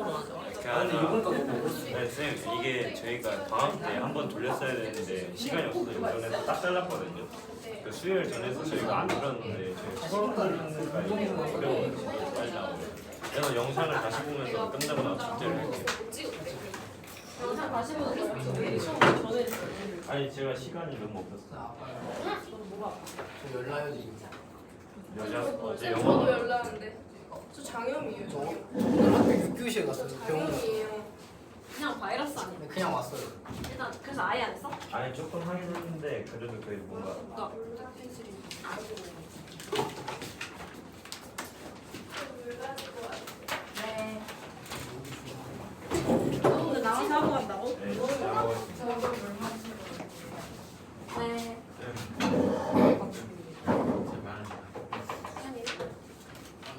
근데 이번 거 네, 쌤 이게 저희가 방학 때 한 번 돌렸어야 되는데 시간이 없어서 이번에 딱 잘랐거든요. 그 수요일 전에서 저희가 안 돌렸는데 저희 수업하니까 이게 어려워서 빨리 나오고. 그래서 영상을 다시 보면서 끝나고 나서 숙제를 할게요. 영상 다시 보는 게 저는 아니 제가 시간이 너무 없었어요. 저는 뭐가 아파? 저 열나요지. 여자 어제 저도 영화 연락하는데 저 장염이에요. 저 장염. 오늘 앞에 6교시에 갔어요. 병원 갔어요. 장염이에요. 그냥 바이러스 아니야? 근데 그냥 왔어요. 일단 그래서 아예 안 했어? 아니 조금 하긴 했는데 그래도 그게 뭔가 그러니까 네. 오늘 나와서 하고 간다고? 네, 나오고 네.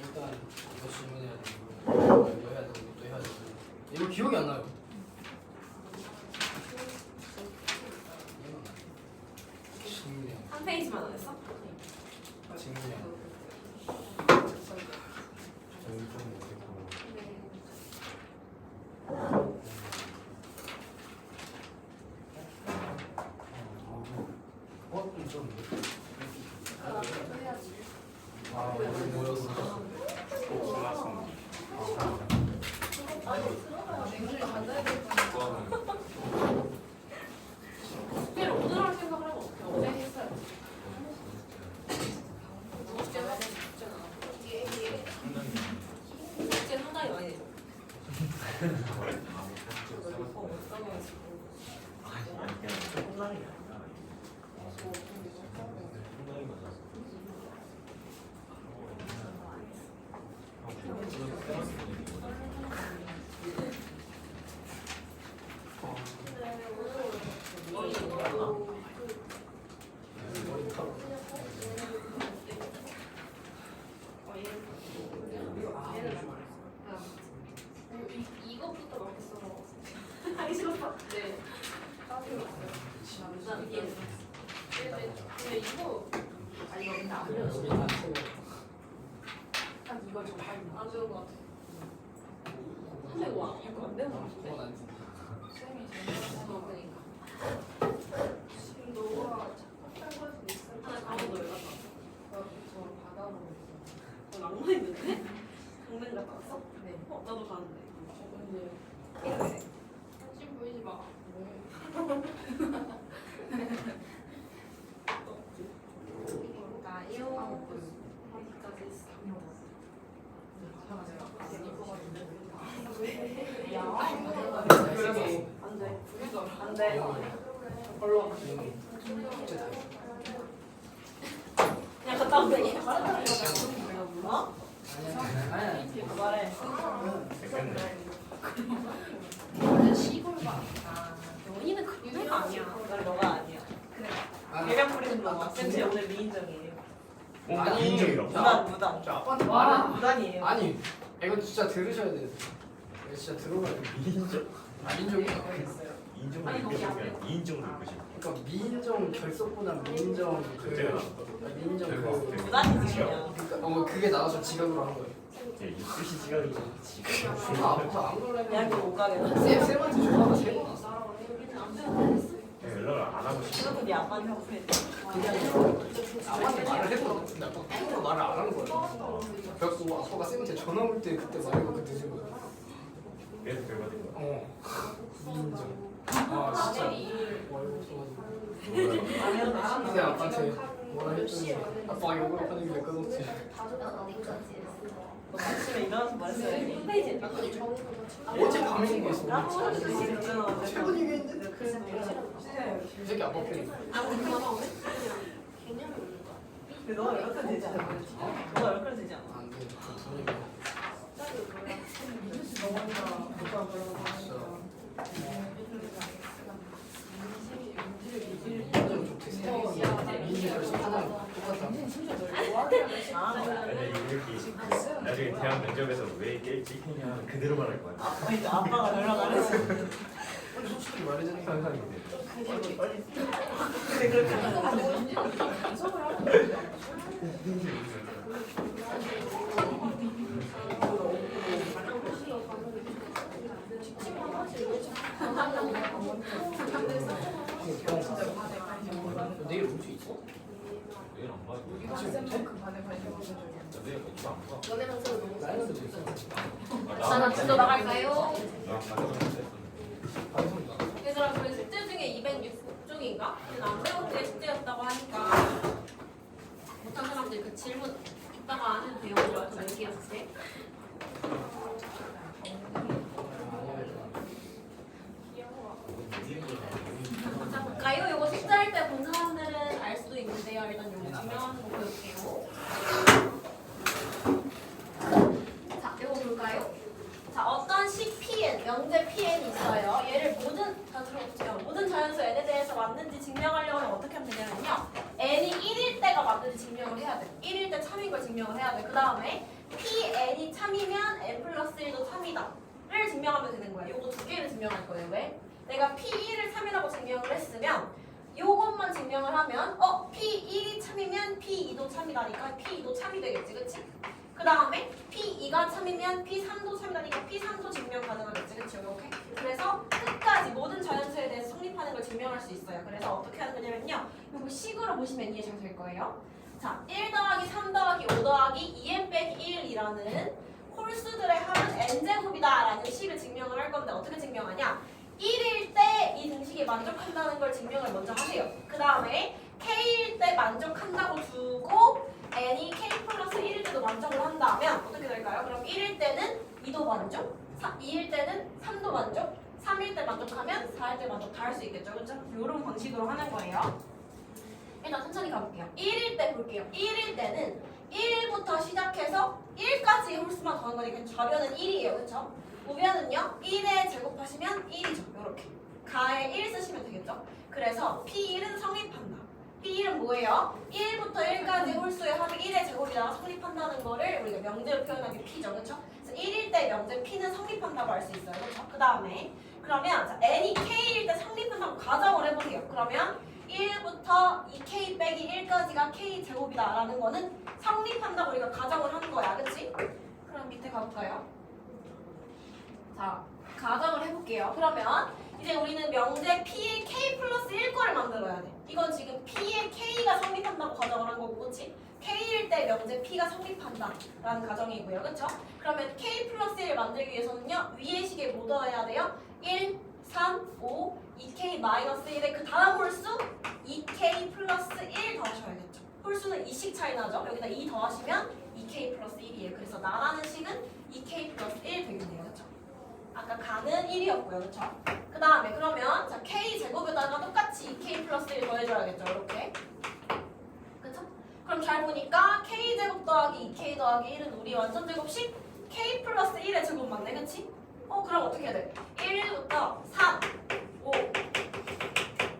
일단 이거 질문해야 되고 이거 해야 되고 이것도 해야 되고 이거 기억이 안 나요. 질문이야. 한 페이지만 안 했어? 질문이야. 그것도 좀. 아 이거 뭐였어? 숙제를 오늘 할 생각을 하면 어떡해? 어제 했어요. 숙제 상당히 많이 내죠. 아니 그냥 끝나는 게 아니라 상당히 맞았어. 이것부터 먹겠어. 하기 싫었어? 네. 난 이게 근데 이거 아니 이거 근데 안 배웠어. 딱 이걸 좀 안 좋은 것 같아. 선생님 와 이거 안 되는 거 같은데? 그건 아니지. 쌤이 잘못해서 그러니까. 지금 너가 착각한 걸 수도 있어. 하나 강원도 왜 갔다 왔어? 저 받아보고 있어. 너 낭만했는데? 강릉 갔다 왔어? 네. 나도 가는데. 근데 관심 보이지 마. 나요. 어디까지 있어? 안 돼. 얼로 와. 숙제 다 했어. 그냥 갔다 오면 돼. 어? 아니야. 말해. 됐겠네. 완전 시골 봐. 연희는 그런 애가 아니야. 난 너가 아니야. 아, 배경 부리는 너가. 쌤제 오늘 미인정이에요. 아니, 인정이라고? 무단. 저 아빠한테 말은 무단이에요. 아니 이거 진짜 들으셔야 돼. 이거 진짜 들어봐야 돼. 인정? 민정이야. 인정을 아니, 거기 안 느껴보면 이인정을 느껴지. 그러니까 민정 결석보다 민정 그때가 민정 결과 그 어때? 무단이지 그냥. 그러니까 그게 나와서 지각으로 한 거예요. 예, 입시 시간이 지금 안 그러면 대학교 못 가겠다. 쌤한테 전화가 3번 왔어. 연락을 안 하고 싶어. 그래도 네 아빠한테 하고 그래. 그게 아니라 아빠한테 말을 했거든. 근데 아빠가 아무도 말을 안 한 거야. 그래서 아빠가 쌤한테 전화 올 때 그때 말해고 그 늦은 거야. 그래서 결과된 거야. 민정. 아 진짜. 근데 아빠한테 뭐라 했더니 아빠가 욕을 하는 게 끊었지. 너 아침에 일어나서 말했어야지. 홈페이지에 딱 어제 밤에 온 거였어. 까먹었을 수 있잖아. 최근 얘기했는데 그래서 이 새끼 아빠 편이. 개념이 없는 거야. 근데 너가 연락해도 되지 않아? 너가 연락해도 되지 않아? 안 돼. 저 돈이 완전 좋대. 민지 결승 하나 똑같다. 근데 이렇게 나중에 대학 면접에서 왜 깰지 그냥 그대로 말할 거야. 아니 아빠가 연락 안 했어. 솔직히 말해주는 게 상상이 돼. 근데 그렇게 하면 학생만큼 반에 관심 없는 중이야. 너네 방송을 너무 라이언도 있어. 나는 진도 나갈까요? 방송이다. 얘들아 그래 숙제 중에 206종인가? 근데 안 배운 게 숙제였다고 하니까 못한 사람들 그 질문 이따가 안 해도 돼요. 우리 좀 얘기해줄게. 자 볼까요? 이거 숙제할 때 본 사람들은 알 수도 있는데요. 일단 이거 보면 볼게요. 자 이거 볼까요? 자 어떤 식 Pn, 명제 Pn이 있어요. 얘를 다 들어보세요. 모든 자연수 n에 대해서 맞는지 증명하려고 하면 어떻게 하면 되냐면요. n이 1일 때가 맞는지 증명을 해야 돼. 1일 때 참인 걸 증명을 해야 돼. 그 다음에 Pn이 참이면 n 플러스 1도 참이다 를 증명하면 되는 거야. 요거 두 개를 증명할 거예요. 왜? 내가 P1을 참이라고 증명을 했으면 요것만 증명을 하면 P1이 참이면 P2도 참이다니까 P2도 참이 되겠지. 그치? 그 다음에 P2가 참이면 P3도 참이다니까 P3도 증명 가능하겠지. 그치? 이렇게. 그래서 끝까지 모든 자연수에 대해서 성립하는 걸 증명할 수 있어요. 그래서 어떻게 하는 거냐면요. 요거 식으로 보시면 이해 잘 될 거예요. 자, 1 더하기 3 더하기 5 더하기 2n 빼기 1이라는 홀수들의 합은 n제곱이다 라는 식을 증명을 할 건데 어떻게 증명하냐? 1일 때 이 등식이 만족한다는 걸 증명을 먼저 하세요. 그 다음에 k일 때 만족한다고 두고 n이 k 플러스 1일 때도 만족을 한다면 어떻게 될까요? 그럼 1일 때는 2도 만족, 2일 때는 3도 만족, 3일 때 만족하면 4일 때 만족 다 할 수 있겠죠. 그렇죠? 이런 방식으로 하는 거예요. 일단 천천히 가볼게요. 1일 때 볼게요. 1일 때는 1부터 시작해서 1까지 홀수만 더한 거니까 좌변은 1이에요. 그렇죠? 우변은요. 1에 제곱하시면 1이죠. 이렇게. 가에 1 쓰시면 되겠죠? 그래서 P1은 성립한다. P1은 뭐예요? 1부터 1까지 홀수의 합이 1의 제곱이다가 성립한다는 거를 우리가 명제로 표현하기 P죠. 그렇죠? 그래서 1일 때 명제 P는 성립한다고 할 수 있어요. 그렇죠? 그 다음에 그러면 자, N이 K일 때 성립한다고 가정을 해보세요. 그러면 1부터 2K 빼기 1까지가 K 제곱이다라는 거는 성립한다고 우리가 가정을 하는 거야. 그치? 그럼 밑에 가볼까요? 자, 가정을 해볼게요. 그러면 이제 우리는 명제 P의 K 플러스 1 거를 만들어야 돼. 이건 지금 P의 K가 성립한다고 가정을 한 거고, 그치? K일 때 명제 P가 성립한다라는 가정이고요. 그쵸? 그러면 K 플러스 1 만들기 위해서는요. 위의 식에 뭐 더해야 돼요? 1, 3, 5, 2K 마이너스 1의 그 다음 홀수 2K 플러스 1 더하셔야겠죠. 홀수는 2씩 차이 나죠? 여기다 2 더하시면 2K 플러스 1이에요. 그래서 나라는 식은 2K 플러스 1 되겠네요. 그쵸? 아까 가는 1이었고요. 그쵸? 그 다음에 그러면 자 K 제곱에다가 똑같이 2K 플러스 1 더해줘야겠죠. 이렇게. 그쵸? 그럼 잘 보니까 K 제곱 더하기 2K 더하기 1은 우리 완전 제곱식 K 플러스 1의 제곱 맞네. 그치? 그럼 어떻게 해야 돼? 1부터 3, 5,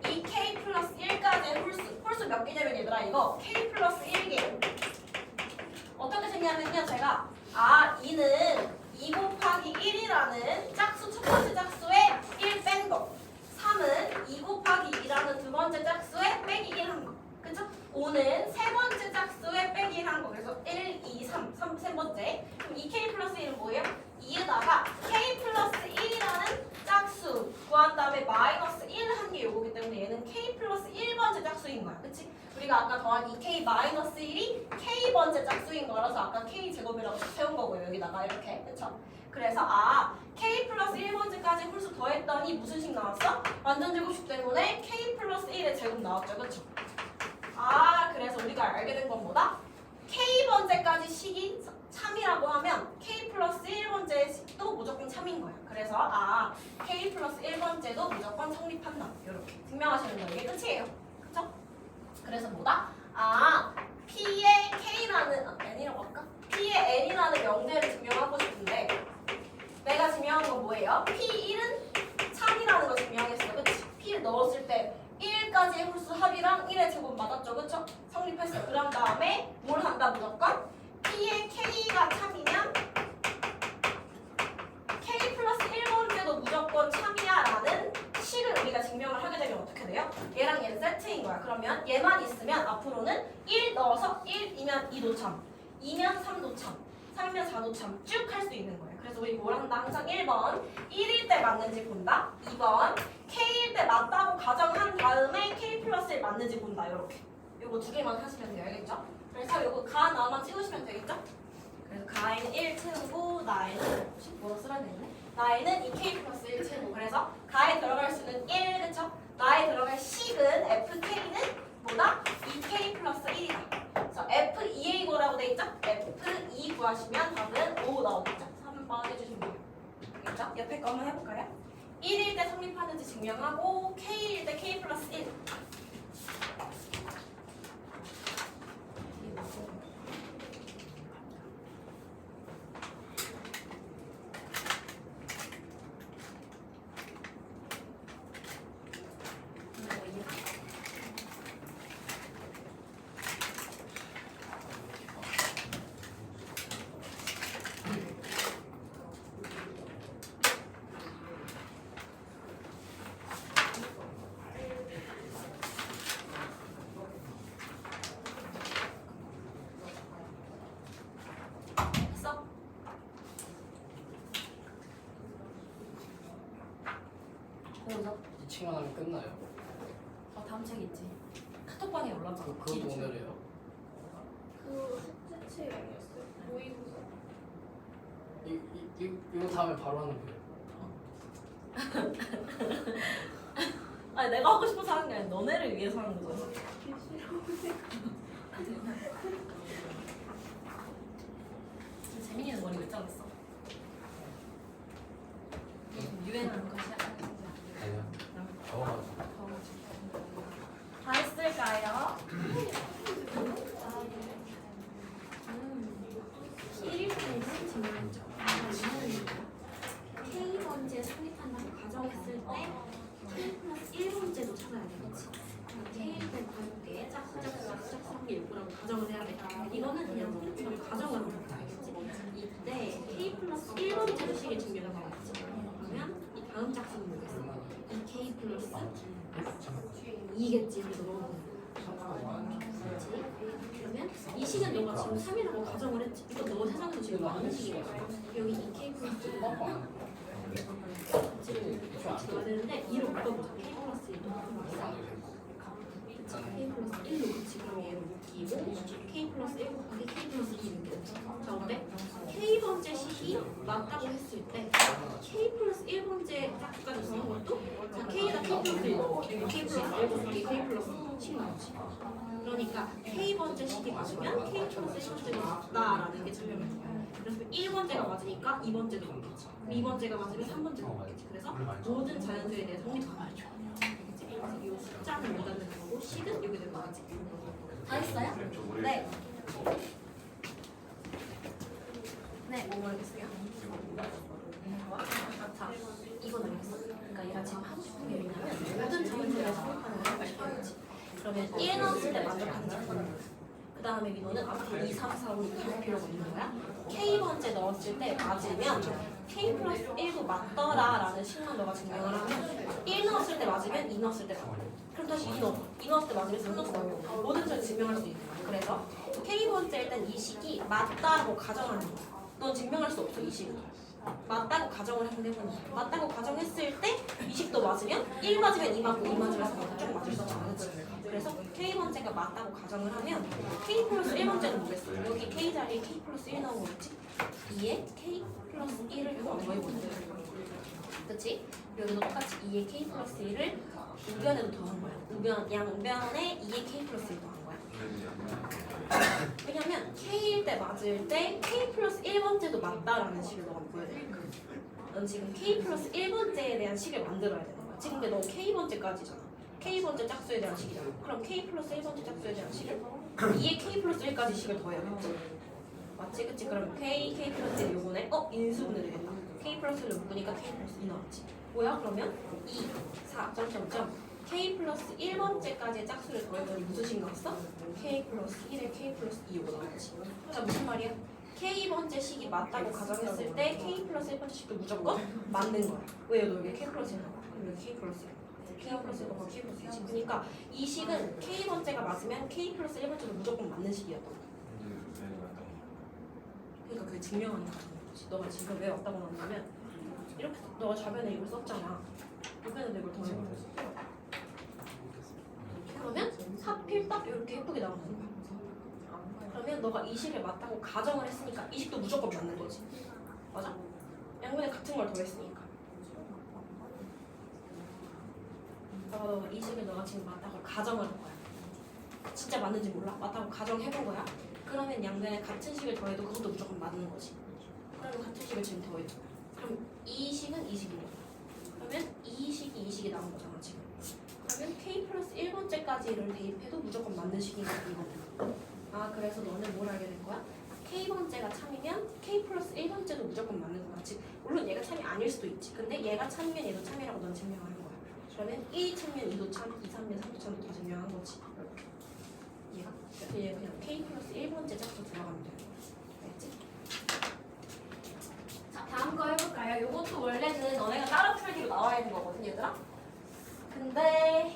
2K 플러스 1까지의 홀수 몇 개냐면 얘들아 이거 K 플러스 1개. 어떻게 생겼냐면요. 제가 2는 2 곱하기 1이라는 짝수 첫 번째 짝수에 1 뺀 거. 3은 2 곱하기 2라는 두 번째 짝수에 빼기 1 한 거. 그쵸? 5는 세 번째 짝수에 빼기 1 한 거. 그래서 1, 2, 3, 세 번째. 그럼 2K 플러스 1은 뭐예요? 2에다가 K 플러스 1이라는 짝수 구한 다음에 마이너스 1 한 게 요거기 때문에 얘는 K 플러스 1번째 짝수인 거야. 그치? 우리가 아까 더한 2K 마이너스 1이 K번째 짝수인 거라서 아까 K 제곱이라고 세운 거고요. 여기다가 이렇게. 그쵸? 그래서 K 플러스 1번째까지 홀수 더했더니 무슨 식 나왔어? 완전 제곱식 때문에 K 플러스 1의 제곱 나왔죠. 그쵸? 그래서 우리가 알게 된 건 뭐다? K번째까지 식이 참이라고 하면 K 플러스 1번째 식도 무조건 참인 거야. 그래서 K 플러스 1번째도 무조건 성립한다. 이렇게 증명하시는 거예요. 이게 끝이에요. 그쵸? 그래서 뭐다? P의 K라는 N이라고 할까? P의 N이라는 명제를 증명하고 싶은데 내가 증명한 건 뭐예요? P1은 참이라는 걸 증명했어요. 그치? P를 넣었을 때 1까지의 홀수 합이랑 1의 제곱 맞았죠? 그쵸? 성립했어요. 그런 다음에 뭘 한다 무조건? P의 K가 참이면 K 플러스 1번째도 무조건 참이야 라는 식을 우리가 증명을 하게 되면 어떻게 돼요? 얘랑 얘는 세트인 거야. 그러면 얘만 있으면 앞으로는 1 넣어서 1이면 2도 참, 2면 3도 참, 3면 4도 참 쭉 할 수 있는 거예요. 그래서 우리 뭘 한다? 항상 1번 1일 때 맞는지 본다. 2번 K일 때 맞다고 가정한 다음에 K 플러스 1 맞는지 본다. 이렇게 요거 두 개만 하시면 돼요. 알겠죠? 그래서 요거 가 나만 찍으시면 되겠죠? 그래서 가에는 1 채우고 나에는 뭐라 써야 되겠네? 나에는 2k 플러스 1 채우고 그래서 가에 들어갈 수는 1 그쵸? 나에 들어갈 식은 fk는 뭐다? 2k 플러스 1이다. 그래서 f2의 이거라고 돼 있죠? f2 구하시면 답은 5 나오겠죠? 3번 해주시면 돼요. 알겠죠? 옆에 거 한번 해볼까요? 1일 때 성립하는지 증명하고 k일 때 k 플러스 1 했어? 그래서 2층만 하면 끝나요. 다음 책 있지. 카톡방에 올라가. 그것도 오늘이에요. 그 숙제책 아니었어요? 모의고사. 이거 다음에 바로 하는 거예요. 아니 내가 하고 싶어서 하는 게 아니라 너네를 위해서 하는 거잖아. 재민이는 머리 왜 잘랐어? 유행하는 것이야? 아니요. 더워가지고. 다 했을까요? 1일분이 증명했죠. K번째 성립한다고 가정했을 때 K 플러스 1번째도 찾아야 되겠지. K일 때 관계 짝짝짝짝성의 요구라고 가정을 해야 돼. 이거는 그냥 성립처럼 가정을 하면 알겠지. 이때 K 플러스 1번째도 식의 증명을 해야겠지. 그러면 이 다음 짝수는 뭐겠어? 이 K 플러스 2겠지. 그래서 넣어보면 그렇지. 그러면 이 식은 너가 지금 3이라고 가정을 했지. 이거 너 세상에서 지금 많은 식이야. 여기 2K 플러스 1 지금 같이 넣어야 되는데 2로 묶어보자. K 플러스 1 K 플러스 1로 그치. 그럼 얘를 묶이고 K 플러스 1 곱하기 K 플러스 2는 자 어때? K번째 식이 맞다고 했을 때 K 플러스 1번째 짝수까지 쓰는 것도 자 K에다 K 플러스 1 넣어. K 플러스 1 곱하기 K 플러스 10 나오지. 그러니까 K번째 식이 맞으면 K 플러스 1번째가 맞다라는 게 증명이 돼요. 그래서 1번째가 맞으니까 2번째도 맞겠지. 2번째가 맞으면 3번째도 맞겠지. 그래서 모든 자연수에 대해 성립하죠. 그래서 이 숫자는 못 갖는 거고 식은 여기 되는 거지. 다 했어요? 네. 네, 뭐 모르겠어요? 자, 이건 알겠어. 그러니까 얘가 지금 하고 싶은 게 뭐냐면 모든 자연수에 성립하는 걸 빨리 해야지. 그러면 1 넣었을 때 만족하는지 그 다음에 민호는 앞에 2, 3, 4, 5 할 필요가 있는 거야. K번째 넣었을 때 맞으면 K 플러스 1도 맞더라 라는 식만 너가 증명을 하면 1 넣었을 때 맞으면 2 넣었을 때 맞아. 그럼 다시 2 넣어. 2 넣었을 때 맞으면 3 넣었을 때 맞고 모든 점 증명할 수 있는 거야. 그래서 K번째일 땐 이 식이 맞다고 가정하는 거야. 넌 증명할 수 없어 이 식은. 맞다고 가정을 하면 되는 거야. 맞다고 가정했을 때 이 식도 맞으면 1 맞으면 2 맞고 2 맞으면 3 맞고 쭉 맞을 수 있잖아. 그치? 그래서 K번째가 맞다고 가정을 하면 K 플러스 1번째는 뭐겠어? 여기 K 자리에 K 플러스 1 나온 거겠지? 2에 K 플러스 1을 더해보는 거야. 그치? 여기도 똑같이 2에 K 플러스 1을 우변에도 더한 거야. 양변에 2에 K 플러스 1 더한 거야. 왜냐면 K일 때 맞을 때 K 플러스 1번째도 맞다라는 식을 너가 보여야 돼. 넌 지금 K 플러스 1번째에 대한 식을 만들어야 되는 거야. 지금 근데 너 K번째까지잖아. K번째 짝수에 대한 식이잖아. 그럼 K 플러스 1번째 짝수에 대한 식을 2에 K 플러스 1까지 식을 더해야겠지. 맞지? 그치? 그럼 K 플러스 1 요번에 인수분해 되겠다. K 플러스 1을 묶으니까 K 플러스 2 나왔지. 뭐야? 그러면 2, 4, 점점점 K 플러스 1번째까지의 짝수를 더해보니 무슨 식 나왔어? K 플러스 1에 K 플러스 2 요거 나왔지. 자 무슨 말이야? K번째 식이 맞다고 가정했을 때 K 플러스 1번째 식도 무조건 맞는 거야. 왜요? 너 여기 K 플러스 1 나와. 그럼 여기 K 플러스 1. K 플러스 1과 K 플러스 2지. 그러니까 이 식은 K번째가 맞으면 K 플러스 1번째도 무조건 맞는 식이었던 거야. 그러니까 그게 증명하는 거지. 너가 지금 왜 왔다고 나왔냐면 이렇게 너가 좌변에 이걸 썼잖아. 우변에도 이걸 더해보는 거야. 그러면 4필 딱 이렇게 예쁘게 나오는 거야. 그러면 너가 이 식을 맞다고 가정을 했으니까 이 식도 무조건 맞는 거지. 맞아? 양면에 같은 걸 더했으니까. 너가 이 식을 너가 지금 맞다고 가정을 한 거야. 진짜 맞는지 몰라. 맞다고 가정해본 거야. 그러면 양면에 같은 식을 더해도 그것도 무조건 맞는 거지. 그러면 같은 식을 지금 더해줘. 그럼 이 식은 이 식인 거야. 그러면 이 식이 이 식이 나온 거잖아 지금. 그러면 k 플러스 1번째까지를 대입해도 무조건 맞는 식인 거거든. 아 그래서 너는 뭘 알게 된 거야? k번째가 참이면 k 플러스 1번째도 무조건 맞는 거야. 즉 물론 얘가 참이 아닐 수도 있지. 근데 얘가 참이면 얘도 참이라고 넌 증명하는 거야. 그러면 1이 참이면 2도 참, 2, 3이면 3도 참도 다 증명한 거지. 이해가? 그래서 얘 그냥 k 플러스 1번째 짝수 들어가면 돼. 알겠지? 자 다음 거 해볼까요? 요것도 원래는 너네가 따로 풀기로 나와야 되는 거거든 얘들아. 근데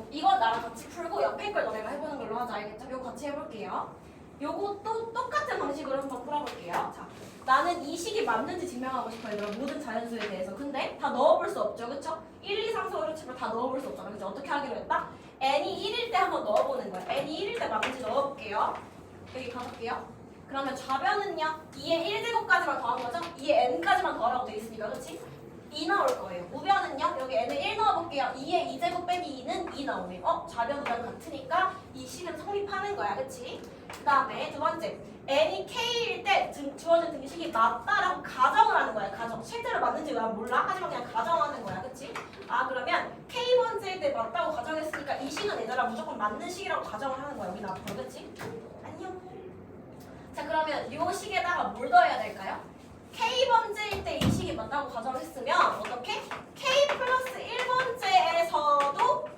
이건 나랑 같이 풀고 옆에 걸 너네가 해보는 걸로 하자. 알겠죠? 이거 같이 해볼게요. 요것도 똑같은 방식으로 한번 풀어볼게요. 자, 나는 이 식이 맞는지 증명하고 싶어요. 얘들아 모든 자연수에 대해서. 근데 다 넣어볼 수 없죠. 그쵸? 1, 2, 3, 4, 5, 6, 7, 8 다 넣어볼 수 없잖아. 그죠? 어떻게 하기로 했다? n이 1일 때 한번 넣어보는 거야. n이 1일 때 맞는지 넣어볼게요. 여기 가볼게요. 그러면 좌변은요? 2의 1제곱까지만 더한 거죠? 2의 n까지만 더하라고 돼 있으니까. 그치? 2 나올 거예요. 우변은요? 여기 n을 1 넣어볼게요. 2의 2제곱 빼기 2는 2 나오네. 좌변 우변 같으니까 이 식은 성립하는 거야. 그치? 그 다음에 두 번째 n이 k일 때 주어진 등식이 맞다라고 가정을 하는 거야. 가정. 실제로 맞는지 난 몰라. 하지만 그냥 가정하는 거야. 그치? 아 그러면 k번째일 때 맞다고 가정했으니까 이 식은 얘들아 무조건 맞는 식이라고 가정을 하는 거야. 여기 앞으로. 그치? 안녕. 자 그러면 이 식에다가 뭘 더해야 될까요? k번째일 때 이 식이 맞다고 가정을 했으면 어떻게? k 플러스 1번째에서도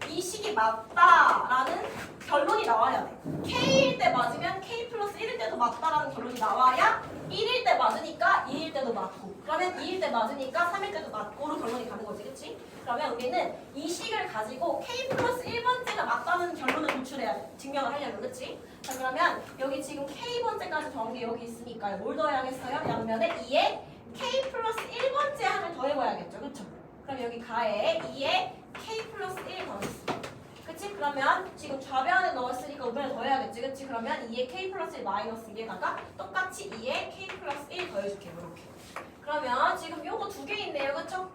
이 식이 맞다라는 결론이 나와야 돼. k일 때 맞으면 k 플러스 1일 때도 맞다라는 결론이 나와야 1일 때 맞으니까 2일 때도 맞고 그러면 2일 때 맞으니까 3일 때도 맞고로 결론이 가는 거지. 그치? 그러면 우리는 이 식을 가지고 k 플러스 1번째가 맞다는 결론을 도출해야 돼. 증명을 하려면. 그치? 자 그러면 여기 지금 k번째까지 더한 게 여기 있으니까요. 뭘 더해야겠어요? 양면에 2에 k 플러스 1번째 항을 더해봐야겠죠. 그쵸? 그럼 여기 가에 2에 k 플러스 1 더했어. 그치? 그러면 지금 좌변에 넣었으니까 우변에 더해야겠지. 그치? 그러면 2에 k 플러스 1 마이너스 2에다가 똑같이 2에 k 플러스 1 더해줄게요. 이렇게. 그러면 지금 요거 두 개 있네요. 그쵸?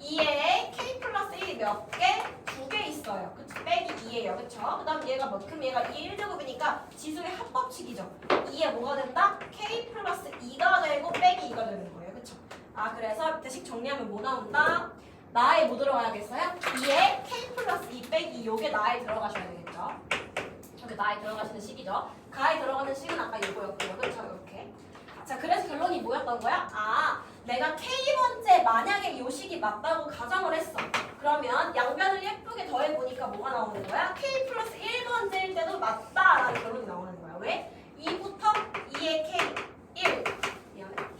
2에 k 플러스 1이 몇 개? 2개 있어요. 그치? 빼기 2예요. 그쵸? 그 다음 얘가 그럼 얘가 2의 1제곱이니까 지수의 합법칙이죠. 2에 뭐가 된다? k 플러스 2가 되고 빼기 2가 되는 거예요. 그쵸? 아 그래서 대식 정리하면 뭐 나온다? 나에 뭐 들어가야겠어요? 2에 k 플러스 2 빼기 2 요게 나에 들어가셔야 되겠죠. 저게 나에 들어가시는 식이죠. 가에 들어가는 식은 아까 요거였고요. 그렇죠? 이렇게. 자 그래서 결론이 뭐였던 거야? 아 내가 k번째 만약에 요 식이 맞다고 가정을 했어. 그러면 양변을 예쁘게 더해보니까 뭐가 나오는 거야? k 플러스 1번째일 때도 맞다라는 결론이 나오는 거야. 왜? 2부터 2의 k 1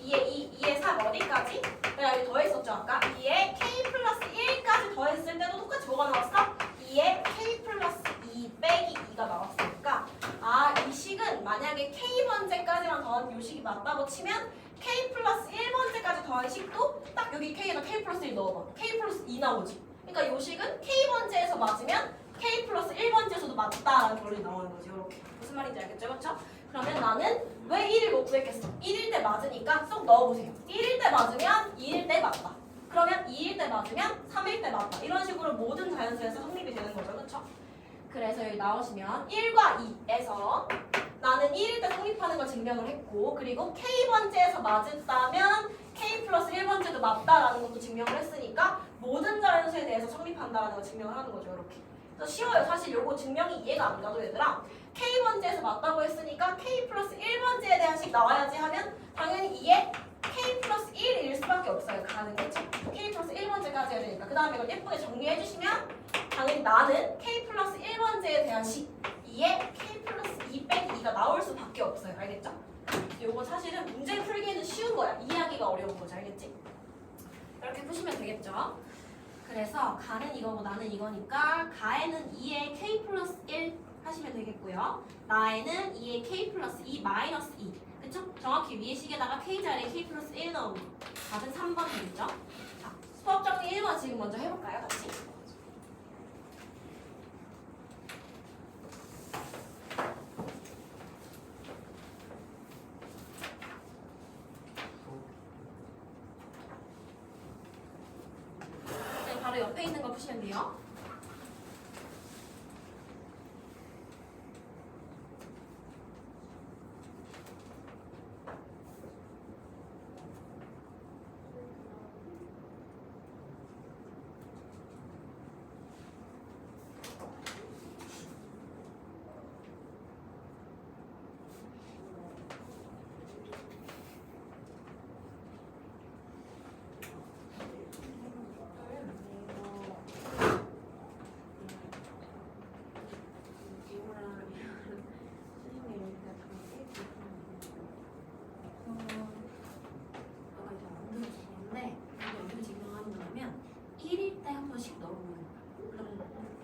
2의 2, 2의 3 어디까지? 내가 여기 더했었죠 아까? 2에 k 플러스 1까지 더했을 때도 똑같이 뭐가 나왔어? 2에 k 플러스 2 빼기 2가 나왔으니까 아 이 식은 만약에 k번째까지만 더한 요 식이 맞다고 치면 k 플러스 1번째까지 더한 식도 딱 여기 k에다 k 플러스 1 넣어봐. k 플러스 2 나오지. 그러니까 요 식은 k번째에서 맞으면 k 플러스 1번째에서도 맞다라는 결론이 나오는 거지. 이렇게. 무슨 말인지 알겠죠? 그렇죠? 그러면 나는 왜 1일 못 구했겠어? 1일 때 맞으니까 쏙 넣어보세요. 1일 때 맞으면 2일 때 맞다. 그러면 2일 때 맞으면 3일 때 맞다. 이런 식으로 모든 자연수에서 성립이 되는 거죠. 그렇죠? 그래서 여기 나오시면 1과 2에서 나는 1일 때 성립하는 걸 증명을 했고 그리고 k번째에서 맞았다면 k 플러스 1번째도 맞다라는 것도 증명을 했으니까 모든 자연수에 대해서 성립한다라는 걸 증명을 하는 거죠. 이렇게. 그래서 쉬워요. 사실 요거 증명이 이해가 안 가도 얘들아 k번째에서 맞다고 했으니까 k 플러스 1번째에 대한 식 나와야지 하면 당연히 2에 k 플러스 1일 수밖에 없어요. 가는 거죠. k 플러스 1번째까지 해야 되니까 그 다음에 이걸 예쁘게 정리해 주시면 당연히 나는 k 플러스 1번째에 대한 식 2에 k 플러스 2 빼기 2가 나올 수밖에 없어요. 알겠죠? 요거 사실은 문제 풀기는 쉬운 거야. 이해하기가 어려운 거죠. 알겠지? 이렇게 푸시면 되겠죠? 그래서 가는 이거고 나는 이거니까 가에는 2에 k 플러스 1 하시면 되겠고요. 나에는 2에 k 플러스 2 마이너스 2 그쵸? 정확히 위에 식에다가 k 자리에 k 플러스 1 넣으면 답은 3번 되겠죠? 자, 수업 정리 1번 지금 먼저 해볼까요? 같이? 바로 옆에 있는 거 푸시면 돼요.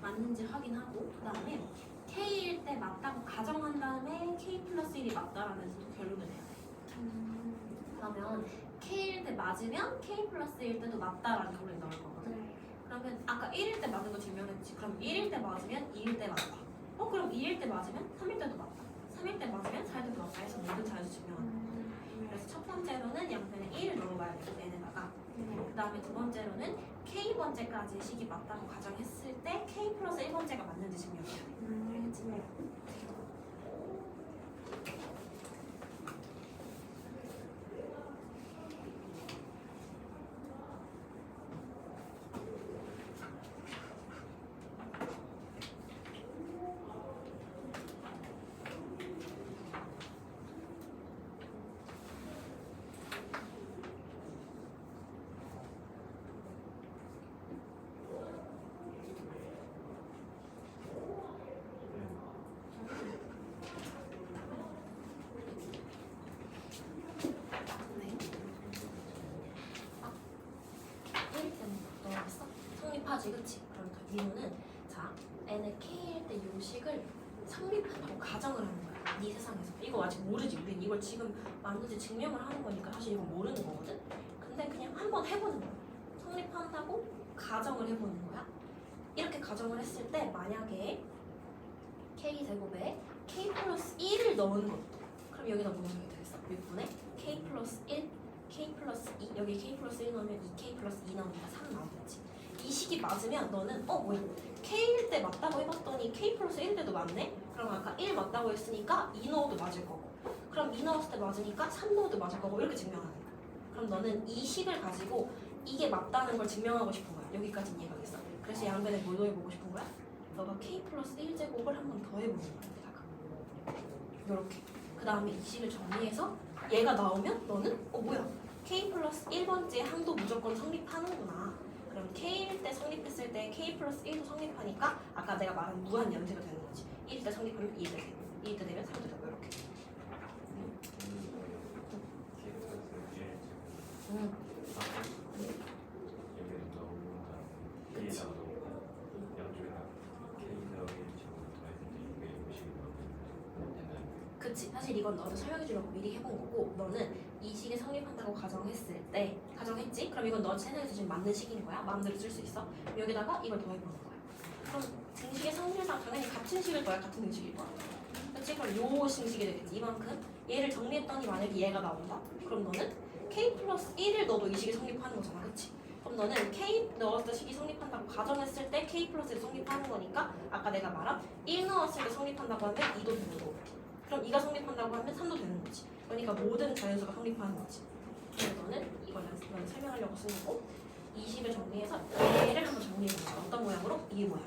맞는지 확인하고 그 다음에 K일 때 맞다고 가정한 다음에 K 플러스 1이 맞다라는 결론을 내야 돼. 그러면 K일 때 맞으면 K 플러스 1 때도 맞다라는 결론이 나올 거거든. 그러면 아까 1일 때 맞는 거 증명했지. 그럼 1일 때 맞으면 2일 때 맞다. 그럼 2일 때 맞으면 3일 때도 맞다. 3일 때 맞으면 4일 때도 맞다 해서 모든 자연수 증명하는 거거든. 그래서 첫 번째로는 양변에 1을 넣어봐야 돼. n에다가. 그 다음에 두 번째로는 K번째까지 식이 맞다고 가정했을 때 K 플러스 1번째가 맞는지 증명해야 돼. 알겠지? 성립하지, 그치? 그러니까 이유는 자, n의 k일 때 요식을 성립한다고 가정을 하는 거야. 네 세상에서. 이거 아직 모르지. 우린 이걸 지금 맞는지 증명을 하는 거니까 사실 이건 모르는 거거든. 근데 그냥 한번 해보는 거야. 성립한다고 가정을 해보는 거야. 이렇게 가정을 했을 때 만약에 k 제곱에 k 플러스 1을 넣은 것도 그럼 여기다 뭐 넣으면 되겠어? 6분의 k 플러스 1, k 플러스 2 여기 k 플러스 1 넣으면 2k 플러스 2 나오니까 3 나오겠지. 이 식이 맞으면 너는 뭐야 K일 때 맞다고 해봤더니 K 플러스 1일 때도 맞네? 그럼 아까 1 맞다고 했으니까 2 넣어도 맞을 거고 그럼 2 넣었을 때 맞으니까 3 넣어도 맞을 거고 이렇게 증명하는 거야. 그럼 너는 이 식을 가지고 이게 맞다는 걸 증명하고 싶은 거야. 여기까지는 이해가겠어? 그래서 양변에 뭘 더해보고 싶은 거야? 너가 K 플러스 1제곱을 한 번 더해보는 거야. 이렇게 그 다음에 이 식을 정리해서 얘가 나오면 너는 뭐야 K 플러스 1번째 항도 무조건 성립하는구나. 그럼 K일 때 성립했을 때 K 플러스 1도 성립하니까 아까 내가 말한 무한 연쇄가 되는 거지. 1일 때 성립하면 2일 때 되고 2일 때 되면 3일 때 되고 이렇게. 그치. 사실 이건 너도 설명해 주려고 미리 해본 거고 너는 이 식이 성립한다고 가정했을 때 가정했지? 그럼 이건 너 채널에서 지금 맞는 식인 거야. 마음대로 쓸 수 있어. 여기다가 이걸 더해보는 거야. 그럼 등식의 성질상 당연히 같은 식일 거야. 같은 등식일 거야. 그치? 그럼 요 등식이 되겠지. 이만큼 얘를 정리했더니 만약에 얘가 나온다? 그럼 너는 K 플러스 1을 넣어도 이 식이 성립하는 거잖아. 그치? 그럼 너는 K 넣었을 때 식이 성립한다고 가정했을 때 K 플러스 1이 성립하는 거니까 아까 내가 말한 1 넣었을 때 성립한다고 하면 2도 되는 거고 그럼 2가 성립한다고 하면 3도 되는 거지. 그러니까 모든 자연수가 성립하는 거지. 그래서 너는 이걸 설명하려고 쓰는 거고 이 식을 정리해서 얘를 한번 정리해보는 거야. 어떤 모양으로? 이 모양.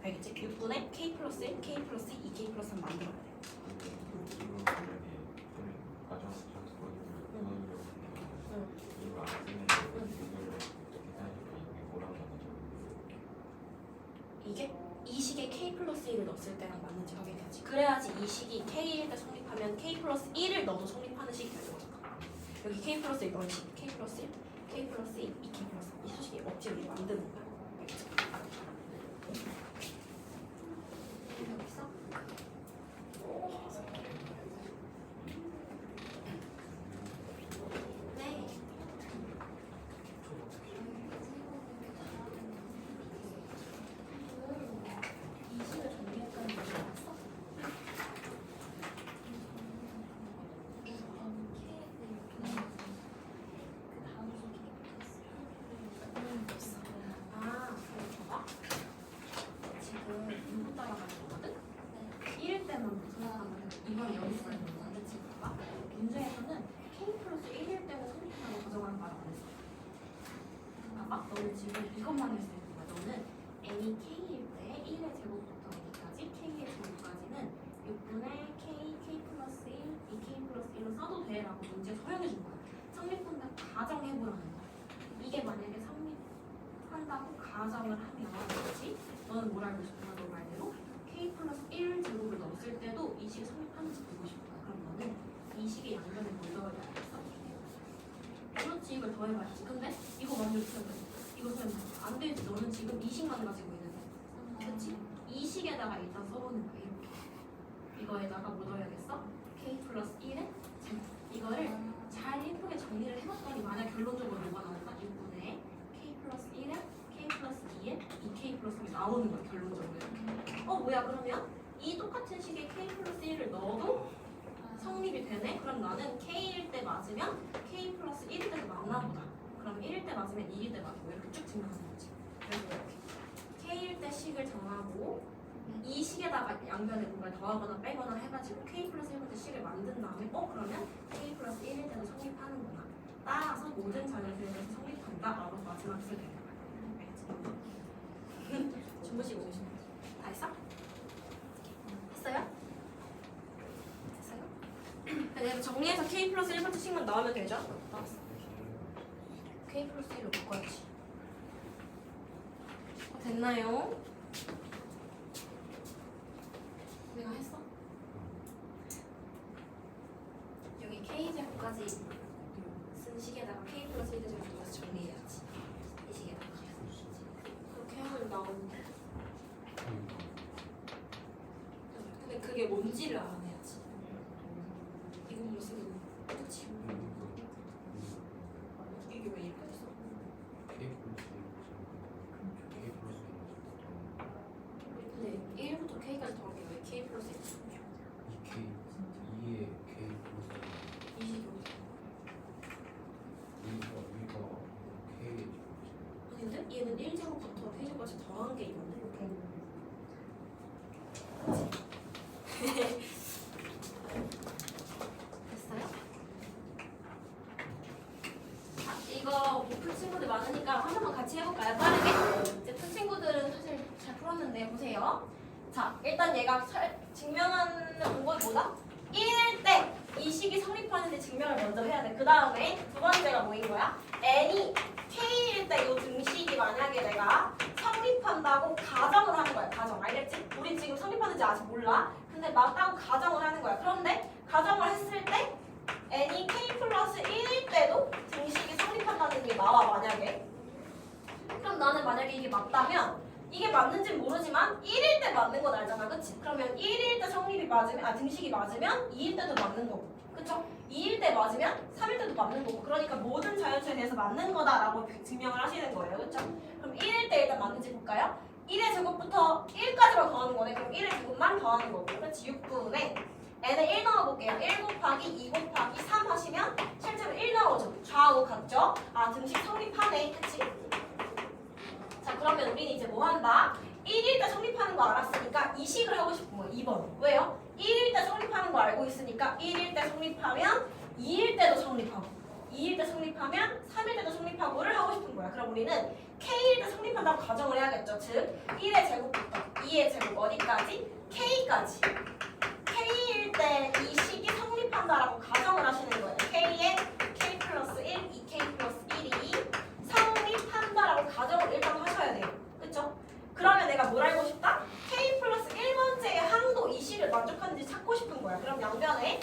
알겠지? 6분의 K 플러스 1, K 플러스 2, K 플러스 3 만들어야 돼. 이게 이 식에 K 플러스 1을 넣었을 때랑 맞는지 확인해야지. 그래야지 이 식이 K일 때 성립하면 K 플러스 1을 넣어도 성립하는 식이 되는 거잖아. 여기 K 플러스 1 넣은 식, K 플러스 1, K 플러스 2, 2K 플러스 3. 이 소식이 억지로 만드는 거야. 알겠지? 여기 있어? 네. 이 식을 정리했다는 거 알았어? 아 봐봐. 너는 지금 이것만 했을 거야. 너는 n이 k일 때 1의 제곱부터 n까지 k의 제곱까지는 6분의 k 플러스 1, 2k 플러스 1로 써도 돼 라고 문제 허용해 준 거야. 성립한다 가정해보라는 거야. 이게 만약에 성립한다고 가정을 하면 그렇지? 너는 뭘 알고 싶어? 너 말대로 k 플러스 1 제곱을 넣었을 때도 이 식이 성립하는지 보고 싶어. 그럼 너는 이 식의 양변에 뭘 넣어야 되겠어? 그렇지, 이걸 더해봐야지. 근데 이거 완전 풀어야 돼. 이거 풀면 안 되지. 너는 지금 이 식만 가지고 있는데, 그렇지? 이 식에다가 일단 써보는 거야. 이렇게 이거에다가 뭐 넣어야겠어? k 플러스 1에 제곱. 이거를 잘 예쁘게 정리를 해봤더니 만약 결론적으로 뭐가 나올까? 6분의 k 플러스 1에 k 플러스 2에 2k 플러스 3이 나오는 거야. 결론적으로. 뭐야 그러면 이 똑같은 식에 k 플러스 1을 넣어도 성립이 되네? 그럼 나는 k일 때 맞으면 k 플러스 1일 때도 맞나 보다. 그럼 1일 때 맞으면 2일 때 맞고 이렇게 쭉 증명하는 거지. 그래서 이렇게 k일 때 식을 정하고 이 식에다가 양변에 뭔가를 더하거나 빼거나 해가지고 k 플러스 1번째 식을 만든 다음에 그러면 k 플러스 1일 때도 성립하는구나. 따라서 모든 자연수에서 성립한다. 라고 마지막에 쓰게 되는 거야. 알겠지? 주무시고 계시면 다 했어? 했어요? 됐어요? 정리해서 k 플러스 1번째 식만 나오면 되죠? 나왔어. k 플러스 1로 바꿔야지. 됐나요? 내가 했어? 여기 k제곱까지 쓴 식에다가 k 플러스 1 제곱도 다시 정리해야지. 이 식에다가. 그렇게 하면 나오는데. 근데 그게 뭔지를 알아내야지. 이건 무슨 그치? 이게 왜 이렇게 됐어? 근데 1부터 k까지 더한 게 왜 k 플러스 1이야? 2K 2에 K 플러스 이 식이 어디? 2가 K 아닌데? 얘는 1제곱부터 k제곱까지 더한 게 이건데? 됐어요? 이거 못푼 친구들 많으니까 한 번만 같이 해볼까요? 빠르게? 이제 푼 친구들은 사실 잘 풀었는데 보세요. 자, 일단 얘가 증명하는 방법이 뭐다? 1일 때 이 식이 성립하는데 증명을 먼저 해야 돼. 그 다음에 두 번째가 뭐인 거야? n이 k일 때 이 등식이 만약에 내가 성립한다고 가정을 하는 거야. 가정. 알겠지? 우린 지금 성립하는지 아직 몰라. 근데 맞다고 가정을 하는 거야. 그런데 가정을 했을 때 n이 k 플러스 1일 때도 등식이 성립한다는 게 나와. 만약에. 그럼 나는 만약에 이게 맞다면 이게 맞는지는 모르지만 1일 때 맞는 건 알잖아. 그치? 그러면 1일 때 성립이 맞으면 등식이 맞으면 2일 때도 맞는 거고. 그쵸? 2일 때 맞으면 3일 때도 맞는 거고. 그러니까 모든 자연수에 대해서 맞는 거다라고 증명을 하시는 거예요. 그쵸? 그럼 1일 때 일단 맞는지 볼까요? 1의 제곱부터 1까지만 더하는 거네. 그럼 1의 제곱만 더하는 거고. 그렇지? 6분의 n을 1 넣어볼게요. 1 곱하기 2 곱하기 3 하시면 실제로 1 나오죠. 좌우 같죠? 등식 성립하네. 그치? 자, 그러면 우리는 이제 뭐 한다? 1일 때 성립하는 거 알았으니까 이 식을 하고 싶은 거예요. 2번. 왜요? 1일 때 성립하는 거 알고 있으니까 1일 때 성립하면 2일 때도 성립하고 2일 때 성립하면 3일 때도 성립하고를 하고 싶은 거야. 그럼 우리는 K일 때 성립한다고 가정을 해야겠죠. 즉 1의 제곱부터 2의 제곱 어디까지? K까지. K일 때 이 식이 성립한다라고 가정을 하시는 거예요. K에 K 플러스 1, 2K 플러스 1이 성립한다라고 가정을 일단 하셔야 돼요. 그쵸? 그러면 내가 뭘 알고 싶다? K 플러스 1번째의 항도 이 식을 만족하는지 찾고 싶은 거야. 그럼 양변에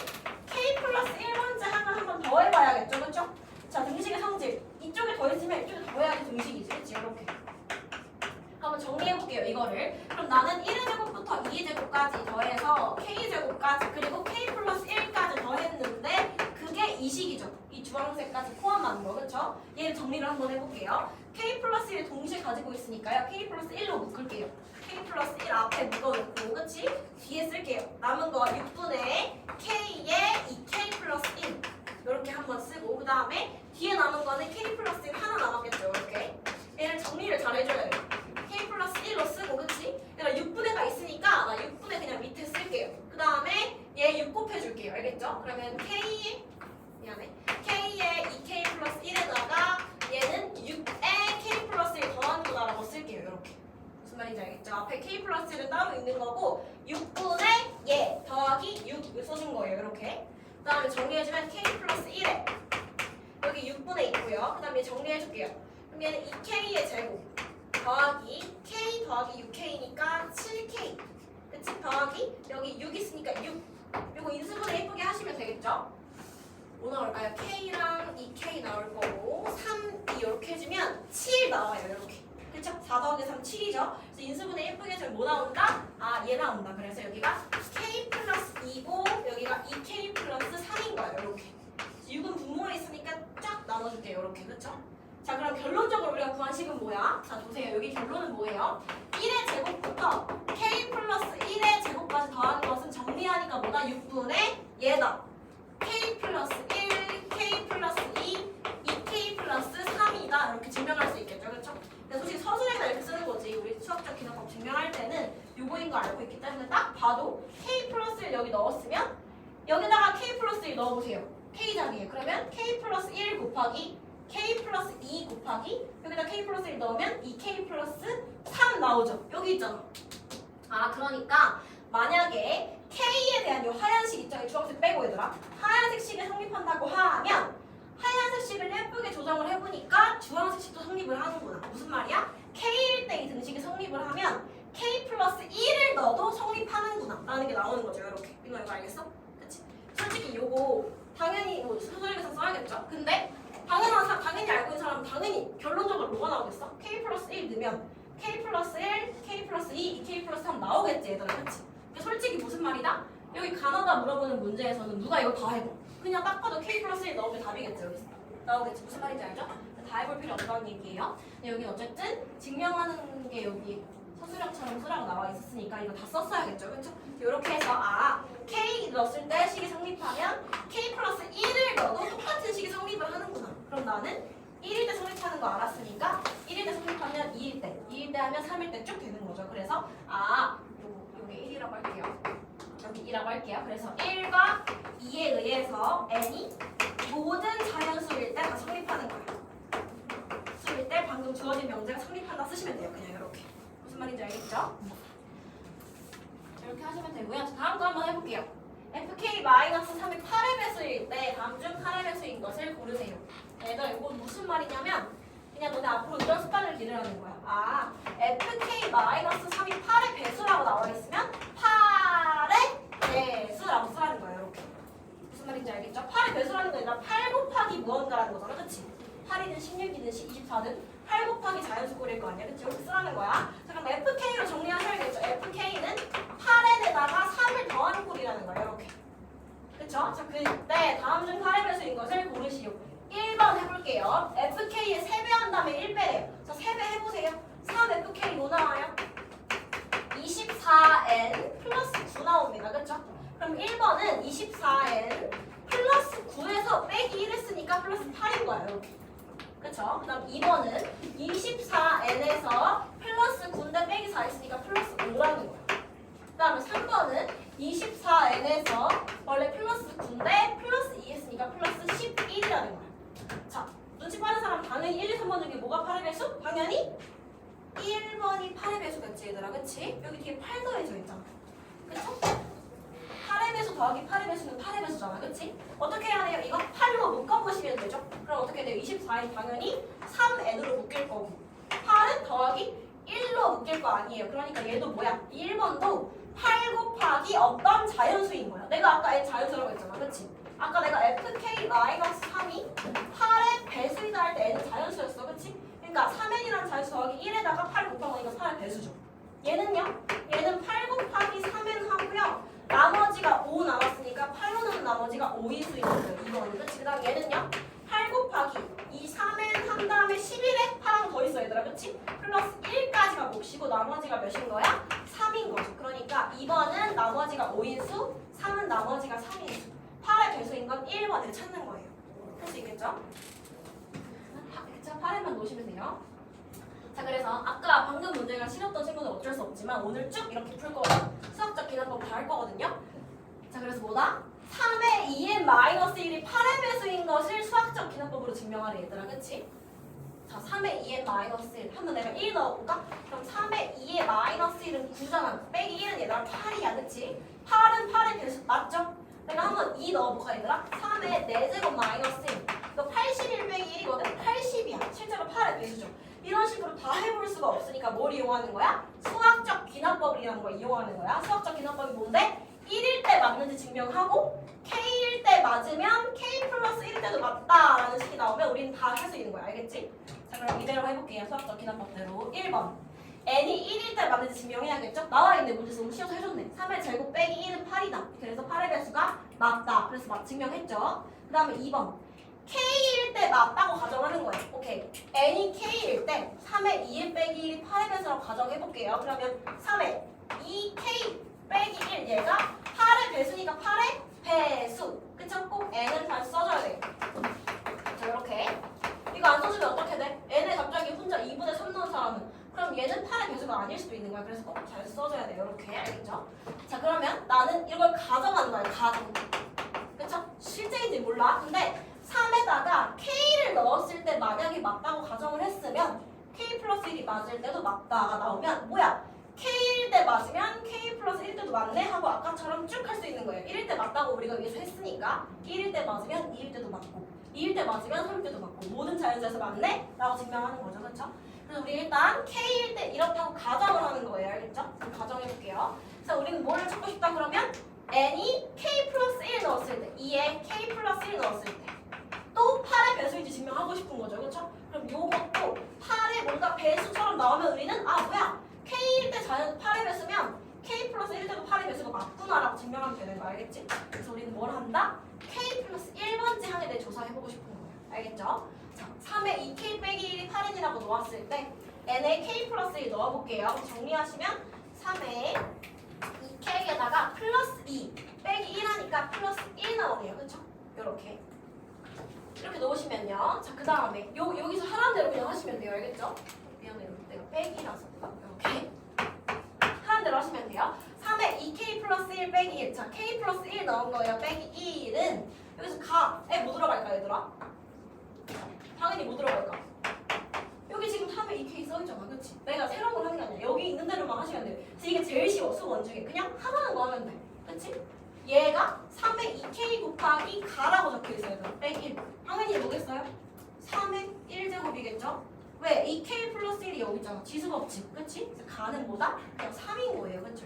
K 플러스 1번째 항을 한 번 더 해봐야겠죠. 그쵸? 자, 등식의 성질. 이쪽에 더했으면 이쪽에 더해야지 등식이지. 그치? 이렇게. 한번 정리해볼게요. 이거를. 그럼 나는 1의 제곱부터 2의 제곱까지 더해서 K 제곱까지 그리고 K 플러스 1까지 더했는데 그게 이 식이죠. 이 주황색까지 포함하는 거. 그쵸? 얘를 정리를 한번 해볼게요. K 플러스 1을 동시에 가지고 있으니까요. K 플러스 1로 묶을게요. K 플러스 1 앞에 묶어놓고 그치? 뒤에 쓸게요. 남은 거 6분의 K에 2K 플러스 1 이렇게 한번 쓰고 그 다음에 뒤에 남은 거는 K 플러스 1 하나 남았겠죠. 이렇게 얘를 정리를 잘 해줘야 돼요. K 플러스 1로 쓰고 그치? 얘가 6분의가 있으니까 나 6분의 그냥 밑에 쓸게요. 그 다음에 얘 6 곱해줄게요. 알겠죠? 그러면 K에 미안해 K에 2K 플러스 1에다가 얘는 6에 K 앞에 k 플러스 1은 따로 있는 거고 6분의 얘 더하기 6 써준 거예요. 이렇게. 그 다음에 정리해주면 k 플러스 1에 여기 6분의 있고요. 그 다음에 정리해줄게요. 그럼 얘는 2k의 제곱 더하기 k 더하기 6k니까 7k 그치? 더하기 여기 6 있으니까 6 요거 인수분해 예쁘게 하시면 되겠죠? 뭐 나올까요? k랑 2k 나올 거고 3, 2 이렇게 해주면 7 나와요. 이렇게 그쵸? 4 더하기 3 7이죠? 그래서 인수분해 예쁘게 해주면 뭐 나온다? 아 얘 나온다. 그래서 여기가 k 플러스 2고 여기가 2k 플러스 3인 거예요. 이렇게 6은 분모에 있으니까 쫙 나눠줄게요. 이렇게 그쵸? 자 그럼 결론적으로 우리가 구한 식은 뭐야? 자 보세요. 여기 결론은 뭐예요? 1의 제곱부터 k 플러스 1의 제곱까지 더하는 것은 정리하니까 뭐다? 6분의 얘다. k 플러스 1, k 플러스 2, 2k 플러스 3이다. 이렇게 증명할 수 있겠죠. 그렇죠? 근데 솔직히 서술에다 이렇게 쓰는 거지. 우리 수학적 기능법 증명할 때는 요거인 거 알고 있기 때문에 딱 봐도 k 플러스 1 여기 넣었으면 여기다가 k 플러스 1 넣어보세요. k 자리에. 그러면 k 플러스 1 곱하기 k 플러스 2 곱하기 여기다 k 플러스 1 넣으면 2k 플러스 3 나오죠. 여기 있잖아. 아 그러니까 만약에 k에 대한 요 하얀색 있죠. 이 주황색 빼고 얘들아. 하얀색 식을 성립한다고 하면 하얀색 식을 예쁘게 조정을 해보니까 주황색 식도 성립을 하는구나. 무슨 말이야? k일 때 이 등식이 성립을 하면 k 플러스 1을 넣어도 성립하는구나 라는 게 나오는 거죠. 이렇게. 이거 알겠어? 그치? 솔직히 요거 당연히 뭐 소설에서 써야겠죠. 근데 당연히 알고 있는 사람은 당연히 결론적으로 뭐가 나오겠어? k 플러스 1 넣으면 k 플러스 1, k 플러스 2, 2k 플러스 3 나오겠지 얘들아. 그치? 근데 솔직히 무슨 말이다? 여기 가나다 물어보는 문제에서는 누가 이거 다 해봐. 그냥 딱 봐도 k 플러스 1 넣으면 답이겠지. 여기서 나오겠지. 무슨 말인지 알죠? 다 해볼 필요 없다는 얘기예요. 근데 여기 어쨌든 증명하는 게 여기 서술형처럼 쓰라고 나와 있었으니까 이거 다 썼어야겠죠. 그렇죠? 이렇게 해서 아 k 넣었을 때 식이 성립하면 k 플러스 1을 넣어도 똑같은 식이 성립을 하는구나. 그럼 나는 1일 때 성립하는 거 알았으니까 1일 때 성립하면 2일 때, 2일 때 하면 3일 때 쭉 되는 거죠. 그래서 아 요게 1이라고 할게요. 여기 2라고 할게요. 그래서 1과 2에 의해서 n이 모든 자연수일 때 다 성립하는 거예요. 수일 때 방금 주어진 명제가 성립한다 쓰시면 돼요. 그냥 이렇게. 무슨 말인지 알겠죠? 이렇게 하시면 되고요. 자, 다음 거 한번 해볼게요. fk-3이 8의 배수일 때 다음 중 8의 배수인 것을 고르세요. 얘들아 이건 무슨 말이냐면 그냥 너네 앞으로 이런 습관을 기르라는 거야. 아 fk-3이 8의 배수라고 나와 있으면 8의 배수라고 쓰라는 거예요. 이렇게. 무슨 말인지 알겠죠? 8의 배수라는 거 아니라 8 곱하기 무언가라는 거잖아. 그치? 8이든 16이든 24든 8 곱하기 자연수꼴일 거 아니야. 그치? 이렇게 쓰라는 거야. 자 그럼 fk로 정리하셔야겠죠. fk는 8에다가 3을 더하는 꼴이라는 거예요. 이렇게. 그쵸? 자 그때 다음 중 8의 배수인 것을 고르시오. 1번 해볼게요. fk에 3배 한 다음에 1배래요. 자 3배 해보세요. 3fk 뭐 나와요? 24n 플러스 9 나옵니다. 그쵸? 그럼 1번은 24n 플러스 9에서 빼기 1 했으니까 플러스 8인 거야. 이렇게. 그쵸? 그 다음 2번은 24n에서 플러스 9인데 빼기 4 했으니까 플러스 5라는 거야. 그 다음에 3번은 24n에서 원래 플러스 9인데 플러스 2 했으니까 플러스 11이라는 거야. 자, 눈치 빠른 사람 당연히 1, 2, 3번 중에 뭐가 8의 배수? 당연히 1번이 8의 배수겠지 얘들아. 그치? 여기 뒤에 8 더해져 있잖아. 그쵸? 8의 배수 더하기 8의 배수는 8의 배수잖아. 그치? 어떻게 해야 돼요? 이거 8로 묶어보시면 되죠? 그럼 어떻게 돼요? 24인 당연히 3n으로 묶일 거고 8은 더하기 1로 묶일 거 아니에요. 그러니까 얘도 뭐야? 1번도 8 곱하기 어떤 자연수인 거야. 내가 아까 n 자연수라고 했잖아. 그치? 아까 내가 fk-3이 8의 배수이다 할 때 n은 자연수였어. 그치? 그러니까 3n이라는 자연수 더하기 1에다가 8 곱한 거니까 8의 배수죠. 얘는요? 얘는 8 곱하기 3n 하고요. 나머지가 5 나왔으니까 8로 넣은 나머지가 5인수인 거예요. 이거는. 그치? 그 다음 얘는요? 8 곱하기 이 3n 한 다음에 11에 8 하나 더 있어 얘들아. 그치? 플러스 1까지가 몫이고 나머지가 몇인 거야? 3인 거죠. 그러니까 2번은 나머지가 5인수, 3은 나머지가 3인수. 8의 배수인 건 1번을 찾는 거예요. 할 수 있겠죠? 그쵸? 8에만 놓으시면 돼요. 자 그래서 아까 방금 문제가 싫었던 친구는 어쩔 수 없지만 오늘 쭉 이렇게 풀 거예요. 수학적 기능법 다 할 거거든요. 자 그래서 뭐다? 3의 2n-1이 8의 배수인 것을 수학적 기능법으로 증명하래 얘들아. 그치? 자 3의 3의 2의 마이너스 1. 한번 내가 1 넣어볼까? 그럼 3의 2의 마이너스 1은 9잖아. 빼기 1은 얘들아 8이야, 그치? 8은 8의 배수 맞죠? 내가 한번 2 넣어볼까, 얘들아? 3의 4제곱 마이너스 1. 이거 81 빼기 1이거든? 80이야. 실제로 8의 배수죠. 이런 식으로 다 해볼 수가 없으니까 뭘 이용하는 거야? 수학적 귀납법이라는 걸 이용하는 거야. 수학적 귀납법이 뭔데? 1일 때 맞는지 증명하고 K일 때 맞으면 K 플러스 1일 때도 맞다라는 식이 나오면 우리는 다 할 수 있는 거야. 알겠지? 자, 그럼 이대로 해볼게요. 수학적 귀납법대로. 1번. n이 1일 때 맞는지 증명해야겠죠? 나와있는데 문제에서 너무 쉬워서 해줬네. 3의 제곱 빼기 1은 8이다. 그래서 8의 배수가 맞다. 그래서 증명했죠? 그 다음에 2번. K일 때 맞다고 가정하는 거예요. 오케이. n이 K일 때 3의 2일 빼기 1이 8의 배수라고 가정해볼게요. 그러면 3의 2K 빼기 1 얘가 8의 배수니까 8의 배수. 그쵸? 꼭 n을 다시 써줘야 돼요. 자, 이렇게. 이거 안 써주면 어떻게 돼? n에 갑자기 혼자 2분의 3 넣은 사람은 그럼 얘는 8의 배수가 아닐 수도 있는 거야. 그래서 꼭 잘 써줘야 돼요. 이렇게. 알겠죠? 자, 그러면 나는 이걸 가정하는 거야. 가정. 그쵸? 실제인지 몰라. 근데 3에다가 K를 넣었을 때 만약에 맞다고 가정을 했으면 K 플러스 1이 맞을 때도 맞다가 나오면 뭐야? K일 때 맞으면 K 플러스 1일 때도 맞네 하고 아까처럼 쭉 할 수 있는 거예요. 1일 때 맞다고 우리가 위에서 했으니까 1일 때 맞으면 2일 때도 맞고 2일 때 맞으면 3일 때도 맞고 모든 자연수에서 맞네? 라고 증명하는 거죠. 그렇죠? 그래서 우리 일단 K일 때 이렇다고 가정을 하는 거예요. 알겠죠? 그럼 가정해볼게요. 그래서 우리는 뭐를 찾고 싶다 그러면 n이 K 플러스 1 넣었을 때 2에 K 플러스 1 넣었을 때 또 8의 배수인지 증명하고 싶은 거죠. 그렇죠? 그럼 요것도 8의 뭔가 배수처럼 나오면 우리는 아 뭐야? K일 때 자연 8의 배수면 K 플러스 1 때도 8의 배수가 맞구나라고 증명하면 되는 거 알겠지? 그래서 우리는 뭘 한다? K 플러스 1번째 항에 대해 조사해보고 싶은 거예요. 알겠죠? 자, 3에 2K 빼기 1이 8이라고 놓았을 때 n에 K 플러스 1 넣어볼게요. 정리하시면 3에 2K에다가 플러스 2 빼기 1 하니까 플러스 1 나오네요. 그쵸? 요렇게 이렇게 넣으시면요. 자, 그 다음에 여기서 하라는 대로 그냥 하시면 돼요. 알겠죠? 미안해요. 내가 빼기라서 이렇게 하라는 대로 하시면 돼요. 3에 2K 플러스 1 빼기 1. 자, K 플러스 1 넣은 거예요. 빼기 1은 여기서 가에 뭐 들어갈까 얘들아? 당연히 뭐 들어갈까? 여기 지금 3에 2K 써있잖아. 그치? 내가 새로운 걸 하는 게 아니야. 여기 있는 대로만 하시면 돼요. 그래서 이게 제일 쉬워. 수원 중에. 그냥 하라는 거 하면 돼. 그치? 얘가 3의 2K 곱하기 가라고 적혀있어요. 빼기 1. 당연히 뭐겠어요? 3의 1제곱이겠죠? 왜? 2K 플러스 1이 여기 있잖아. 지수법칙. 그치? 그래서 가는 뭐다? 그냥 3인 거예요. 그쵸?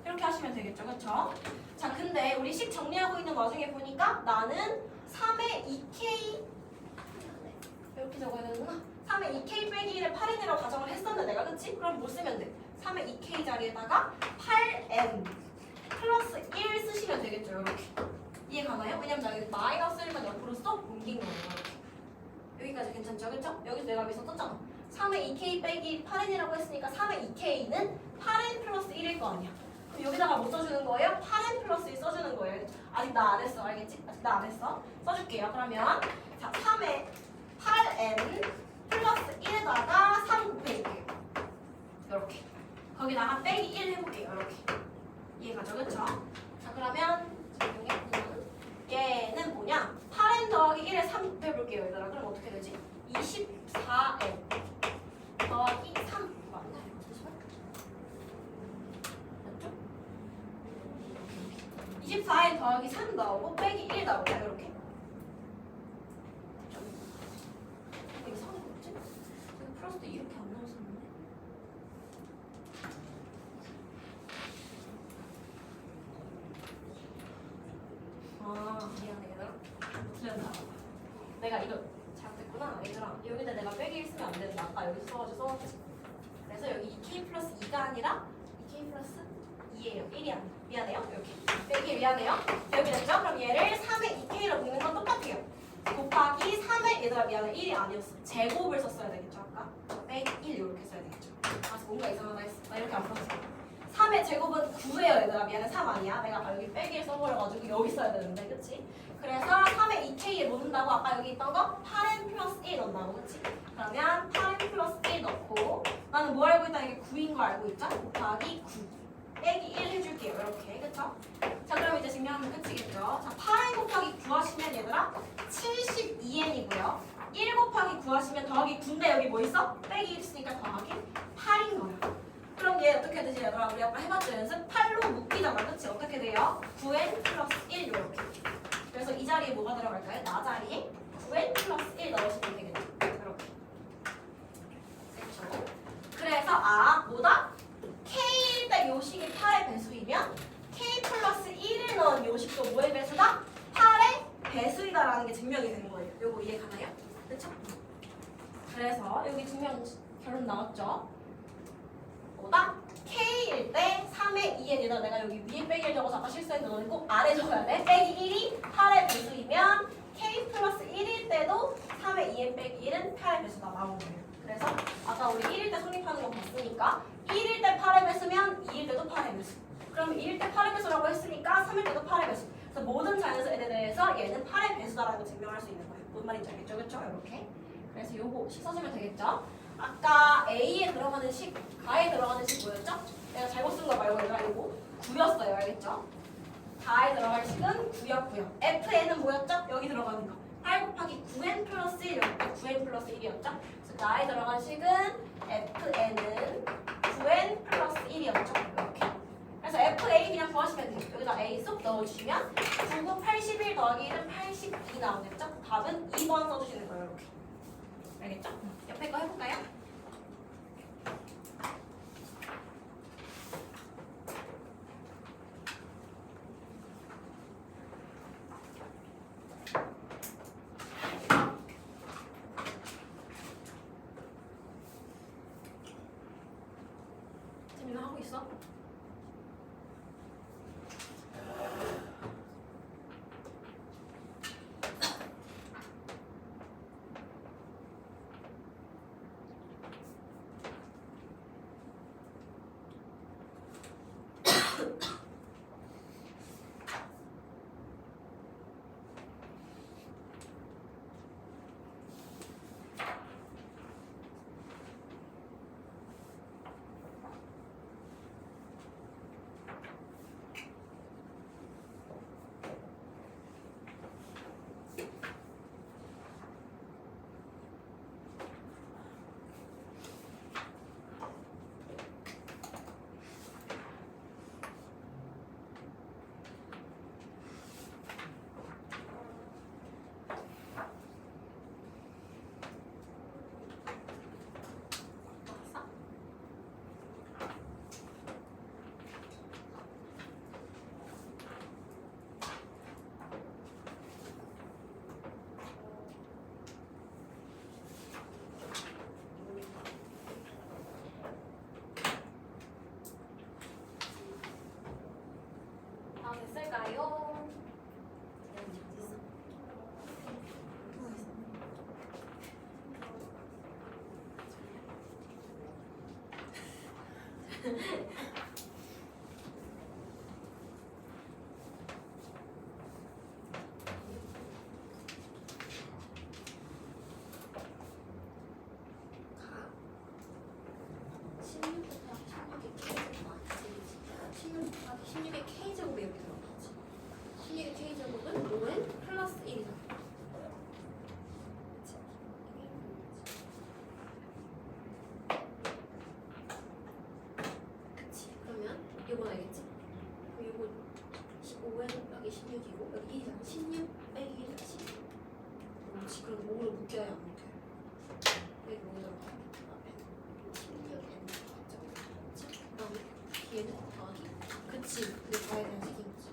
이렇게 하시면 되겠죠. 그쵸? 자, 근데 우리 식 정리하고 있는 와중에 보니까 나는 3의 2K 이렇게 적어야 되는구나. 3의 2K 빼기 1을 8n이라고 가정을 했었는데 내가 그치? 그럼 뭐 쓰면 돼? 3의 2K 자리에다가 8n 플러스 1 쓰시면 되겠죠. 이렇게. 이해 가나요? 왜냐면 나 여기 마이너스 1만 옆으로 쏙 옮긴 거예요. 이렇게. 여기까지 괜찮죠? 그쵸? 여기서 내가 여기서 썼잖아. 3의 2K 빼기 8n이라고 했으니까 3의 2K는 8n 플러스 1일 거 아니야. 그럼 여기다가 뭐 써주는 거예요? 8n 플러스 1 써주는 거예요. 아직 나 안 했어. 알겠지? 아직 나 안 했어. 써줄게요. 그러면 자 3의 8n 플러스 1에다가 3 곱해줄게요. 이렇게. 거기다가 빼기 1 해볼게요. 이렇게. 이해가죠? 그쵸? 자 그러면 얘는 뭐냐? 8n 더하기 1에 3 곱해볼게요. 얘들아. 그럼 어떻게 되지? 24n 더하기 3 맞나요? 맞죠? 24n 더하기 3 나오고 빼기 1 나오죠. 이렇게. 이게 3이 뭐지? 여기 플러스 도 이렇게 안 나왔었는데. 아 미안해 얘들아. 틀렸나? 내가 이거 잘못했구나. 얘들아 여기다 내가 빼기 1 쓰면 안 된다. 아까 여기 써가지고 써왔지. 그래서 여기 2K 플러스 2가 아니라 2K 플러스 2예요. 1이 아니야. 미안해요. 이렇게 빼기 미안해요. 여기 됐죠? 그럼 얘를 3의 2K로 묶는 건 똑같아요. 곱하기 3의 얘들아 미안해 1이 아니었어. 제곱을 썼어야 되겠죠 아까? 빼기 1 이렇게 써야 되겠죠. 아 뭔가 이상하다 했어. 나 이렇게 안 썼어. 3의 제곱은 9예요 얘들아. 미안해 3 아니야. 내가 아까 여기 빼기 1 써버려가지고 여기 써야 되는데 그치? 그래서 3의 2K에 뭐 넣는다고? 아까 여기 있던 거 8n 플러스 1 넣는다고 그치? 그러면 8n 플러스 1 넣고 나는 뭐 알고 있다? 이게 9인 거 알고 있죠? 곱하기 9 빼기 1 해줄게요. 이렇게 그쵸? 자 그럼 이제 증명하면 끝이겠죠? 자 8n 곱하기 9 하시면 얘들아 72n이고요 1 곱하기 9 하시면 더하기 9인데 여기 뭐 있어? 빼기 1 있으니까 더하기 8인 거야. 그럼 얘 어떻게 되지 얘들아? 우리 아까 해봤죠 연습? 8로 묶이잖아 그치? 어떻게 돼요? 9n 플러스 1 이렇게. 그래서 이 자리에 뭐가 들어갈까요? 나 자리에 9n 플러스 1 넣으시면 되겠네. 이렇게. 됐죠? 그래서 뭐다? K일 때 요식이 8의 배수이면 K 플러스 1을 넣은 요식도 뭐의 배수다? 8의 배수이다라는 게 증명이 되는 거예요. 요거 이해 가나요? 그쵸? 그래서 여기 증명 결론 나왔죠? 뭐다? K일 때 3의 2n이다. 내가 여기 위에 빼기 1 적어서 아까 실수했는데 너는 꼭 아래 적어야 돼. 빼기 1이 8의 배수이면 K 플러스 1일 때도 3의 2n 빼기 1은 8의 배수가 나오는 거예요. 그래서 아까 우리 1일 때 성립하는 거 봤으니까 1일 때 8의 배수면 2일 때도 8의 배수. 그럼 2일 때 8의 배수라고 했으니까 3일 때도 8의 배수. 그래서 모든 자연수에 대해서 얘는 8의 배수다라는 걸 증명할 수 있는 거예요. 뭔 말인지 알겠죠? 그렇죠? 이렇게. 그래서 요거 식 써주면 되겠죠? 아까 A에 들어가는 식, 가에 들어가는 식 뭐였죠? 내가 잘못 쓴 거 말고 얘가 이거 9였어요. 알겠죠? 가에 들어갈 식은 9였고요. FN은 뭐였죠? 여기 들어가는 거. 8 곱하기 9n 플러스 1이었고 9n 플러스 1이었죠? 그래서 나에 들어간 식은 FN은 9n 플러스 1이었죠? 이렇게. 그래서 FA 그냥 구하시면 돼요. 여기다 A 쏙 넣어주시면 9, 81 더하기 1은 82 나오겠죠? 답은 2번 써주시는 거예요. 이렇게. 알겠죠? 옆에 거 해볼까요? 재민아 하고 있어? 됐을까요? 이건 알겠지? 이거 15엔 여기 16이고 여기 1이잖아. 16 빼기 1이 16. 그렇지. 그럼 5를 묶여야 안 묶여요. 여기 뭐 들어가? 16n 그 다음에 뒤에는 더하기. 그치. 그게 가에 대한 식인 거지.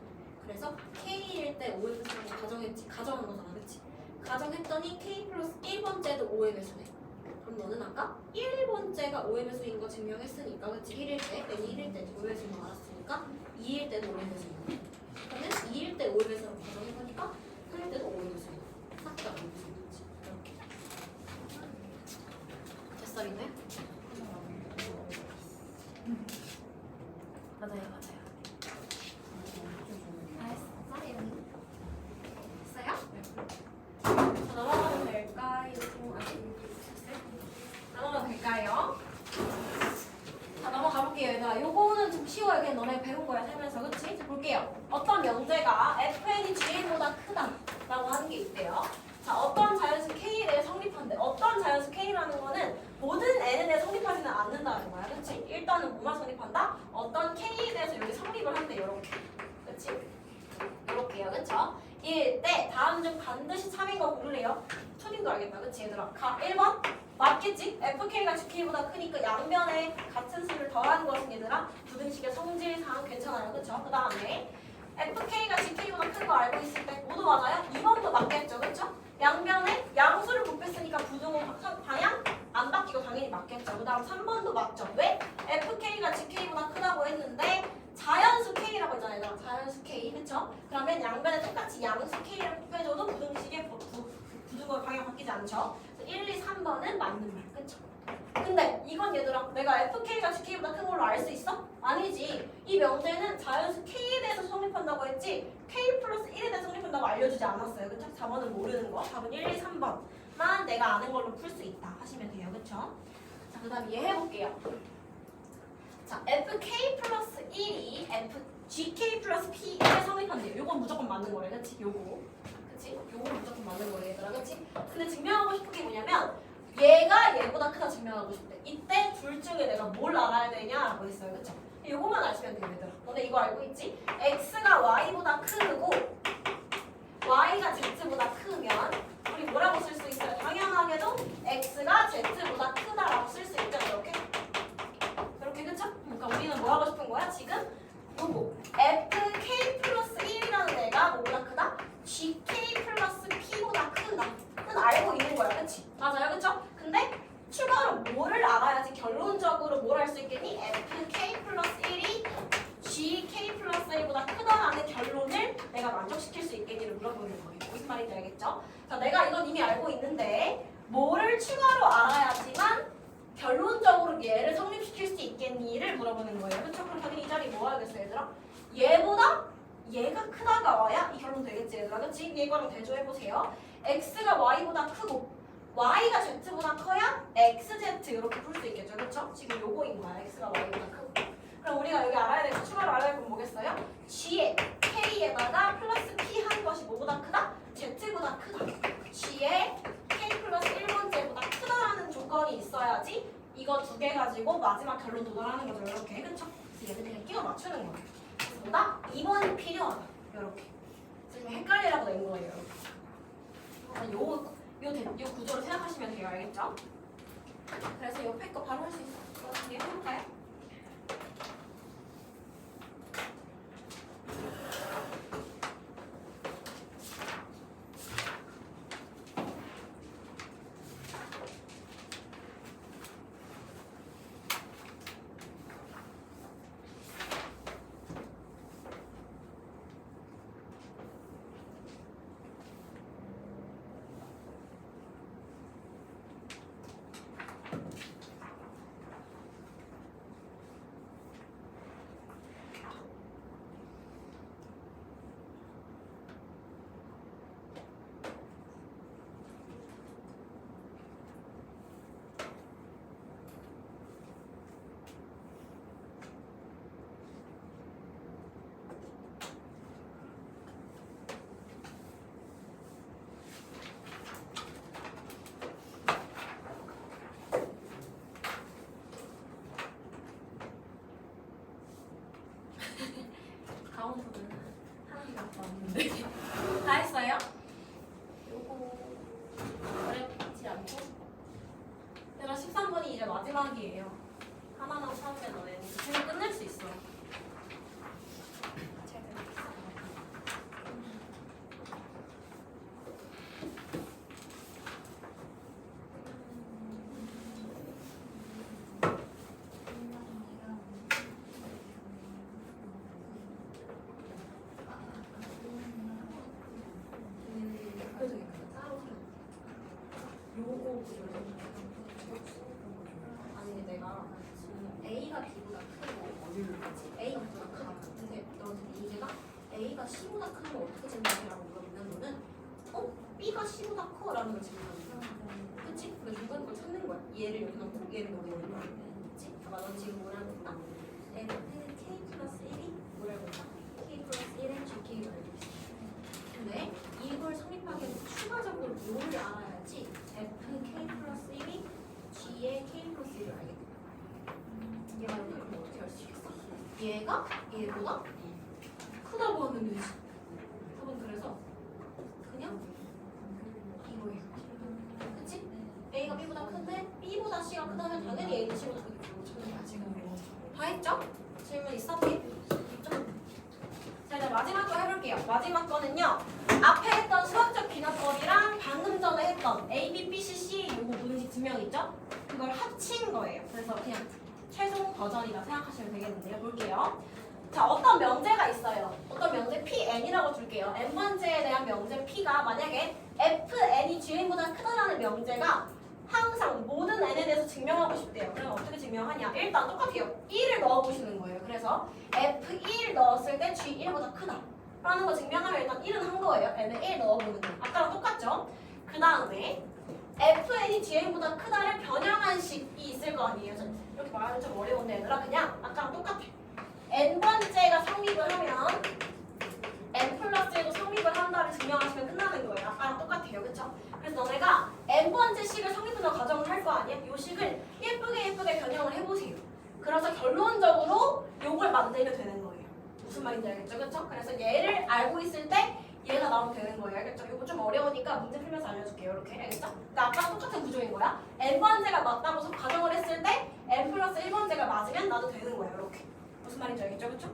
그래서 K일 때 5의 배수라고 가정했지. 가정한 거잖아. 그치? 가정했더니 K 플러스 1번째도 5의 배수네. 그럼 너는 아까 1번째가 5의 배수인 거 증명했으니까 그치? 1일 때, N이 1일 때 5의 배수인 거 알았으니까 2일 때도 5의 배수인 거. 그러면 2일 때 5의 배수라고 가정해보니까 3일 때도 5의 배수인 거. 싹 다 5의 배수인 거지. 이렇게. 됐어인데? 맞아요, 맞아요. 알았어, 이런 됐어요? 넘어가면 될까요? 넘어가도 될까요? 자, 넘어가 볼게요. 얘들아. 요거는 좀 쉬워요. 그냥 너네 배운 거야, 살면서. 그치? 자, 볼게요. 어떤 명제가 fn이 gn보다 크다 라고 하는 게 있대요. 자, 어떤 자연수 k에 대해 성립하는 FK라는 거는 모든 n에 대해 성립하지는 않는다는 거야. 그치? 일단은 뭐만 성립한다? 어떤 k에 대해서 여기 성립을 한대. 요렇게. 그치? 요렇게요. 그쵸? 이때 다음 중 반드시 참인 거 고를래요. 초딩도 알겠다. 그치 얘들아? 1번 맞겠지? FK가 GK보다 크니까 양변에 같은 수를 더하는 것은 얘들아 부등식의 성질상 괜찮아요. 그쵸? 그 다음에 FK가 GK보다 큰 거 알고 있을 때 모두 맞아요? 2번도 맞겠죠? 그쵸? 양변에 양수를 곱했으니까 부등호 방향 안 바뀌고 당연히 맞겠죠. 그 다음 3번도 맞죠. 왜? FK가 GK보다 크다고 했는데 자연수 K라고 했잖아요. 얘들아. 자연수 K. 그쵸? 그러면 양변에 똑같이 양수 K를 곱해줘도 부등식의 부등호 방향 바뀌지 않죠? 1, 2, 3번은 맞는 말. 그쵸? 근데 이건 얘들아 내가 FK가 GK보다 큰 걸로 알 수 있어? 아니지. 이 명제는 자연수 K에 대해서 성립한다고 했지 K 플러스 1에 대해서 성립한다고 알려주지 않았어요. 그쵸? 4번은 모르는 거. 답은 1, 2, 3번만 내가 아는 걸로 풀 수 있다 하시면 돼요. 그쵸? 자, 그 다음 얘 해볼게요. 자, FK 플러스 1이 GK 플러스 P에 성립한대요. 요건 무조건 맞는 거래. 그치? 요거. 그치? 요거 무조건 맞는 거래. 얘들아. 그치? 근데 증명하고 싶은 게 뭐냐면 얘가 얘보다 크다 증명하고 싶대. 이때 둘 중에 내가 뭘 알아야 되냐라고 했어요. 그쵸? 요거만 아시면 돼요. 얘들아. 너네 이거 알고 있지? X가 Y보다 크고 Y가 Z보다 크면 우리 뭐라고 쓸 수 있어요? 당연하게도 X가 Z보다 크다라고 쓸 수 있죠. 이렇게? 이렇게 그쵸? 그러니까 우리는 뭐 하고 싶은 거야? 지금 요거 FK 플러스 1이라는 애가 뭐보다 크다? GK 플러스 P보다 크다는 알고 있는 거야. 그치? 맞아요. 그쵸? 근데 추가로 뭐를 알아야지 결론적으로 뭘 할 수 있겠니? FK 플러스 1이 GK 플러스 1보다 크다라는 결론을 내가 만족시킬 수 있겠니를 물어보는 거예요. 무슨 말인지 알겠죠? 자, 내가 이건 이미 알고 있는데 뭐를 추가로 알아야지만 결론적으로 얘를 성립시킬 수 있겠니를 물어보는 거예요. 그쵸? 그럼 당연히 이 자리 뭐 하겠어 얘들아? 얘보다 얘가 크다가 와야 이 결론 되겠지 얘들아. 그치? 이거랑 대조해보세요. X가 Y보다 크고 Y가 Z보다 커야 XZ 이렇게 풀 수 있겠죠. 그쵸? 지금 요거인 거야. X가 Y보다 크고. 그럼 우리가 여기 알아야 될 거, 추가로 알아야 될 건 뭐겠어요? G에 K에다가 플러스 P 한 것이 뭐보다 크다? Z보다 크다. G에 K 플러스 1번째보다 크다라는 조건이 있어야지 이거 두 개 가지고 마지막 결론 도달하는 거죠. 이렇게. 그쵸? 그래서 얘를 그냥 끼워 맞추는 거야. 그래서 뭐다? 2번이 필요하다. 이렇게. 지금 헷갈리라고 낸 거예요. 요 구조를 생각하시면 돼요. 알겠죠? 그래서 옆에 거 바로 할 수 있어. 이거 해볼까요? 가운데는 하나밖에 없는데 다 했어요? 요거 어렵지 않고 내가 13번이 이제 마지막이에요. 하나만 찾으면 너네는 그냥 끝낼 수 있어. 아니 내가 A가 B보다 크고 A가 B보다 크다. 근데 너한테 이제가 A가 C보다 큰 거 어떻게 생각해라고 물어보면 너는 B가 C보다 커 라는 걸 질문하는 거야. 그치? 근데 누가 그걸 찾는 거야. 얘를 여기 넣고 얘를 여기 넣는 거야. 그치? 봐봐 넌 지금 뭐라고 했다? F는 K 플러스 1이 뭐라고 했다? K 플러스 1의 GK가 알고 있어. 근데 이걸 성립하기 위해서 추가적으로 뭐를 알아야지 F는 K 플러스 1이 얘가 얘보다 크다고 하면 되지. 답은 그래서 그냥 이거예요. 그치? A가 B보다 큰데 B보다 C가 크다면 당연히 A는 C보다 크겠죠. 다 했죠? 질문 있어? 있죠? 자, 이제 마지막 거 해볼게요. 마지막 거는요. 앞에 했던 수학적 비교법이랑 방금 전에 했던 A, B, B, C, C 요거 무등식 증명 있죠? 그걸 합친 거예요. 그래서 그냥 최종 버전이라 생각하시면 되겠는데요. 볼게요. 자, 어떤 명제가 있어요. 어떤 명제 Pn이라고 줄게요. n번째에 대한 명제 P가 만약에 Fn이 Gn보다 크다라는 명제가 항상 모든 n에 대해서 증명하고 싶대요. 그럼 어떻게 증명하냐? 일단 똑같아요. 1을 넣어보시는 거예요. 그래서 F1 넣었을 때 G1보다 크다 라는 거 증명하면 일단 1은 한 거예요. n에 1 넣어보는 거. 아까랑 똑같죠? 그 다음에 Fn이 Gn보다 크다를 변형한 식이 있을 거 아니에요. 이렇게 말하면 좀 어려운데 얘들아 그냥 아까랑 똑같아. n번째가 성립을 하면 n 플러스 1도 성립을 한다를 증명하시면 끝나는 거예요. 아까랑 똑같아요. 그쵸? 그래서 너네가 n번째 식을 성립하는 과정을 할 거 아니야? 이 식을 예쁘게 변형을 해보세요. 그래서 결론적으로 요걸 만들면 되는 거예요. 무슨 말인지 알겠죠? 그쵸? 그래서 얘를 알고 있을 때 얘가 나오면 되는 거예요. 알겠죠? 이거 좀 어려우니까 문제 풀면서 알려줄게요. 이렇게. 알겠죠? 그러니까 아까랑 똑같은 구조인 거야. n번째가 맞다고 가정을 했을 때 n 플러스 1번째가 맞으면 나도 되는 거예요. 이렇게. 무슨 말인지 알겠죠? 그쵸?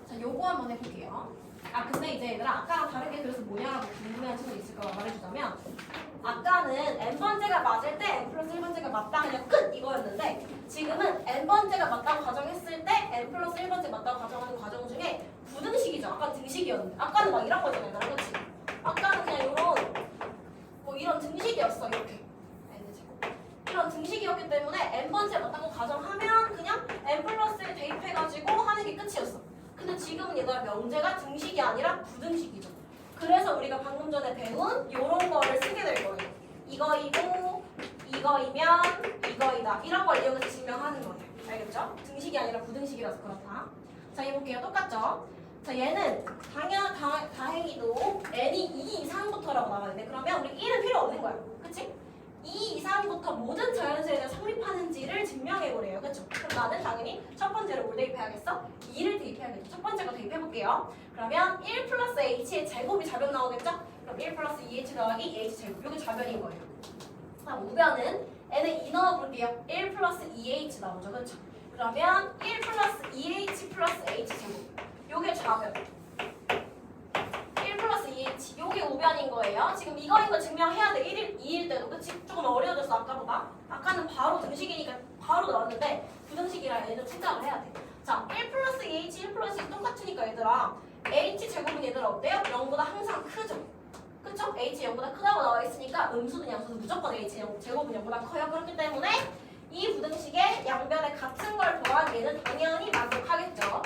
자, 요거 한번 해볼게요. 아, 근데 이제 얘들아 아까랑 다르게 그래서 뭐냐라고 궁금해하는 친구 있을까 말해주자면 아까는 n번째가 맞을 때 n 플러스 1번째가 맞다 그냥 끝 이거였는데 지금은 n번째가 맞다고 가정했을 때 n 플러스 1번째 맞다고 가정하는 과정 중에 부등식이죠. 아까 등식이었는데 아까는 막 이런 거잖아요. 그렇지? 아까는 그냥 요런 뭐 이런 등식이었어. 이렇게 이런 등식이었기 때문에 n번째 맞다고 가정하면 그냥 n 플러스 1 대입해가지고 하는 게 끝이었어. 근데 지금은 얘가 명제가 등식이 아니라 부등식이죠. 그래서 우리가 방금 전에 배운 요런 거를 쓰게 될 거예요. 이거이고 이거이면 이거이다. 이런 걸 이용해서 증명하는 거예요. 알겠죠? 등식이 아니라 부등식이라서 그렇다. 자, 해볼게요. 똑같죠? 자, 얘는 다행히도 n이 2 이상부터라고 나가는데 그러면 우리 1은 필요 없는 거야. 그치? 2 이상부터 모든 자연수에 성립하는지를 증명해보래요. 그쵸? 그럼 나는 당연히 첫 번째로 뭘 대입해야겠어? 2를 대입해야겠죠. 첫 번째 거 대입해볼게요. 그러면 1 플러스 h의 제곱이 좌변 나오겠죠? 그럼 1 플러스 2h 더하기 2h 제곱. 이게 좌변인 거예요. 다음 우변은 n에 2 넣어볼게요. 1 플러스 2h 나오죠. 그쵸? 그러면 1 플러스 2h 플러스 h 제곱. 요게 좌변. 1 플러스 2h. 요게 우변인 거예요. 지금 이거인 거 증명해야 돼. 1일, 2일 때도. 그치? 조금 어려워졌어. 아까보다. 아까는 바로 등식이니까 바로 나왔는데 부등식이라 얘들 생각을 해야 돼. 자, 1 플러스 2h, 1 플러스 2 똑같으니까 얘들아 h 제곱은 얘들아 어때요? 0보다 항상 크죠? 그쵸? h 0보다 크다고 나와 있으니까 음수든 양수든 무조건 h 제곱은 0보다 커요. 그렇기 때문에 이 부등식의 양변에 같은 걸 더하기에는 당연히 만족하겠죠.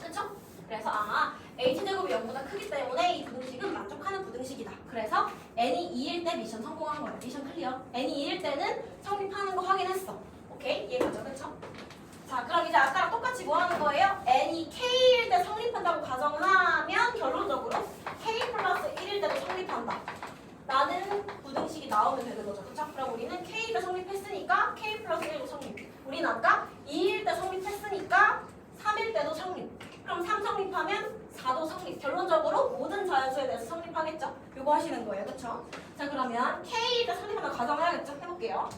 그쵸? 그래서 h제곱이 0보다 크기 때문에 이 부등식은 만족하는 부등식이다. 그래서 n이 2일 때 미션 성공한 거예요. 미션 클리어. n이 2일 때는 성립하는 거 확인했어. 오케이? 이해가죠? 그쵸? 자, 그럼 이제 아까랑 똑같이 뭐 하는 거예요? n이 k일 때 성립한다고 가정하면 결론적으로 k 플러스 1일 때도 성립한다. 라는 부등식이 나오면 되는 거죠. 그쵸? 그럼 우리는 k 때 성립했으니까 k 플러스 1도 성립. 우리는 아까 2일 때 성립했으니까 3일 때도 성립. 그럼 3 성립하면 4도 성립. 결론적으로 모든 자연수에 대해서 성립하겠죠? 요거 하시는 거예요. 그쵸? 자, 그러면 k 때 성립하면 가정해야겠죠? 해볼게요.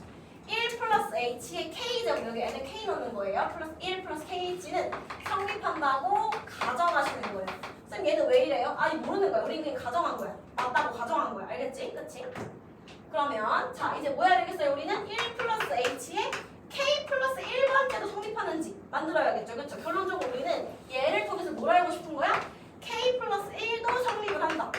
1 플러스 h의 k제곱, 여기 n에 k 넣는 거예요. 플러스 1 플러스 kh는 성립한다고 가정하시는 거예요. 쌤 얘는 왜 이래요? 아니 모르는 거야. 우리 그냥 가정한 거야. 맞다고 가정한 거야. 알겠지? 그치? 그러면 자 이제 뭐 해야 되겠어요? 우리는 1 플러스 h의 k 플러스 1번째도 성립하는지 만들어야겠죠. 그쵸? 결론적으로 우리는 얘를 통해서 뭘 알고 싶은 거야? k 플러스 1도 성립을 한다.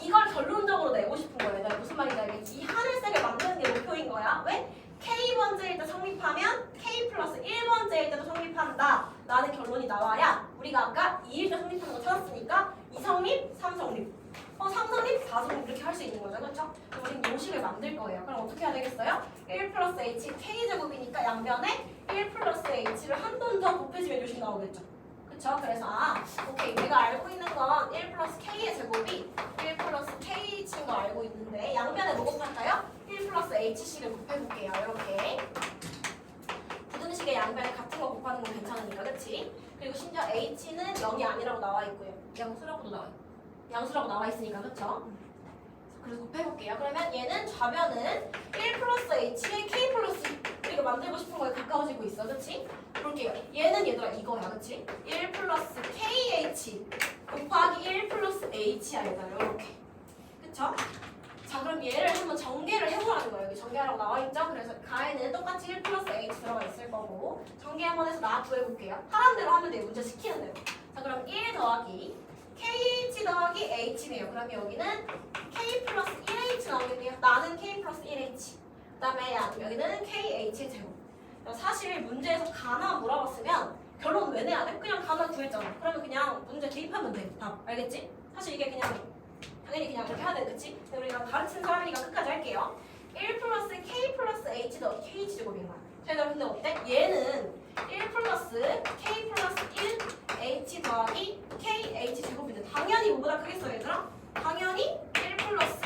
이걸 결론적으로 내고 싶은 거예요. 내가 무슨 말인지 알겠지? 이 하늘색을 만드는 게 목표인 거야. 왜? K번째일 때 성립하면 K 플러스 1번째일 때도 성립한다 라는 결론이 나와야 우리가 아까 2일 때 성립하는 거 찾았으니까 2성립, 3성립 3성립, 4성립 이렇게 할 수 있는 거죠. 그렇죠? 그럼 우리는 요식을 만들 거예요. 그럼 어떻게 해야 되겠어요? 1 플러스 H, K제곱이니까 양변에 1 플러스 H를 한 번 더 곱해주면 요식 나오겠죠. 그쵸? 그래서 오케이 내가 알고 있는 건 1 플러스 K의 제곱이 1 플러스 KH인 거 알고 있는데 양변에 뭐 곱할까요? 1 플러스 HC를 곱해볼게요. 이렇게 부등식의 양변에 나오는 건 괜찮으니까, 그치? 그리고 심지어 h는 0이 아니라고 나와 있고요. 양수라고도 나와 있고. 양수라고 나와 있으니까, 그쵸? 그래서 곱해볼게요. 그러면 얘는 좌변은 1 플러스 h에 k 플러스 우리가 만들고 싶은 거에 가까워지고 있어, 그치? 볼게요. 얘는 얘들아 이거야, 그치? 1 플러스 kh 곱하기 1 플러스 h야, 얘들아, 이렇게. 그쵸? 자, 그럼 얘를 한번 전개를 해보라는 거예요. 여기 전개하라고 나와 있죠? 그래서 가에는 똑같이 1 플러스 h 들어가 있을 거고 전개 한번 해서 나 구해볼게요. 하라는 대로 하면 돼요. 문제 시키는 대로. 자, 그럼 1 더하기 kh 더하기 h네요. 그러면 여기는 k 플러스 1h 나오겠네요. 나는 k 플러스 1h. 그 다음에 여기는 kh의 제곱. 사실 문제에서 가나 물어봤으면 결론 왜 내야 돼? 그냥 가나 구했잖아. 그러면 그냥 문제 대입하면 돼. 답. 알겠지? 사실 이게 그냥 당연히 그냥 그렇게 해야 돼. 그치? 근데 우리가 가르치는 사람이니까 끝까지 할게요. 1 플러스 k 플러스 h 더하기 k 제곱인 거야. 저희가 근데 어때? 얘는 1 플러스 k 플러스 1 h 더하기 k h 제곱인데 당연히 뭐보다 크겠어, 얘들아? 당연히 1 플러스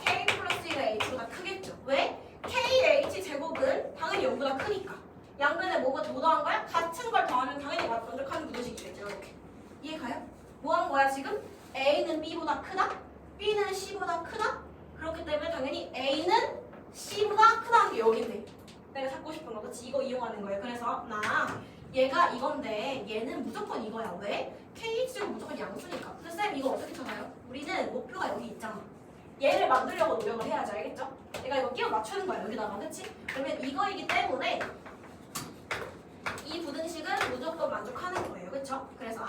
k 플러스 1의 h보다 크겠죠. 왜? kh 제곱은 당연히 0보다 크니까. 양변에 뭐가 더 더한 거야? 같은 걸 더하면 당연히 만족하는 구조식이겠죠. 이렇게. 이해 가요? 뭐 한 거야 지금? a는 b보다 크다? b는 c보다 크다? 그렇기 때문에 당연히 a는 c보다 크다는 게 여긴데. 내가 찾고 싶은 거, 그치? 이거 이용하는 거예요. 그래서 나 얘가 이건데 얘는 무조건 이거야. 왜? KH가 무조건 양수니까. 근데 쌤 이거 어떻게 찾아요? 우리는 목표가 여기 있잖아. 얘를 만들려고 노력을 해야지, 알겠죠? 내가 이거 끼워 맞추는 거야, 여기다가. 그치? 그러면 이거이기 때문에 이 부등식은 무조건 만족하는 거예요. 그쵸? 그래서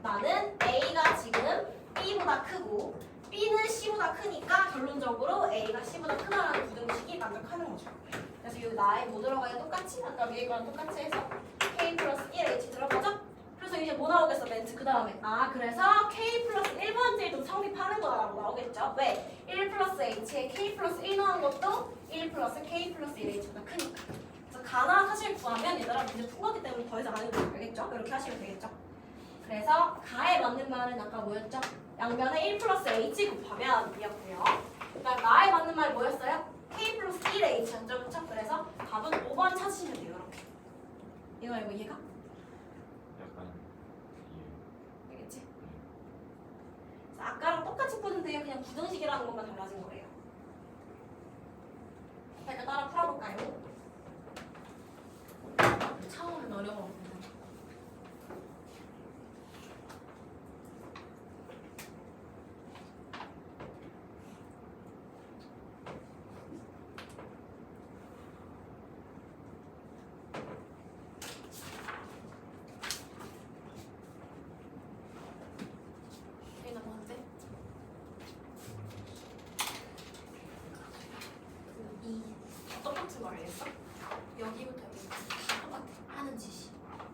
나는 A가 지금 B보다 크고 B는 C보다 크니까 결론적으로 A가 C보다 크다라는 부등식이 만족하는 거죠. 그래서 여기 나의 뭐 들어가요? 똑같이 아까 위에 거랑 똑같이 해서 K 플러스 1H 들어가죠? 그래서 이제 뭐 나오겠어? 멘트 그 다음에 그래서 K 플러스 1번째도 성립하는 거라고 나오겠죠? 왜? 1 플러스 H에 K 플러스 1 넣은 것도 1 플러스 K 플러스 1H보다 크니까. 그래서 가나 사실 구하면 얘들아 문제 푼 거기 때문에 더 이상 안 해도 되겠죠? 이렇게 하시면 되겠죠? 그래서 가에 맞는 말은 아까 뭐였죠? 양변에 1 플러스 H 곱하면 이었고요. 그다음 나에 맞는 말 뭐였어요? K 플러스 1H였죠? 그렇죠? 그래서 답은 5번 찾으시면 돼요. 이렇게. 이거 이해가? 약간 알겠지? 아까랑 똑같이 푸는데요. 그냥 부등식이라는 것만 달라진 거예요. 자, 일단 따라 풀어볼까요? 처음은 어려워. 똑같은 거 알겠어? 여기부터 여기까지 다 똑같아. 하는 짓이.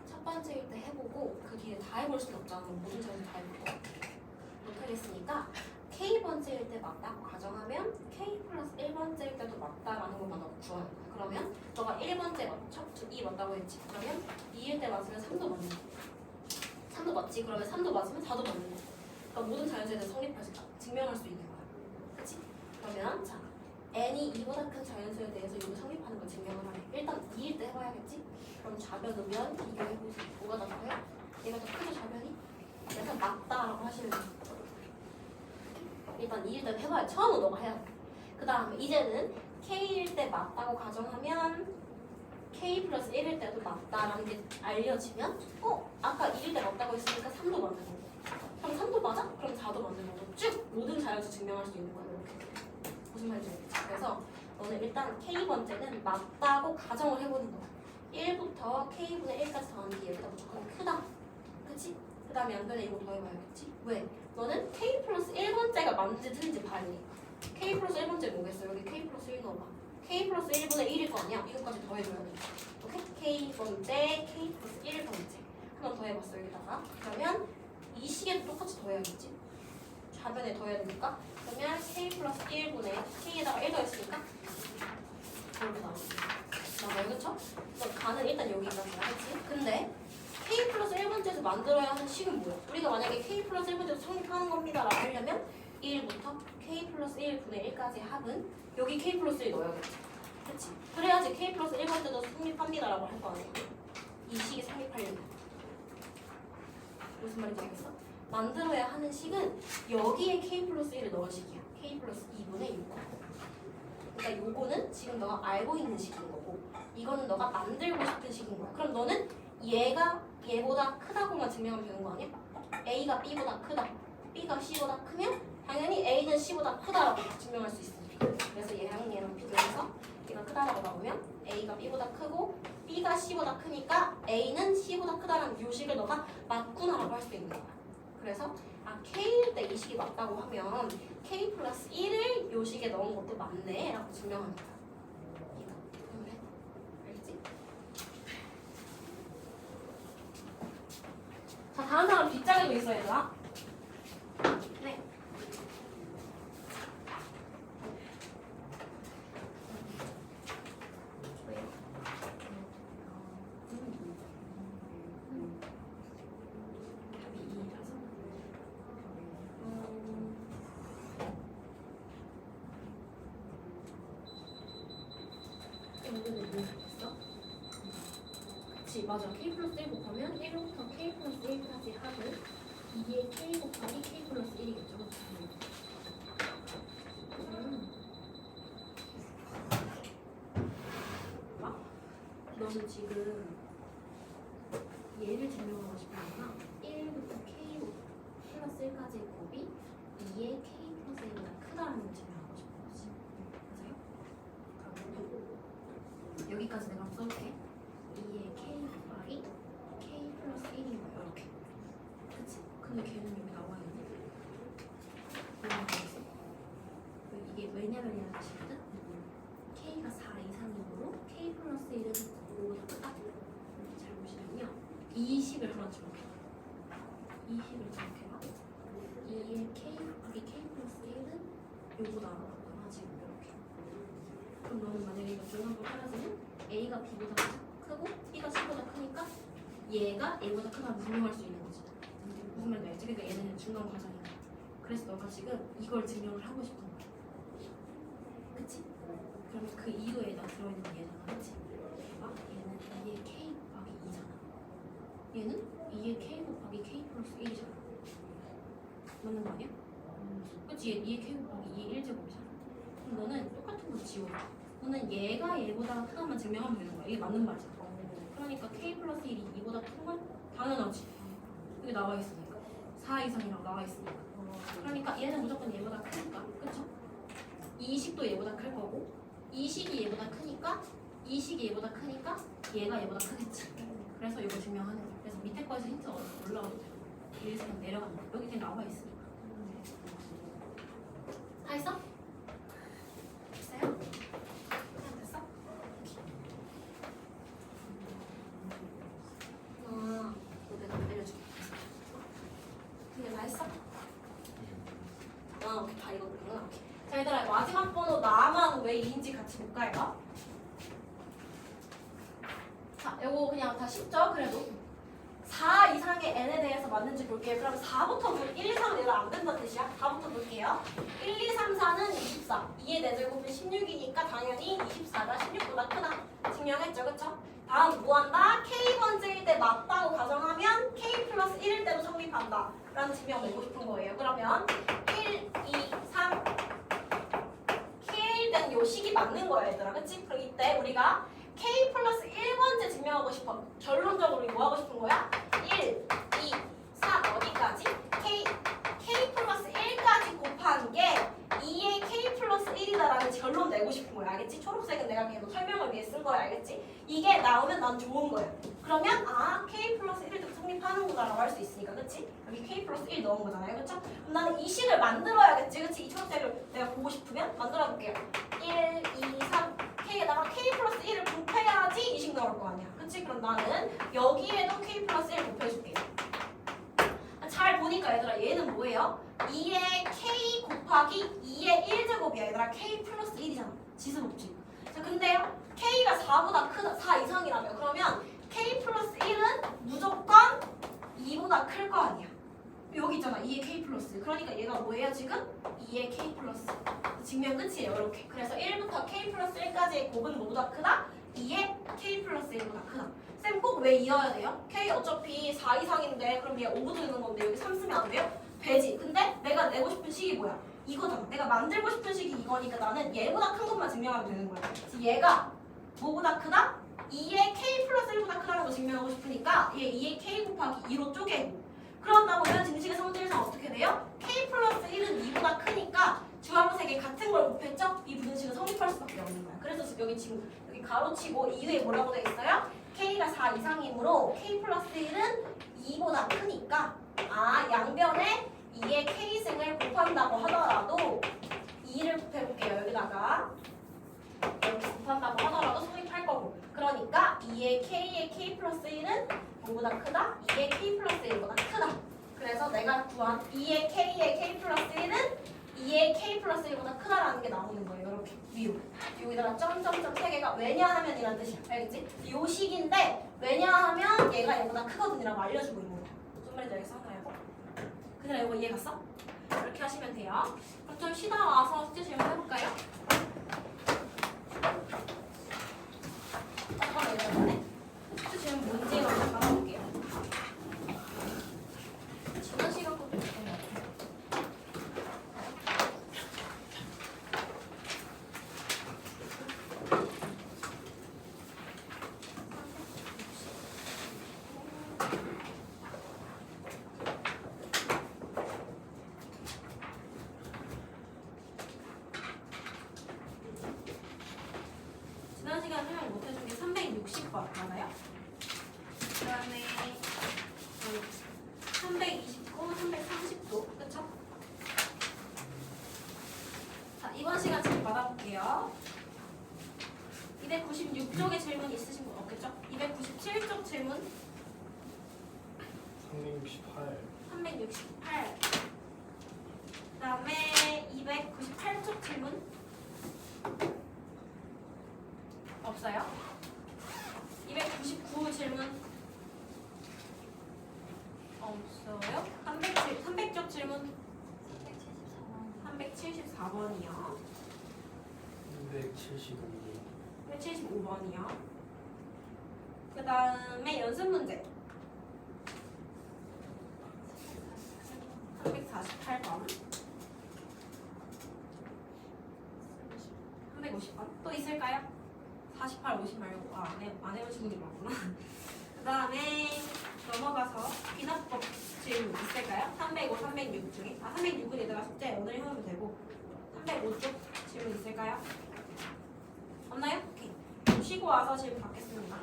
첫 번째일 때 해보고 그 뒤에 다 해볼 수는 없잖아. 모든 점을 다 해보고 못하겠으니까 K번째일 때 맞다고 가정하면 K 플러스 1번째일 때도 맞다라는 것만 너가 구하는 거야. 그러면 너가 1번째 맞죠? 2 맞다고 했지. 그러면 2일 때 맞으면 3도 맞는 거야. 3도 맞지? 그러면 3도 맞으면 4도 맞는 거야. 그러니까 모든 자연수에 대해서 성립할 수 있다. 증명할 수 있는 거야. 그치? 그러면 자 n이 2보다 큰 자연수에 대해서 이거 성립하는 걸 증명을 하래. 일단 2일 때 해봐야겠지? 그럼 좌변 우변 비교해보세요. 뭐가 더 커요? 얘가 더 크죠 좌변이? 일단 맞다라고 하시면 돼요. 일단 2일 때 해봐야 처음은 너가 해야 돼. 그 다음에 이제는 K일 때 맞다고 가정하면 K 플러스 1일 때도 맞다라는 게 알려지면 아까 2일 때 맞다고 했으니까 3도 맞는 거고 그럼 3도 맞아? 그럼 4도 맞는 거고 쭉 모든 자연수 증명할 수 있는 거야. 이렇게. 무슨 말인지 알겠지? 그래서 너는 일단 K번째는 맞다고 가정을 해보는 거야. 1부터 K분의 1까지 더하는 게 얘보다 무조건 크다. 그치? 그 다음에 양변에 이거 더해봐야겠지? 왜? 너는 K 플러스 1번째가 맞는지 틀린지 봐야 되니까. K 플러스 1번째 뭐겠어? 여기 K 플러스 1 넣어봐. K 플러스 1분의 1일 거 아니야? 이것까지 더해줘야 돼. 오케이? K번째, K 플러스 1번째. 한 번 더해봤어 여기다가. 그러면 이 시계도 똑같이 더해야겠지? 좌변에 더해야 되니까. 그러면 K 플러스 1분의 K에다가 1 더했으니까 이렇게 나와요. 그쵸? 그럼 가는 일단 여기까지야. 그치? 근데 K 플러스 1번째에서 만들어야 하는 식은 뭐야? 우리가 만약에 K 플러스 1번째에서 성립하는 겁니다 라고 하려면 1부터 K 플러스 1분의 1까지 합은 여기 K 플러스 1 넣어야겠지. 그치? 그래야지 K 플러스 1번째도 성립합니다 라고 할 거 아니야. 이 식이 성립하려면. 무슨 말인지 알겠어? 만들어야 하는 식은 여기에 k 플러스 1을 넣을 식이야. k 플러스 2분의 6. 그러니까 요거는 지금 너가 알고 있는 식인 거고 이거는 너가 만들고 싶은 식인 거야. 그럼 너는 얘가 얘보다 크다고만 증명하면 되는 거 아니야? A가 B보다 크다. B가 C보다 크면 당연히 A는 C보다 크다라고 증명할 수 있으니까. 그래서 얘랑 비교해서 얘가 크다라고 나오면 A가 B보다 크고 B가 C보다 크니까 A는 C보다 크다라는 요식을 너가 맞구나라고 할 수 있는 거야. 그래서 K일 때 이 식이 맞다고 하면 K 플러스 1을 요식에 넣은 것도 맞네 라고 증명하는 거야. 이거 그래? 알겠지? 자, 다음 사람 뒷장에도 있어 얘들아. 네. 그치 맞아. K 플러스 1 곱하면 1부터 K 플러스 1까지 합은 2의 K 곱하기 K 플러스 1이겠죠. 너는 지금 얘를 증명하고 싶은 거구나. 1부터 K 플러스 1까지의 곱이 2의 K 플러스 1보다 크다라는 걸 증명하고 싶은 거지. 맞아요? 그럼 여기까지 내가 한번 써볼게. 2의 K 곱하기 K 플러스 1인 거야. 이렇게. 그치? 근데 걔는 여기 나와 있네. 왜 나와 있어? 이게 왜냐면 얘는 뜻이거든? K가 4 이상이므로 K 플러스 1은 5보다 크다. 잘 보시면요. 이 식을 하나 주목해. 이 식을 주목해봐. 2의 K 곱하기 K 플러스 1은 요거다. 하지 이렇게. 그럼 너는 만약에 이거 중간으로 따라주면 A가 B보다 크고 B가 C보다 크니까 얘가 A보다 크다고 증명할 수 있는 거지. 무슨 말인지 알지? 그러니까 얘는 중간 과정이야. 그래서 너가 지금 이걸 증명을 하고 싶은 거야. 그치? 그러면 그 이유에다 들어있는 게 얘잖아. 그치? 봐. 얘는 2의 K 곱하기 2잖아. 얘는 2의 K 곱하기 K 플러스 1이잖아. 맞는 거 아니야? 그치? 얘 2의 K 곱하기 2의 1제곱이잖아. 그럼 너는 똑같은 거 지워. 너는 얘가 얘보다 크다만 증명하면 되는 거야. 이게 맞는 말이잖아. 그러니까 K 플러스 1이 2보다 큰 건 당연하지. 여기 나와 있으니까. 4 이상이라고 나와 있으니까. 그러니까 얘는 무조건 얘보다 크니까. 그쵸? 이 식도 얘보다 클 거고 이 식이 얘보다 크니까 이 식이 얘보다 크니까 얘가 얘보다 크겠지. 그래서 이거 증명하는 거야. 그래서 밑에 거에서 힌트 올라가도 돼. 여기서 그냥 내려간다. 여기 그냥 나와 있으니까. 다 했어? 됐어요? 그냥 됐어? 이거 내가 알려줄게. 근데 다 했어? 오케이. 다 이거구나. 오케이. 자, 얘들아, 마지막 번호 나만 왜 2인지 같이 볼까요? 자, 요거 그냥 다 쉽죠? 그래도 4 이상의 n에 대해서 맞는지 볼게요. 그럼 4부터 1, 2, 3은 얘가 안 된다는 뜻이야. 4부터 볼게요. 1, 2, 3, 4는 24. 2의 4제곱은 16이니까 당연히 24가 16보다 크다. 증명했죠, 그쵸? 다음 뭐 한다? K번째일 때 맞다고 가정하면 K 플러스 1일 때도 성립한다. 라는 증명 내고 싶은 거예요. 그러면 1, 2, 3 K일 때는 요 식이 맞는 거야, 얘들아. 그치? 그럼 이때 우리가 K 플러스 1번째 증명하고 싶어. 결론적으로 뭐 하고 싶은 거야? 1, 2, 3 어디까지? K 플러스 1까지 곱한 게 2의 K 플러스 1이다라는 결론 내고 싶은 거야. 알겠지? 초록색은 내가 그냥 설명을 위해 쓴 거야. 알겠지? 이게 나오면 난 좋은 거야. 그러면 K 플러스 1도 성립하는구나라고 할 수 있으니까. 그치? 여기 K 플러스 1 넣은 거잖아요. 그쵸? 그럼 나는 이 식을 만들어야겠지. 그치? 이 초록색을 내가 보고 싶으면 만들어 볼게요. 1, 2, 3 K에다가 K 플러스 1을 곱해야지 이 식 나올 거 아니야. 그치? 그럼 나는 여기에도 K 플러스 1 곱해줄게. 잘 보니까 얘들아 얘는 뭐예요? 2의 K 곱하기 2의 1제곱이야. 얘들아 K 플러스 1이잖아. 지수법칙. 자 근데요 K가 4보다 크다 4 이상이라며. 그러면 K 플러스 1은 무조건 2보다 클 거 아니야. 여기 있잖아 2의 K 플러스. 그러니까 얘가 뭐예요 지금? 2의 K 플러스. 증명 끝이에요. 이렇게. 그래서 1부터 K 플러스 1까지의 곱은 모두 다 크다. 2의 k 플러스 1보다 크다. 쌤 꼭 왜 이어야 돼요? k 어차피 4 이상인데 그럼 얘 5도 되는 건데 여기 3 쓰면 안 돼요? 되지. 근데 내가 내고 싶은 식이 뭐야? 이거잖아. 내가 만들고 싶은 식이 이거니까 나는 얘보다 큰 것만 증명하면 되는 거야. 그래서 얘가 뭐보다 크다? 2의 k 플러스 1보다 크다는 거 증명하고 싶으니까 얘 2의 k 곱하기 2로 쪼개고 그런다 보면 증식의 성질상 어떻게 돼요? k 플러스 1은 2보다 크니까 주황색에 같은 걸 곱했죠? 이 부등식은 성립할 수밖에 없는 거야. 그래서 여기 지금 여기 가로치고 이유에 뭐라고 돼 있어요? k가 4 이상이므로 k 플러스 1은 2보다 크니까 양변에 2의 k승을 곱한다고 하더라도 2를 곱해볼게요. 여기다가 여기 곱한다고 하더라도 성립할 거고 그러니까 2의 k의 k 플러스 1은 뭐보다 크다? 2의 k 플러스 1보다 크다. 그래서 내가 구한 2의 k의 k 플러스 1은 2의 k 플러스 1보다 크다라는 게 나오는 거예요. 이렇게 위로 여기다가 점점점 3개가 왜냐하면이라는 뜻이야. 알겠지? 요 식인데 왜냐하면 얘가 얘보다 크거든이라고 알려주고 있는 거야. 무슨 말인지 알겠어? 그냥 이거 이해 갔어? 이렇게 하시면 돼요. 그럼 좀 쉬다 와서 숙제 질문 해볼까요? 잠깐만 이러네. 숙제 질문 뭔지 먼저 받아볼게요. 지난 시간 것도 있던 것 같아요. 지난 시간 설명 못해준 게 360번 맞아요? 그 다음에 329, 330도 그쵸? 자 이번 시간 질문 받아볼게요. 296쪽에 질문 있으신 분 없겠죠? 297쪽 질문 368 368. 그 다음에 298쪽 질문 없어요? 299 질문 없어요? 300쪽 질문 374번이요. 275 175번이요. 그 다음에 연습 문제 348번 350번 또 있을까요? 48, 50 말고 안 해보신 분이 많구나. 그 다음에 넘어가서 비납법 질문 있을까요? 305, 306 중에 306은 얘들아 숙제 오늘 해오면 되고 305쪽 질문 있을까요? 없나요? 오케이. 그럼 쉬고 와서 질문 받겠습니다.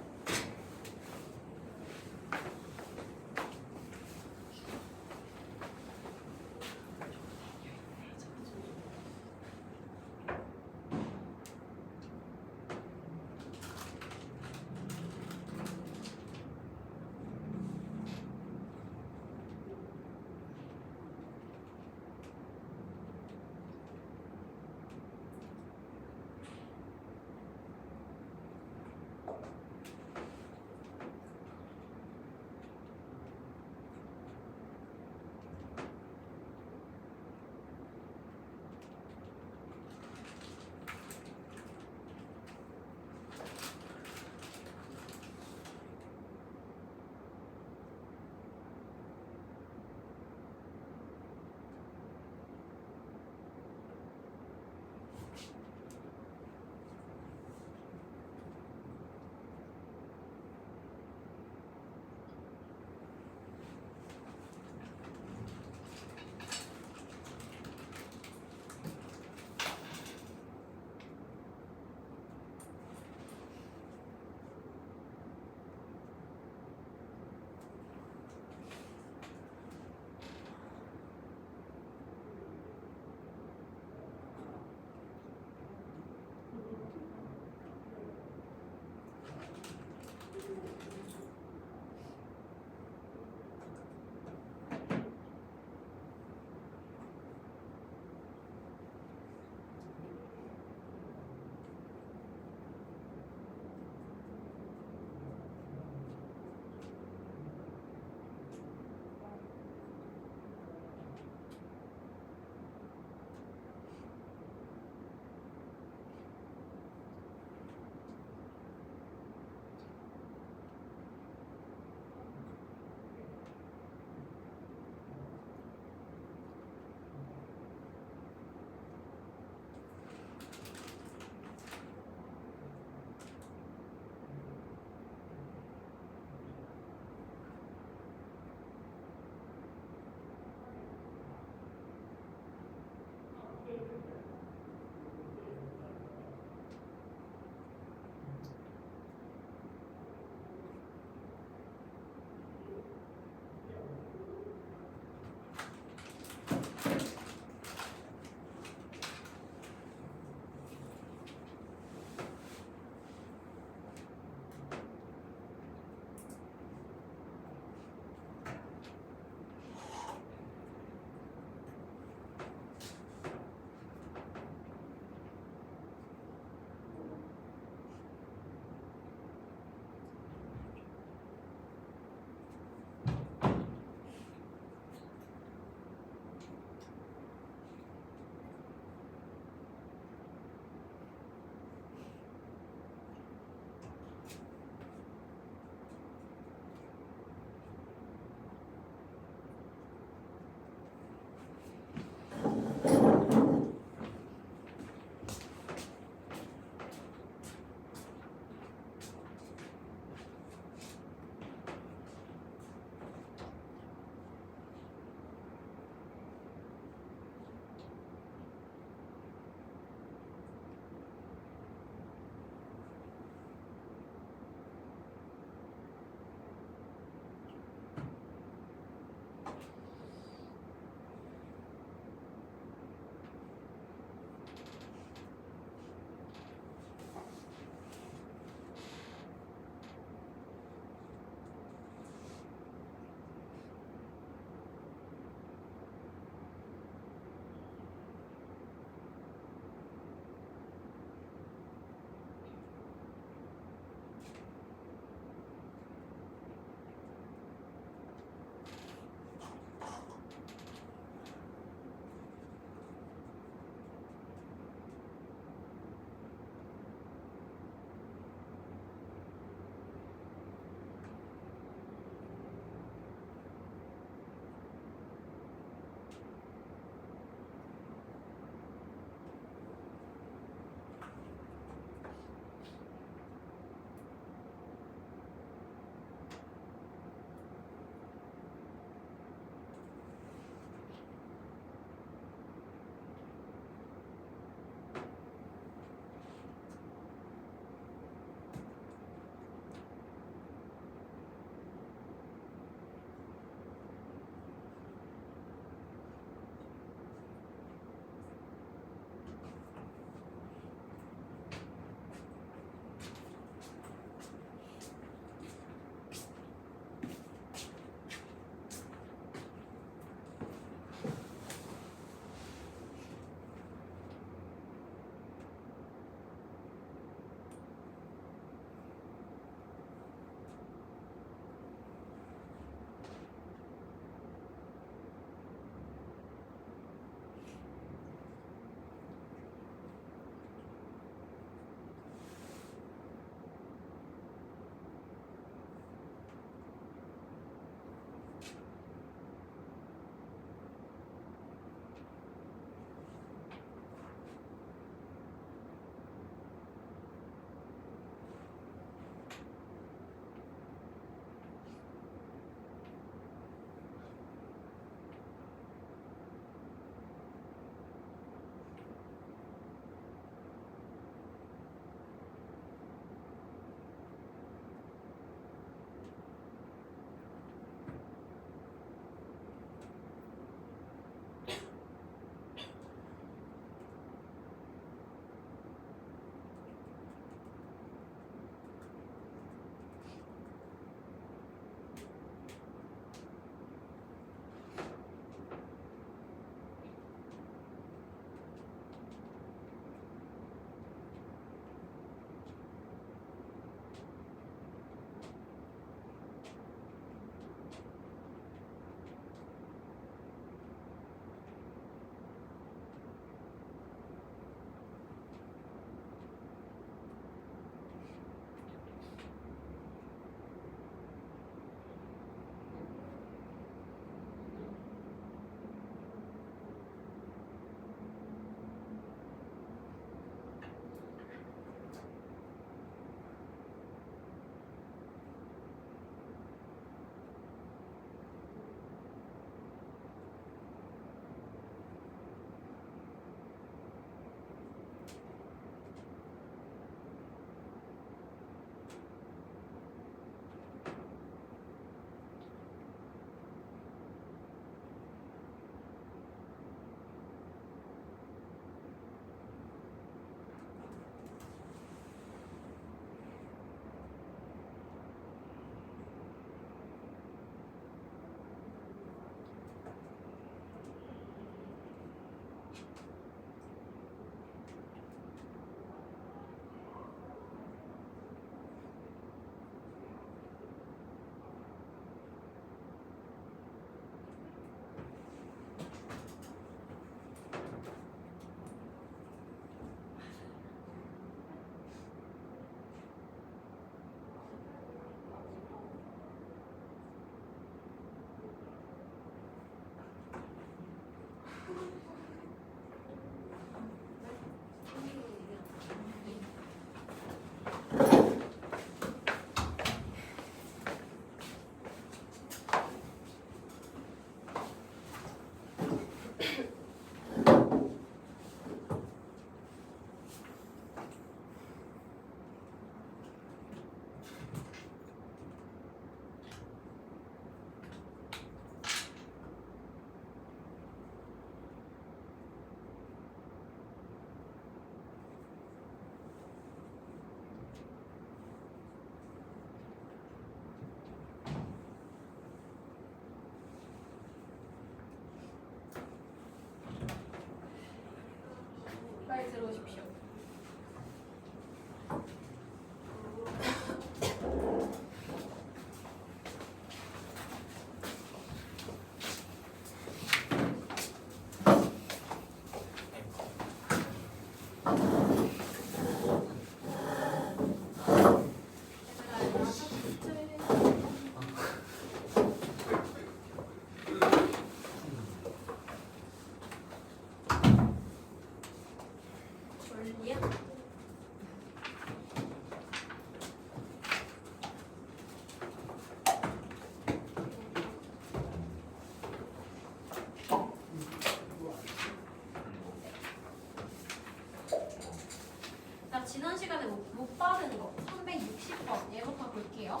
못 받은 거 360번 얘부터 볼게요.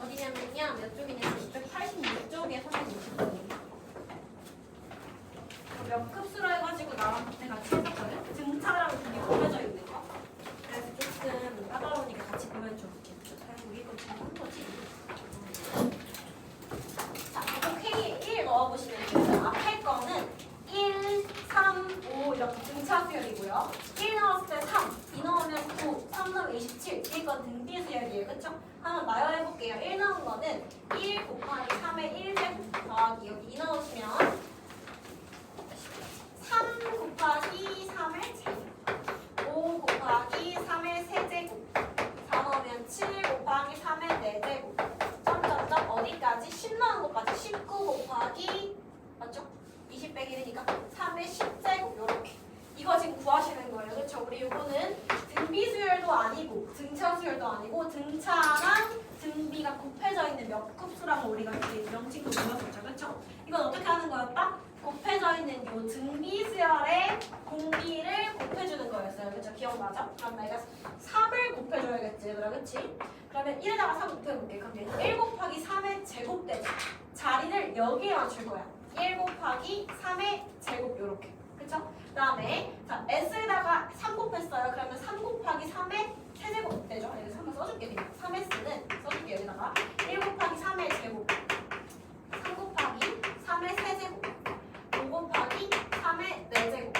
어디냐면요. 몇 쪽이냐면 이쪽 86쪽에 360번이에요. 몇 급수로 해가지고 나랑 그때 같이 했었거든? 등차랑 둘이 보여져 있는 거. 그래서 조금 까다로우니까 같이 보여줄게. 결국 이거 지금 한 거지. 자, 이거 K1 넣어보시면 돼요. 앞에 거는 1, 3, 5 이렇게 등차 수열이고요. 1 넣었을 때 3, 2 넣으면 9, 3 넣으면 27. 뒤에 건 등비 수열이에요. 그쵸? 한번 나열해볼게요. 1 넣은 거는 1 곱하기 3의 1제곱 더하기 여기 2 넣으시면 3 곱하기 3의 제곱 5 곱하기 3의 세제곱 4 넣으면 7 곱하기 3의 4제곱 점점점 어디까지? 10 넣은 것까지 19 곱하기 맞죠? 20 빼기 1이니까 3의 10제곱 요렇게 이거 지금 구하시는 거예요. 그렇죠? 우리 요거는 등비 수열도 아니고 등차 수열도 아니고 등차랑 등비가 곱해져 있는 몇 급수라고 우리가 이렇게 명칭도 배웠었죠. 그렇죠? 이건 어떻게 하는 거였다? 곱해져 있는 요 등비 수열의 공비를 곱해주는 거였어요. 그렇죠? 기억나죠? 그럼 내가 3을 곱해줘야겠지. 얘들아, 그치? 그러면 1에다가 3 곱해볼게. 그럼 얘는 1 곱하기 3의 제곱되죠. 자리를 여기에 맞출 거야. 1 곱하기 3의 제곱 요렇게. 그쵸? 그 다음에 자 S에다가 3 곱했어요. 그러면 3 곱하기 3의 세제곱 되죠? 여기 3을 써줄게. 그냥 3S는 써줄게. 여기다가 1 곱하기 3의 제곱 3 곱하기 3의 세제곱 5 곱하기 3의 4제곱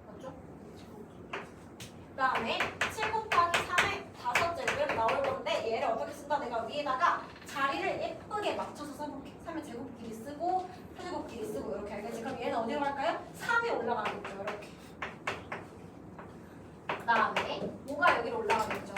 맞죠? 그 다음에 7 곱하기 3의 5제곱 이렇게 나올 건데 얘를 어떻게 쓴다? 내가 위에다가 자리를 예쁘게 맞춰서 써볼게. 3의 제곱끼리 쓰고 세제곱끼리 쓰고 이렇게 알겠지? 그럼 얘는 어디로 갈까요? 3에 올라가겠죠. 이렇게. 그 다음에 5가 여기로 올라가겠죠.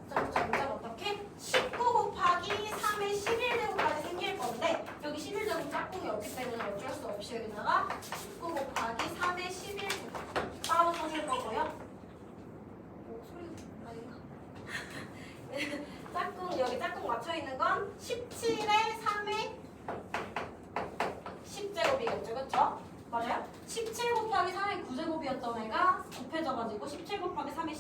점점 어떻게? 19 곱하기 3의 11제곱까지 생길 건데 여기 11제곱 짝꿍이 없기 때문에 어쩔 수 없이 여기다가 19 곱하기 3의 11제곱 따로 써줄 거고요. 오, 소리 아닌가? 짝꿍 여기 짝꿍 맞춰 있는 건 17에 3의 10제곱이겠죠, 그렇죠? 맞아요? 17 곱하기 3의 9제곱이었던 애가 곱해져가지고 17 곱하기 3의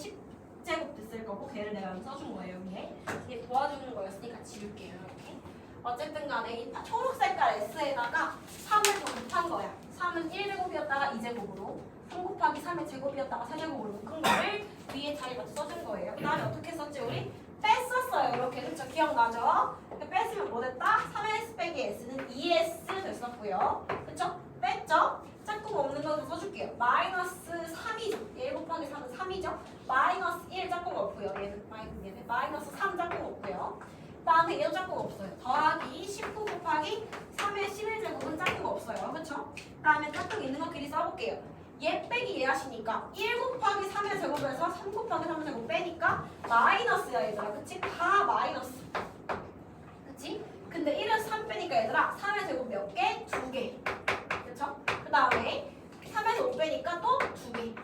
10제곱 됐을 거고 걔를 내가 여기 써준 거예요. 여기에 이게 도와주는 거였으니까 지울게요. 이렇게. 어쨌든 간에 이 초록 색깔 S에다가 3을 더 곱한 거야. 3은 1제곱이었다가 2제곱으로 3 곱하기 3의 제곱이었다가 4제곱으로 묶은 거를 위에 자리 맞춰 써준 거예요. 그 다음에 어떻게 썼지 우리? 뺐었어요. 이렇게. 그쵸? 기억나죠? 뺐으면 뭐 됐다? 3S 빼기 S는 2S 됐었고요. 그쵸? 뺐죠? 짝꿍 없는 거 써줄게요. 마이너스 3이죠. 1 곱하기 3은 3이죠. 마이너스 1 짝꿍 없고요. 얘는 마이너스 3 짝꿍 없고요. 그 다음에 얘도 짝꿍 없어요. 더하기 19 곱하기 3의 11제곱은 짝꿍 없어요. 그쵸? 그 다음에 짝꿍 있는 것끼리 써볼게요. 얘 빼기 얘 하시니까 1 곱하기 3의 제곱에서 3 곱하기 3의 제곱 빼니까 마이너스야 얘들아. 그치? 다 마이너스. 그치? 근데 1에서 3 빼니까 얘들아 3의 제곱 몇 개? 2개. 그쵸? 그 다음에 3에서 5 빼니까 또 2개.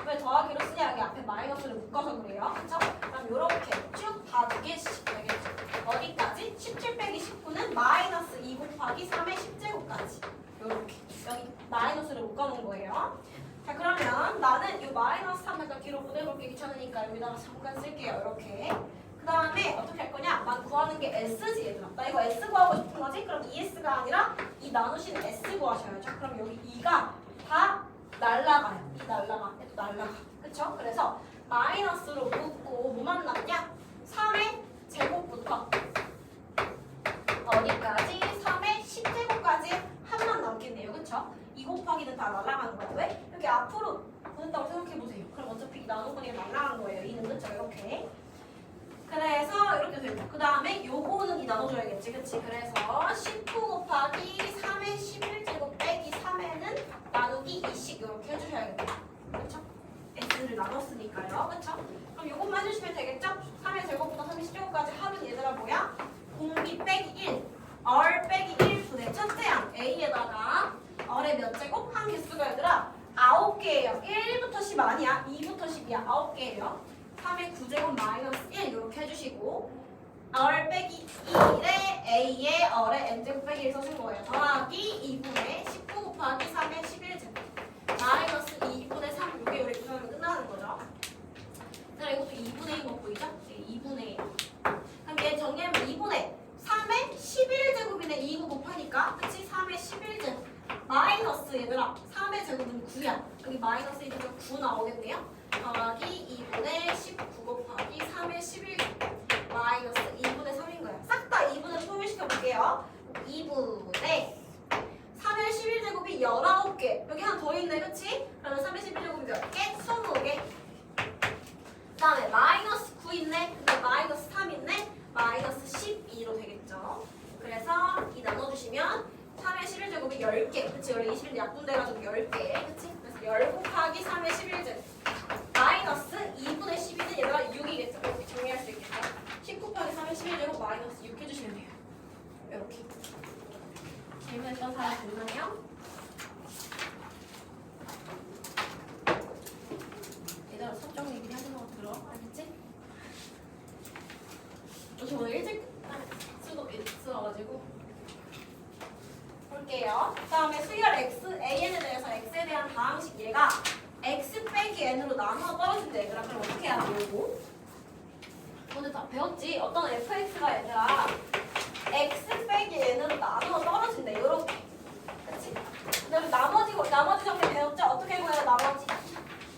왜 더하기로 쓰냐? 여기 앞에 마이너스를 묶어서 그래요. 그쵸? 그럼 요렇게 쭉 다 2개씩 되겠죠. 어디까지? 17 빼기 19는 마이너스 2 곱하기 3의 10제곱까지. 요렇게. 여기 마이너스를 묶어놓은 거예요. 자 그러면 나는 이 마이너스 3 약간 뒤로 보내볼게 귀찮으니까 여기다가 잠깐 쓸게요. 이렇게. 그 다음에 어떻게 할 거냐? 난 구하는 게 S지 얘들아. 나 이거 S 구하고 싶은 거지? 그럼 2S가 아니라 이 나누시는 S 구하셔야죠. 그럼 여기 2가 다 날라가요. 이 날라가. 얘도 날라가. 그쵸? 그래서 마이너스로 묶고 뭐만 남냐? 3의 제곱부터 어디까지? 3의 10제곱까지 한만 남겠네요. 그쵸? 2 곱하기는 다 날아가는 거야. 왜? 여기 앞으로 보낸다고 생각해보세요. 그럼 어차피 이 나눈 거니까 날아간 거예요. 2는 그쵸? 이렇게. 그래서 이렇게 되죠. 그 다음에 요거는 이 나눠줘야겠지. 그치? 그래서 19 곱하기 3의 11제곱 빼기 3에는 나누기 2씩 이렇게 해주셔야겠다. 그쵸? S를 나눴으니까요. 그쵸? 그럼 요것만 해주시면 되겠죠? 3의 제곱부터 3의 10제곱까지 합은 얘들아 뭐야? 공비 빼기 1 얼 빼기 1분의 첫째 항 A에다가 얼의 몇 제곱? 한 개수가 얘들아 9개예요. 1부터 10 아니야. 2부터 10이야. 9개예요. 3의 9제곱 마이너스 1 이렇게 해주시고 R 빼기 1에 A의 R의 N제곱 빼기 1 써준 거예요. 더하기 2분의 19 곱하기 3의 11제곱 마이너스 2분의 3 이게 우리 구성하면 끝나는 거죠. 자, 이것도 2분의 2뭐 보이죠? 2분의 1. 그럼 얘 정리하면 2분의 3의 11제곱이네. 2고 곱하니까 그치? 3의 11제곱 마이너스 얘들아 3의 제곱은 9야. 여기 마이너스 1이니까 9 나오겠네요. 더하기 2분의 19 곱하기 3의 11제곱 마이너스 2분의 3인 거야. 싹 다 2분의 소개시켜 볼게요. 2분의 3의 11제곱이 19개. 여기 하나 더 있네, 그치? 그러면 3의 11제곱이 몇 개? 20개. 그 다음에 마이너스 9 있네. 근데 마이너스 3 있네. 마이너스 12로 되겠죠. 그래서 이 나눠주시면 3의 11제곱이 10개. 그치? 원래 21 약분돼가지고 10개. 그치? 그래서 10 곱하기 3의 11제곱. 마이너스 2분의 12는 얘가 6이겠죠. 이렇게 정리할 수 있겠죠. 10 곱하기 3의 11제곱 마이너스 6 해주시면 돼요. 이렇게. 재미있던 사람 있나요? 얘들아 sab정 얘기 하는 거 들어? 알겠지? 저 오늘 일찍 수도 있어가지고 볼게요. 그 다음에 수열 x, an에 대해서 x에 대한 다항식 얘가 x 빼기 n으로 나누어 떨어진대. 그럼 어떻게 해야 되고? 오늘 다 배웠지? 어떤 fx가 얘들아 x 빼기 n으로 나누어 떨어진대. 요렇게. 그치? 그다음에 나머지 정리 배웠죠? 어떻게 구해요? 나머지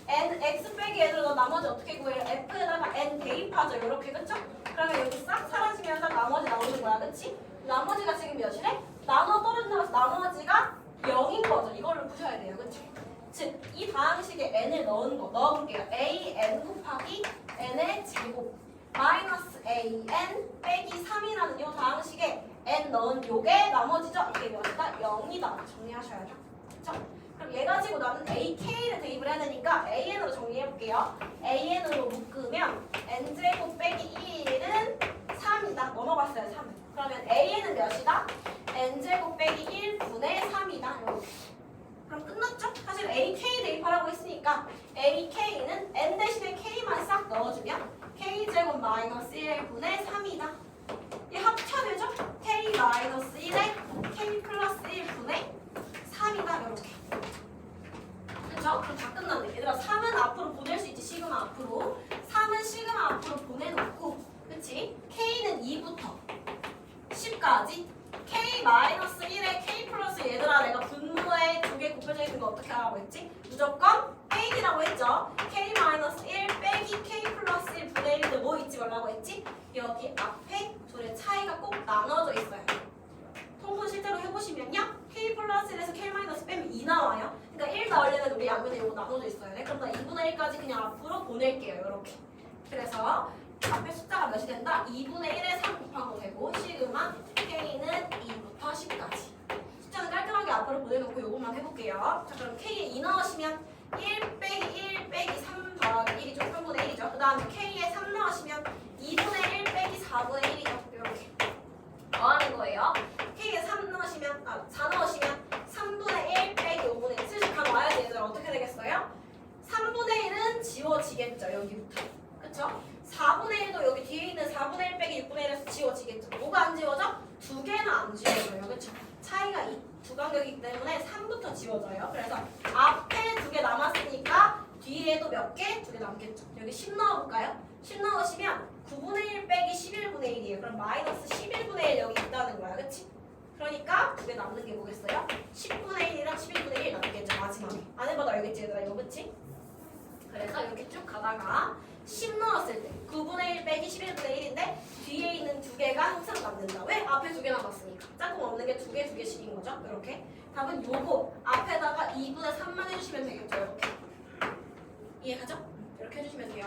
n, x 빼기 n으로 나머지 어떻게 구해요? f에다가 n 대입하죠. 요렇게. 그쵸? 그러면 여기 싹 사라지면서 나머지 나오는 거야. 그치? 나머지가 지금 몇이래? 나누어 떨어진다고 나머지가 0인 거죠. 이걸로 푸셔야 돼요. 그치? 즉, 이 다항식에 n을 넣어볼게요. a n 곱하기 n의 제곱 마이너스 a n 빼기 3이라는 이 다항식에 n 넣은 요게 나머지죠? 이게 몇이다? 0이다. 정리하셔야죠. 그쵸? 그럼 얘 가지고 나는 ak를 대입을 해야 되니까 an으로 정리해볼게요. an으로 묶으면 n제곱 빼기 1은 3이다. 넘어갔어요. 3은. 그러면 an은 몇이다? n제곱 빼기 1분의 3이다. 이렇게. 그럼 끝났죠? 사실 AK 대입하라고 했으니까 AK는 N 대신에 K만 싹 넣어주면 K제곱 마이너스 1분의 3이다. 이 합쳐되죠? K 마이너스 1에 K 플러스 1분의 3이다. 이렇게. 그쵸? 그럼 다 끝났네. 얘들아 3은 앞으로 보낼 수 있지. 시그마 앞으로. 3은 시그마 앞으로 보내놓고 그치? K는 2부터 10까지 K 마이너스 1에 K 플러스 얘들아 내가 분모에 두 개 곱해져 있는 거 어떻게 하라고 했지? 무조건 K라고 했죠? K 마이너스 1 빼기 K 플러스 1 분의 1인데 뭐 잊지 말라고 했지? 여기 앞에 둘의 차이가 꼭 나눠져 있어요. 통분 실제로 해보시면요 K 플러스 1에서 K 마이너스 빼면 2 나와요. 그러니까 1 나오려면 우리 양면에 이거 나눠져 있어야 돼. 그럼 나 2분의 1까지 그냥 앞으로 보낼게요. 이렇게. 그래서 앞에 숫자가 몇이 된다? 2분의 1에 3 곱하고 되고 시그마 K는 2부터 10까지 숫자는 깔끔하게 앞으로 보내놓고 요것만 해볼게요. 자 그럼 K에 2 넣으시면 1 빼기 1 빼기 3 더하기 1이죠. 3분의 1이죠. 그 다음에 K에 3 넣으시면 2분의 1 빼기 4분의 1이죠. 이렇게 뭐 하는 거예요? K에 3 넣으시면 4 넣으시면 3분의 1 빼기 5분의 1 슬쩍 다 놔야지 얘들아. 어떻게 되겠어요? 3분의 1은 지워지겠죠. 여기부터 그쵸? 4분의 1도 여기 뒤에 있는 4분의 1 빼기 6분의 1에서 지워지겠죠. 뭐가 안 지워져? 두 개는 안 지워져요. 그쵸? 차이가 이 두 간격이기 때문에 3부터 지워져요. 그래서 앞에 두 개 남았으니까 뒤에도 몇 개? 두 개 남겠죠. 여기 10 넣어볼까요? 10 넣으시면 9분의 1 빼기 11분의 1이에요. 그럼 마이너스 11분의 1 여기 있다는 거야. 그치? 그러니까 두 개 남는 게 뭐겠어요? 10분의 1이랑 11분의 1 남겠죠. 마지막에. 안 해봐도 알겠지 얘들아 이거 그치? 그래서 이렇게 쭉 가다가 10 넣었을 때 9분의 1 빼기 11분의 1인데 뒤에 있는 두 개가 항상 남는다. 왜? 앞에 두 개 남았으니까. 짝꿍 없는 게 두 개씩인 거죠. 이렇게. 답은 요거 앞에다가 2분의 3만 해주시면 되겠죠. 이렇게. 이해가죠? 이렇게 해주시면 돼요.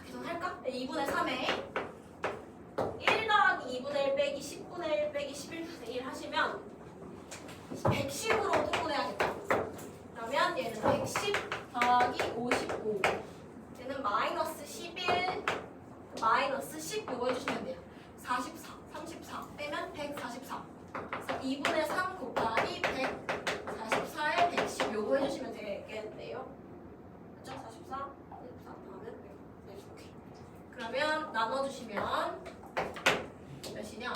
계산할까? 2분의 3에 1 더하기 2분의 1 빼기 10분의 1 빼기 11분의 1 하시면 110으로 통분해야겠죠. 그러면 얘는 110 더하기 55 얘는 마이너스 11 마이너스 10 요거 해주시면 돼요. 44 34 빼면 144 그래서 2분의 3 곱하기 144에 110 요거 해주시면 되겠네요. 그쵸? 44 44 다음은 100 이렇게. 그러면 나눠주시면 몇이냐?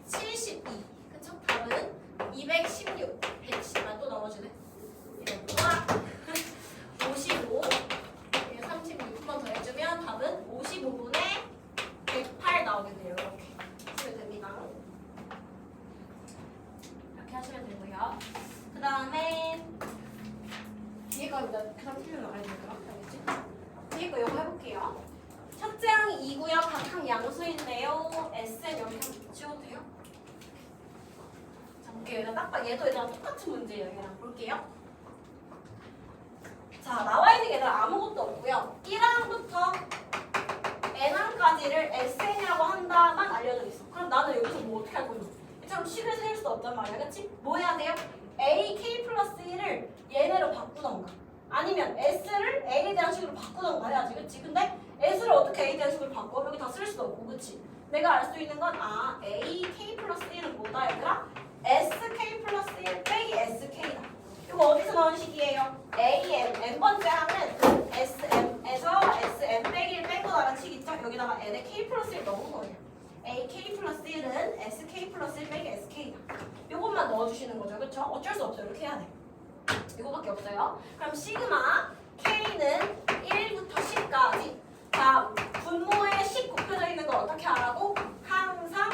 72. 그쵸? 답은 216. 110. 아, 또 넘어지네. 이런 거. 55. 36. 한 번 더 해주면 답은 55분의 108 나오겠네요. 이렇게 하시면 됩니다. 이렇게 하시면 되고요. 그 다음에 뒤에 거 그 다음 틀리면 알아야 되더라. 알겠지? 뒤에 거 이거 해볼게요. 첫째 항이 2구요. 각 항 양수인데요. Sn 여기 한번 지워도 돼요? 자, 볼게요. 일단 딱 봐. 얘도 얘랑 똑같은 문제예요. 얘랑 볼게요. 자, 나와 있는 얘들 아무것도 없고요. 1항부터 n항까지를 Sn이라고 한다만 알려져 있어. 그럼 나는 여기서 뭐 어떻게 할 거냐? 이처럼 식을 세울 수도 없단 말이야. 그치? 뭐 해야 돼요? AK 플러스 1을 얘네로 바꾸던가 아니면 S를 A에 대한 식으로 바꾸던가 해야지. 그치? 근데 S를 어떻게 A에 대한 식으로 바꿔? 여기 다 쓸 수도 없고. 그치? 내가 알 수 있는 건 AK 플러스 1은 뭐다 얘들아? SK 플러스 1 빼기 SK다. 이거 어디서 나온 식이에요? AN, n번째 항은 SM에서 SM 빼기 1 뺀 거라는 식 있죠? 여기다가 n에 K 플러스 1 넣은 거예요. AK 플러스 1은 SK 플러스 1 빼기 SK다. 이것만 넣어주시는 거죠. 그쵸? 어쩔 수 없어요. 이렇게 해야 돼. 이거밖에 없어요. 그럼 시그마 K는 1부터 10까지. 자, 분모에 10 곱해져 있는 걸 어떻게 하라고? 항상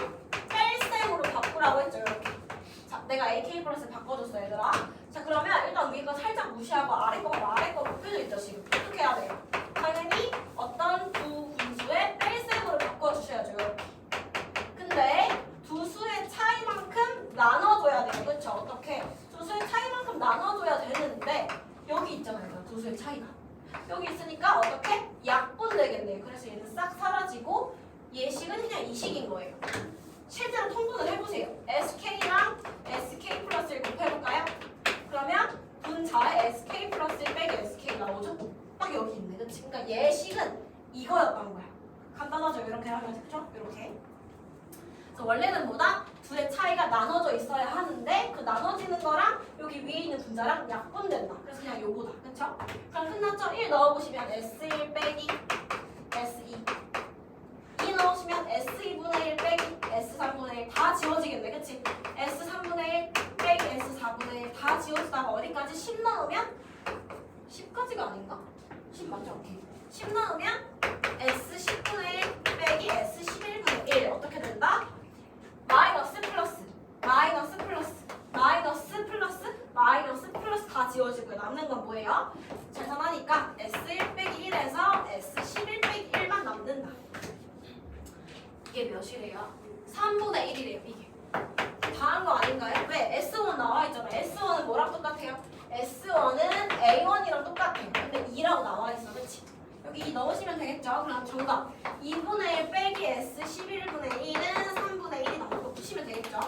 뺄셈으로 바꾸라고 했죠. 이렇게. 자, 내가 AK 플러스 바꿔줬어 얘들아. 자, 그러면 일단 위에 거 살짝 무시하고 아래 거 곱해져 있죠. 지금 어떻게 해야 돼요? 당연히 어떤 두 분수의 뺄셈으로 바꿔주셔야죠. 이렇게. 근데 두 수의 차이만큼 나눠줘야 돼요. 그렇죠? 어떻게? 두 수의 차이만큼 나눠줘야 되는데 여기 있잖아요. 두 수의 차이가. 여기 있으니까 어떻게? 약분되겠네요. 그래서 얘는 싹 사라지고 얘식은 그냥 이 식인 거예요. 실제로 통분을 해보세요. SK랑 SK 플러스 1 곱해볼까요? 그러면 분자에 SK 플러스 1 빼기 SK 나오죠? 딱 여기 있네. 그치? 그러니까 얘식은 이거였던 거야. 간단하죠? 이렇게 하면. 그쵸? 이렇게. 그래서 원래는 뭐다? 둘의 차이가 나눠져 있어야 하는데 그 나눠지는 거랑 여기 위에 있는 분자랑 약분된다. 그래서 그냥 요거다. 그쵸? 그럼 끝났죠? 1 넣어보시면 S1 빼기 S2 2 넣으시면 S2분의 1 빼기 S3분의 1 다 지워지겠네. 그치? S3분의 1 빼기 S4분의 1 다 지워지다가 어디까지? 10 넣으면 10까지가 아닌가? 10 맞죠? 오케이. 10 넣으면 S10분의 1 빼기 S11분의 1 어떻게 된다? 마이너스 플러스 마이너스 플러스 마이너스 플러스 마이너스 플러스 다 지워지고요. 남는 건 뭐예요? 계산하니까 S1 빼기 1에서 S11 빼기 1만 남는다. 이게 몇이래요? 3분의 1이래요. 이게 다 한 거 아닌가요? 왜? S1 나와 있잖아. S1은 뭐랑 똑같아요? S1은 A1이랑 똑같아요. 근데 2라고 나와 있어. 그치? 여기 2 넣으시면 되겠죠? 그럼 정답 2분의 1 빼기 S11분의 1은 3분의 1이 나오고 푸시면 되겠죠?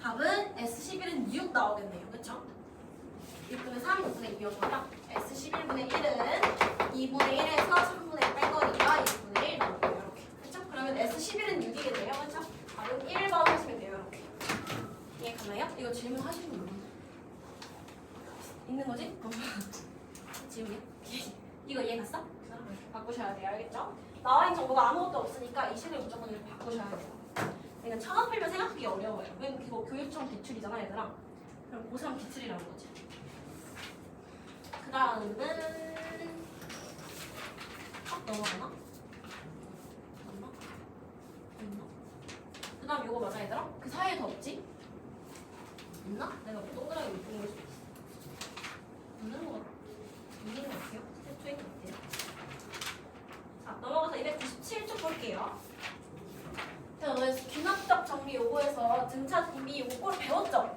답은 S11은 6 나오겠네요. 그쵸? 6분의 3, 6분의 2였구나. S11분의 1은 2분의 1에서 3분의 1 뺀 거니까 2분의 1 나오고요. 이렇게. 그쵸? 그러면 S11은 6이겠네요. 그쵸? 답은 1번 하시면 돼요. 이렇게. 이해 가나요? 이거 질문 하시는 분 있는 거지? 지우개? 이거 이해 갔어? 바꾸셔야 돼요. 알겠죠? 나와 있는 정보가 아무것도 없으니까 이 식을 무조건 이렇게 바꾸셔야 돼요. 이건 처음 풀면 생각하기 어려워요. 왜냐면 이거 교육청 기출이잖아 얘들아. 그럼 고3 기출이라는 거지. 그 다음은 넘어가나? 맞나? 있나? 그 다음 이거 맞아 얘들아? 그 사이에 더 없지? 있나? 내가 뭐 동그라미 못 본 걸 수도 있어. 있는 거 같아. 있는 거 같아요? 스텝 2인 것 같아요. 자, 넘어가서 297쪽 볼게요. 제가 오늘 균합적 정리 요거에서 등차 분비 요거 꼴 배웠죠?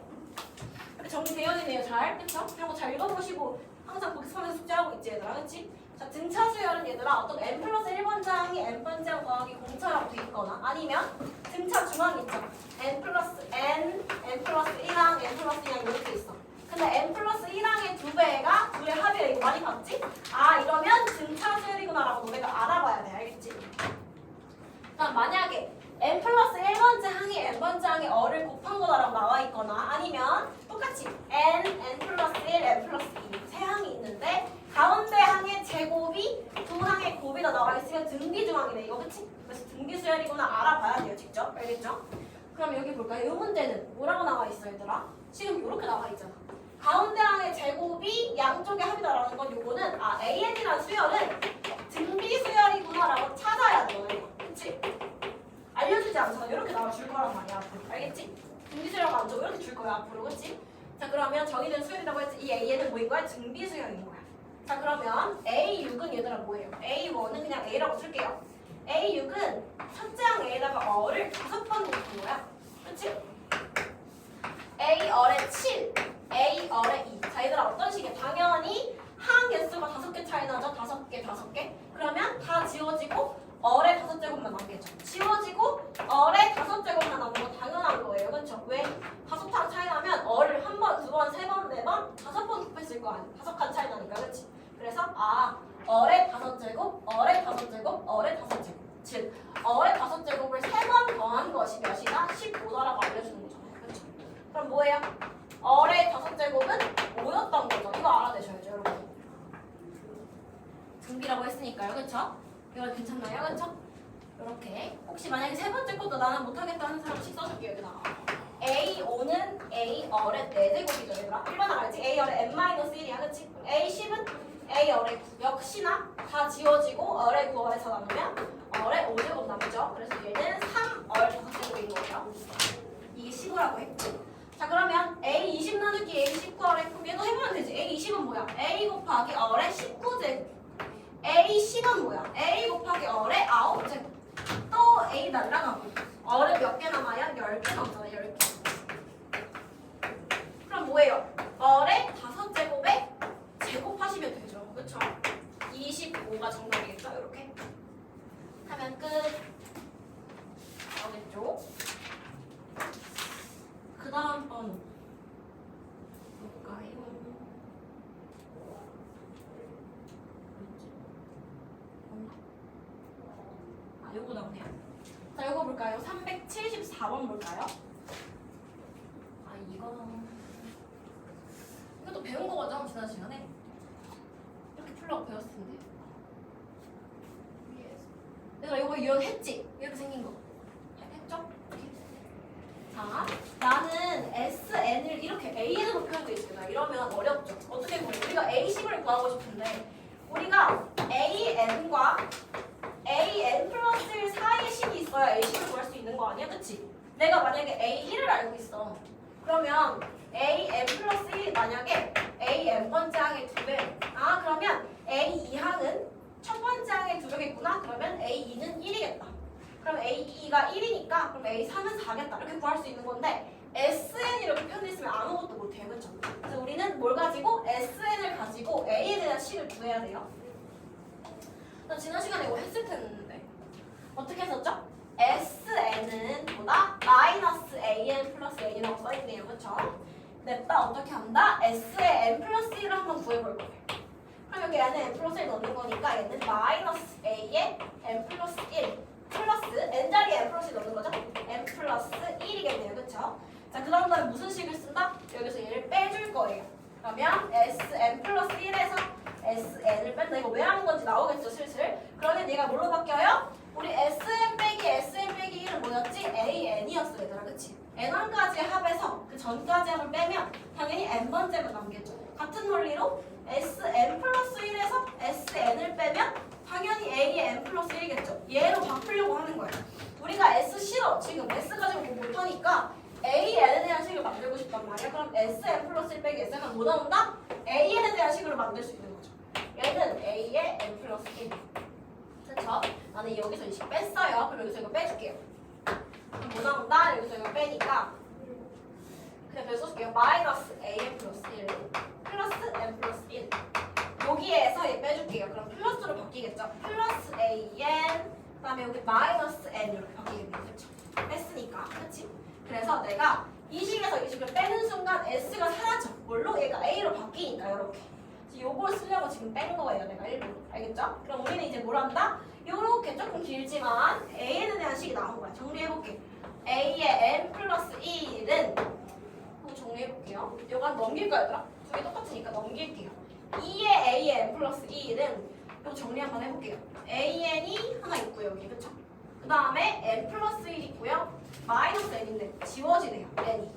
근데 정리되어 있네요. 잘. 그쵸? 이런 거 잘 읽어보시고 항상 복습하면서 숙제하고 있지 얘들아. 그치? 자, 등차 수열은 얘들아 어떤 n 플러스 1번장이 n번장 더하기 공차라고 돼 있거나 아니면 등차 중앙 있죠? n 플러스 1항, n 플러스 2항 이렇게 있어. 근데 n 플러스 1항의 2배가 둘의 합이야. 이거 많이 봤지? 아, 이러면 등차 수열이구나라고 너네가 알아봐야 돼. 알겠지? 그럼 만약에 n 플러스 1번째 항이 n번째 항의 어를 곱한 거다라고 나와 있거나 아니면 똑같이 n 플러스 1, n 플러스 2 세 항이 있는데 가운데 항의 제곱이 두 항의 곱이 더 나와 있으면 등비중항이네. 이거 그치? 그래서 등비수열이구나 알아봐야 돼요 직접. 알겠죠? 그럼 여기 볼까요? 이 문제는 뭐라고 나와 있어 얘들아? 지금 이렇게 나와 있잖아. 가운데 항의 제곱이 양쪽의 합이다라는 건 요거는 AN이라는 수열은 등비수열이구나라고 찾아야 돼 너네. 그치? 알려주지 않잖아. 이렇게 나와 줄 거란 말이야 앞으로. 알겠지? 등비수열하고 안 줘. 이렇게 줄 거야 앞으로. 그치? 자 그러면 정의된 수열이라고 했지. 이 AN은 뭐인 거야? 등비수열인 거야. 자 그러면 A6은 얘들아 뭐예요? A1은 그냥 A라고 쓸게요. A6은 첫째 항 A에다가 어를 5번 곱한 거야. 그치? A어의 7, A어의 2. 자 얘들아 어떤 식이야? 당연히 항 개수가 5개 차이 나죠? 5개, 5개. 그러면 다 지워지고 어의 5제곱만 남겠죠. 지워지고 어의 5제곱만 남는 건 당연한 거예요. 그렇죠? 왜? 5항 차이 나면 어를 한 번, 두 번, 세 번, 네 번, 5번 곱했을 거 아니야. 5칸 차이 나니까. 그렇지? 그래서 어의 5제곱, 어의 5제곱, 어의 5제곱. 즉 어의 5제곱을 3번 더한 것이 몇이다? 15다라고 알려주는 거잖아요. 그렇죠? 그럼 뭐예요? 어의 5제곱은 5였던 거죠. 이거 알아내셔야죠, 여러분. 등비라고 했으니까요. 그렇죠? 이거 괜찮나요? 그렇죠? 이렇게 혹시 만약에 세 번째 것도 나는 못하겠다 하는 사람씩 써줄게요. 여기다가 A5는 A어의 4제곱이죠. 얘들아 1번 알지? A어의 n-1이야. 그치? A10은 A어의 9. 역시나 다 지워지고 어의 9어에서 나누면 어의 5제곱 남죠. 그래서 얘는 3어의 5제곱인 거죠. 이게 15라고 했고. 자 그러면 A20 나누기 A19어의 9. 얘도 해보면 되지. A20은 뭐야? A 곱하기 어의 19제곱. A10은 뭐야? A 곱하기 어의 9제곱. 또 A 날라가고 어를 몇 개 남아요? 10개 남잖아요. 10개. 그럼 뭐예요? 어의 5제곱에 제곱하시면 되죠. 그쵸? 25가 정답이겠죠? 이렇게 하면 끝. 알겠죠? 그 다음 번 볼까요? 요거 나오네요. 자, 요거 볼까요? 374번 볼까요? 이것도 배운 거죠? 지난 시간에 이렇게 풀라고 배웠을 텐데. 내가 요거 유연했지? 이렇게 생긴 거 했죠? 자, 나는 SN을 이렇게 AN으로 표현돼 있습니다. 이러면 어렵죠? 어떻게 보면 우리가 A10을 구하고 싶은데 우리가 AN과 AN 플러스 1 사이에 식이 있어야 A10을 구할 수 있는 거 아니야? 그치? 내가 만약에 A1을 알고 있어. 그러면 AN 플러스 1이 만약에 AN번째 항의 2배. 그러면 A2항은 첫 번째 항의 2배겠구나? 그러면 A2는 1이겠다. 그럼 A2가 1이니까 그럼 A3은 4겠다. 이렇게 구할 수 있는 건데 SN이 이렇게 표현돼 있으면 아무것도 못해요. 그렇죠? 그래서 우리는 뭘 가지고? SN을 가지고 A에 대한 식을 구해야 돼요. 지난 시간에 이거 했을 텐데 어떻게 했었죠? SN은 보다 마이너스 AN 플러스 A라고 써있네요. 그쵸? 냅다 어떻게 한다? S의 N 플러스 1을 한번 구해볼 거예요. 그럼 여기 N에 N 플러스 1 넣는 거니까 얘는 마이너스 A에 N 플러스 1 플러스 N자리에 N 플러스 1 넣는 거죠? N 플러스 1이겠네요. 그쵸? 자, 그 다음 다음에 무슨 식을 쓴다? 여기서 얘를 빼줄 거예요. 그러면 SN 플러스 1에서 SN을 뺀다. 이거 왜 하는 건지 나오겠죠, 슬슬. 그러면 얘가 뭘로 바뀌어요? 우리 SN 빼기 SN 빼기 1은 뭐였지? AN이었어, 얘들아. 그치? N1까지 합해서 그 전까지 합을 빼면 당연히 N번째만 남겠죠. 같은 논리로 SN 플러스 1에서 SN을 빼면 당연히 A의 N 플러스 1이겠죠. 얘로 바꾸려고 하는 거예요. 우리가 S 싫어. 지금 S 가지고 뭐 못하니까 AN에 대한 식을 만들고 싶단 말이야. 그럼 SN 플러스 1 빼기 SN은 뭐 나온다? AN에 대한 식으로 만들 수 있는 거죠. 얘는 A의 N 플러스 1. 그쵸? 나는 여기서 이 식 뺐어요. 그럼 여기서 이거 빼줄게요. 그럼 뭐 나온다? 여기서 이거 빼니까 그냥 여기 써줄게요. 마이너스 AN 플러스 1 플러스 N 플러스 1 여기에서 얘 빼줄게요. 그럼 플러스로 바뀌겠죠? 플러스 AN 그 다음에 여기 마이너스 N 이렇게 바뀌겠네요. 그쵸? 뺐으니까. 그치? 그래서 내가 이 식에서 이 식을 빼는 순간 S가 사라져. 뭘로? 얘가 A로 바뀌니까 이렇게. 요걸 쓰려고 지금 뺀 거예요. 내가 일부러. 알겠죠? 그럼 우리는 이제 뭘 한다? 요렇게 조금 길지만 AN에 대한 식이 나온 거야. 정리해볼게. A의 N 플러스 1은 한번 정리해볼게요. 요건 넘길까요, 얘들아? 두 개 똑같으니까 넘길게요. 2의 A의 N 플러스 1은 이거 정리 한번 해볼게요. AN이 하나 있고요, 여기. 그쵸? 그 다음에 N 플러스 1 있고요. 마이너스 N인데 지워지네요, N이.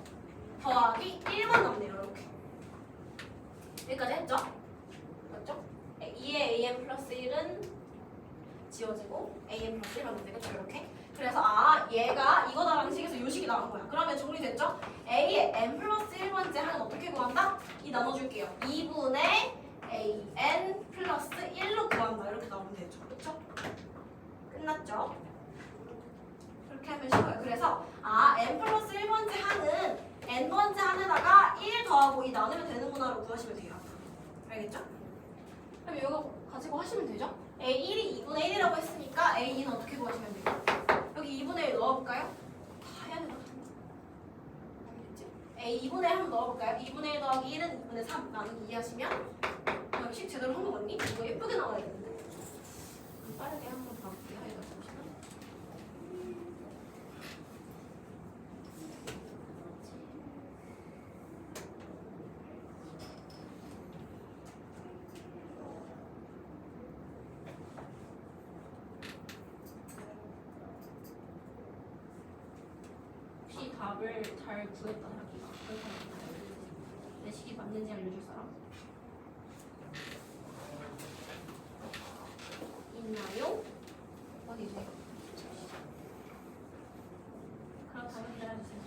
더하기 1만 남네요, 이렇게. 여기까지 했죠? 맞죠? 2의 AN 플러스 1은 지워지고 AN 플러스 1만 남네, 그쵸? 이렇게. 그래서 얘가 이거다 방식에서 요식이 나온 거야. 그러면 정리됐죠? A의 N 플러스 1번째 하는 어떻게 구한다? 이 나눠줄게요. 2분의 AN 플러스 1로 구한다. 이렇게 나오면 되죠. 그쵸? 끝났죠? 그렇게 하면 쉬워요. 그래서 N 플러스 1번째 하는 N번째 한에다가 1 더하고 2 나누면 되는구나로 구하시면 돼요. 알겠죠? 그럼 이거 가지고 하시면 되죠? A1이 2분의 1이라고 했으니까 A2는 어떻게 구하시면 돼요? 여기 2분의 1 넣어볼까요? 다 해야 되나? 알겠지? A 2분의 1 한번 넣어볼까요? 2분의 1 더하기 1은 2분의 3 나누기 2 하시면 식 제대로 한 거 맞니? 이거 예쁘게 나와야 되는데 빠르게 한번 봐볼게요. 이거 잠시만. 혹시 답을 잘 구했던 자기가 내 식이 맞는지 알려줄 사람? 있나요? 어디세요? 그럼 답을 따라주세요.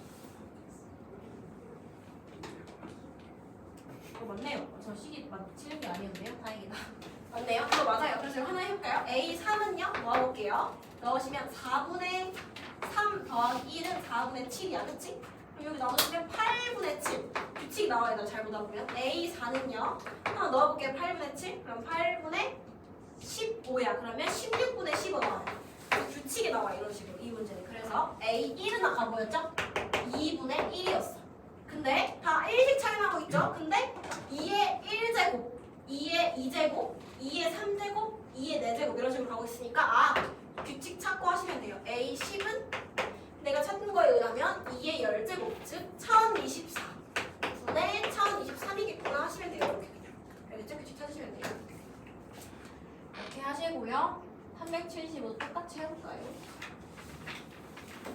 맞네요. 저 식이 맞히는 게 아니었네요. 다행이다. 맞네요. 그거 맞아요. 그래서 이거 하나 해볼까요? A3은요? 넣어볼게요. 넣으시면 4분의 3 더하기 1은 4분의 7이야. 그치? 그럼 여기 나눠주면 8분의 7. 규칙 나와야 돼. 잘 보다 보면. A4는요? 하나 넣어볼게요. 8분의 7. 그럼 8분의 15야. 그러면 16분의 15 나와요. 규칙이 나와. 이런 식으로. 이 문제는. 그래서 A1은 아까 뭐였죠? 2분의 1이었어. 근데 다 1씩 차이 나고 있죠? 근데 2의 1제곱, 2의 2제곱, 2의 3제곱, 2의 4제곱 이런 식으로 가고 있으니까 규칙 찾고 하시면 돼요. A10은 내가 찾는 거에 의하면 2의 10제곱, 즉 1024분의 1023이겠구나 하시면 돼요. 이렇게 그냥. 알겠죠? 규칙 찾으시면 돼요. 이렇게 하시고요. 375 똑같이 해볼까요?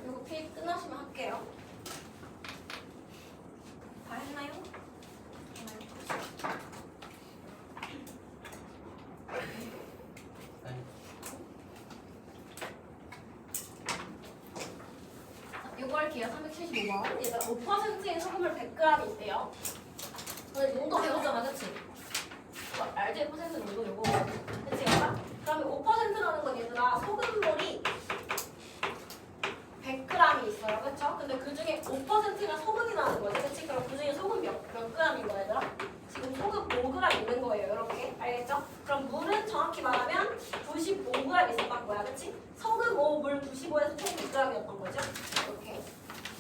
이거 피 끝나시면 할게요. 다 했나요? 이거 할게요. 375번. 얘들아 5%의 소금을 100g 있대요. 오늘 농도 배우잖아, 그치? 알지? 5% 농도 요거. 그치, 얘들아? 그러면 5%라는 건 얘들아 소금물이 100g이 있어요. 그쵸? 근데 그 중에 5%가 소금이라는 거지. 그치? 그럼 그 중에 소금 몇 g인 거야, 얘들아? 지금 소금 5g 있는 거예요. 이렇게. 알겠죠? 그럼 물은 정확히 말하면 95g 있었던 거야. 그치? 소금 5, 물 95에서 총 100g이었던 거죠. 이렇게.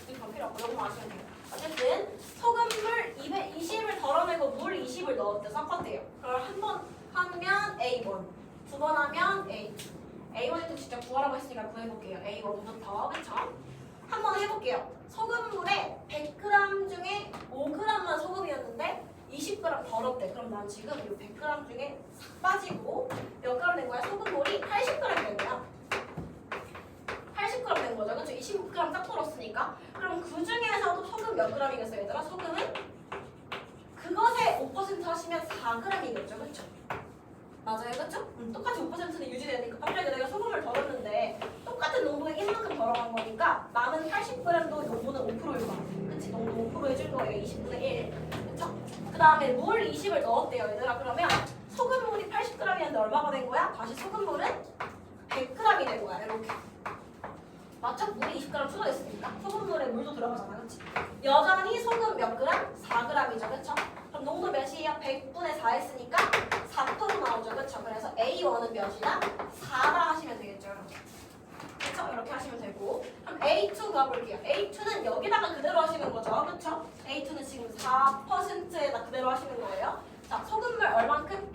이건 필요 없고, 요거 아시면 돼요. 어쨌든, 소금물 220을 덜어내고 물 20을 넣었대. 섞었대요. 그걸 한 번 하면 A1, 두 번 하면 A2. A1도 직접 구하라고 했으니까 구해볼게요. A1부터. 그쵸? 한번 해볼게요. 소금물에 100g 중에 5g만 소금이었는데 20g 덜었대. 그럼 난 지금 이 100g 중에 싹 빠지고 몇 g 된 거야? 소금물이 80g 된 거야. 80g 된 거죠. 그쵸? 25g 딱 덜었으니까. 그럼 그 중에서도 소금 몇 g이겠어요, 얘들아? 소금은 그것에 5% 하시면 4g이겠죠. 그쵸? 맞아요, 그쵸? 똑같이 5%는 유지되니까 갑자기 내가 소금을 덜었는데 똑같은 농도에 이만큼 덜어간 거니까 남은 80g도 농도는 5%일 거야. 그치? 농도 5% 해줄 거예요. 20분의 1. 그쵸? 그 다음에 물 20을 넣었대요, 얘들아. 그러면 소금물이 80g이었는데 얼마가 된 거야? 다시 소금물은 100g이 된 거야. 이렇게. 맞죠? 물이 20g 추가됐으니까 소금물에 물도 들어가잖아. 그치? 여전히 소금 몇 g? 4g이죠. 그쵸? 그럼 농도 몇이에요? 100분의 4 했으니까 4% 나오죠. 그쵸? 그래서 A1은 몇이다? 4라 하시면 되겠죠. 이렇게. 그쵸? 이렇게 하시면 되고. 그럼 A2 가볼게요. A2는 여기다가 그대로 하시는 거죠. 그쵸? A2는 지금 4%에다 그대로 하시는 거예요. 자, 소금물 얼만큼?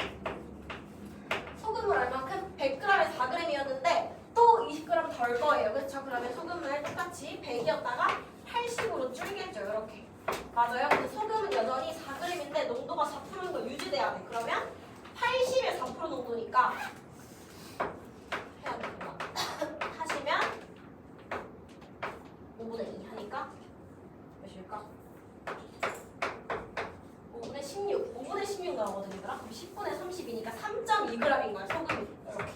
소금물 얼만큼? 100g에 4g이었는데 또 20g 덜 거예요. 그쵸? 그러면 소금물 똑같이 100이었다가 80으로 줄겠죠. 이렇게. 맞아요? 근데 소금은 여전히 4g인데 농도가 4%인 거 유지돼야 돼. 그러면 80에 4% 농도니까 해야 되구나. 하시면 5분의 2 하니까 몇일까? 5분의 16. 5분의 16 나오거든요. 그럼 10분의 30이니까 3.2g인 거야, 소금이. 이렇게.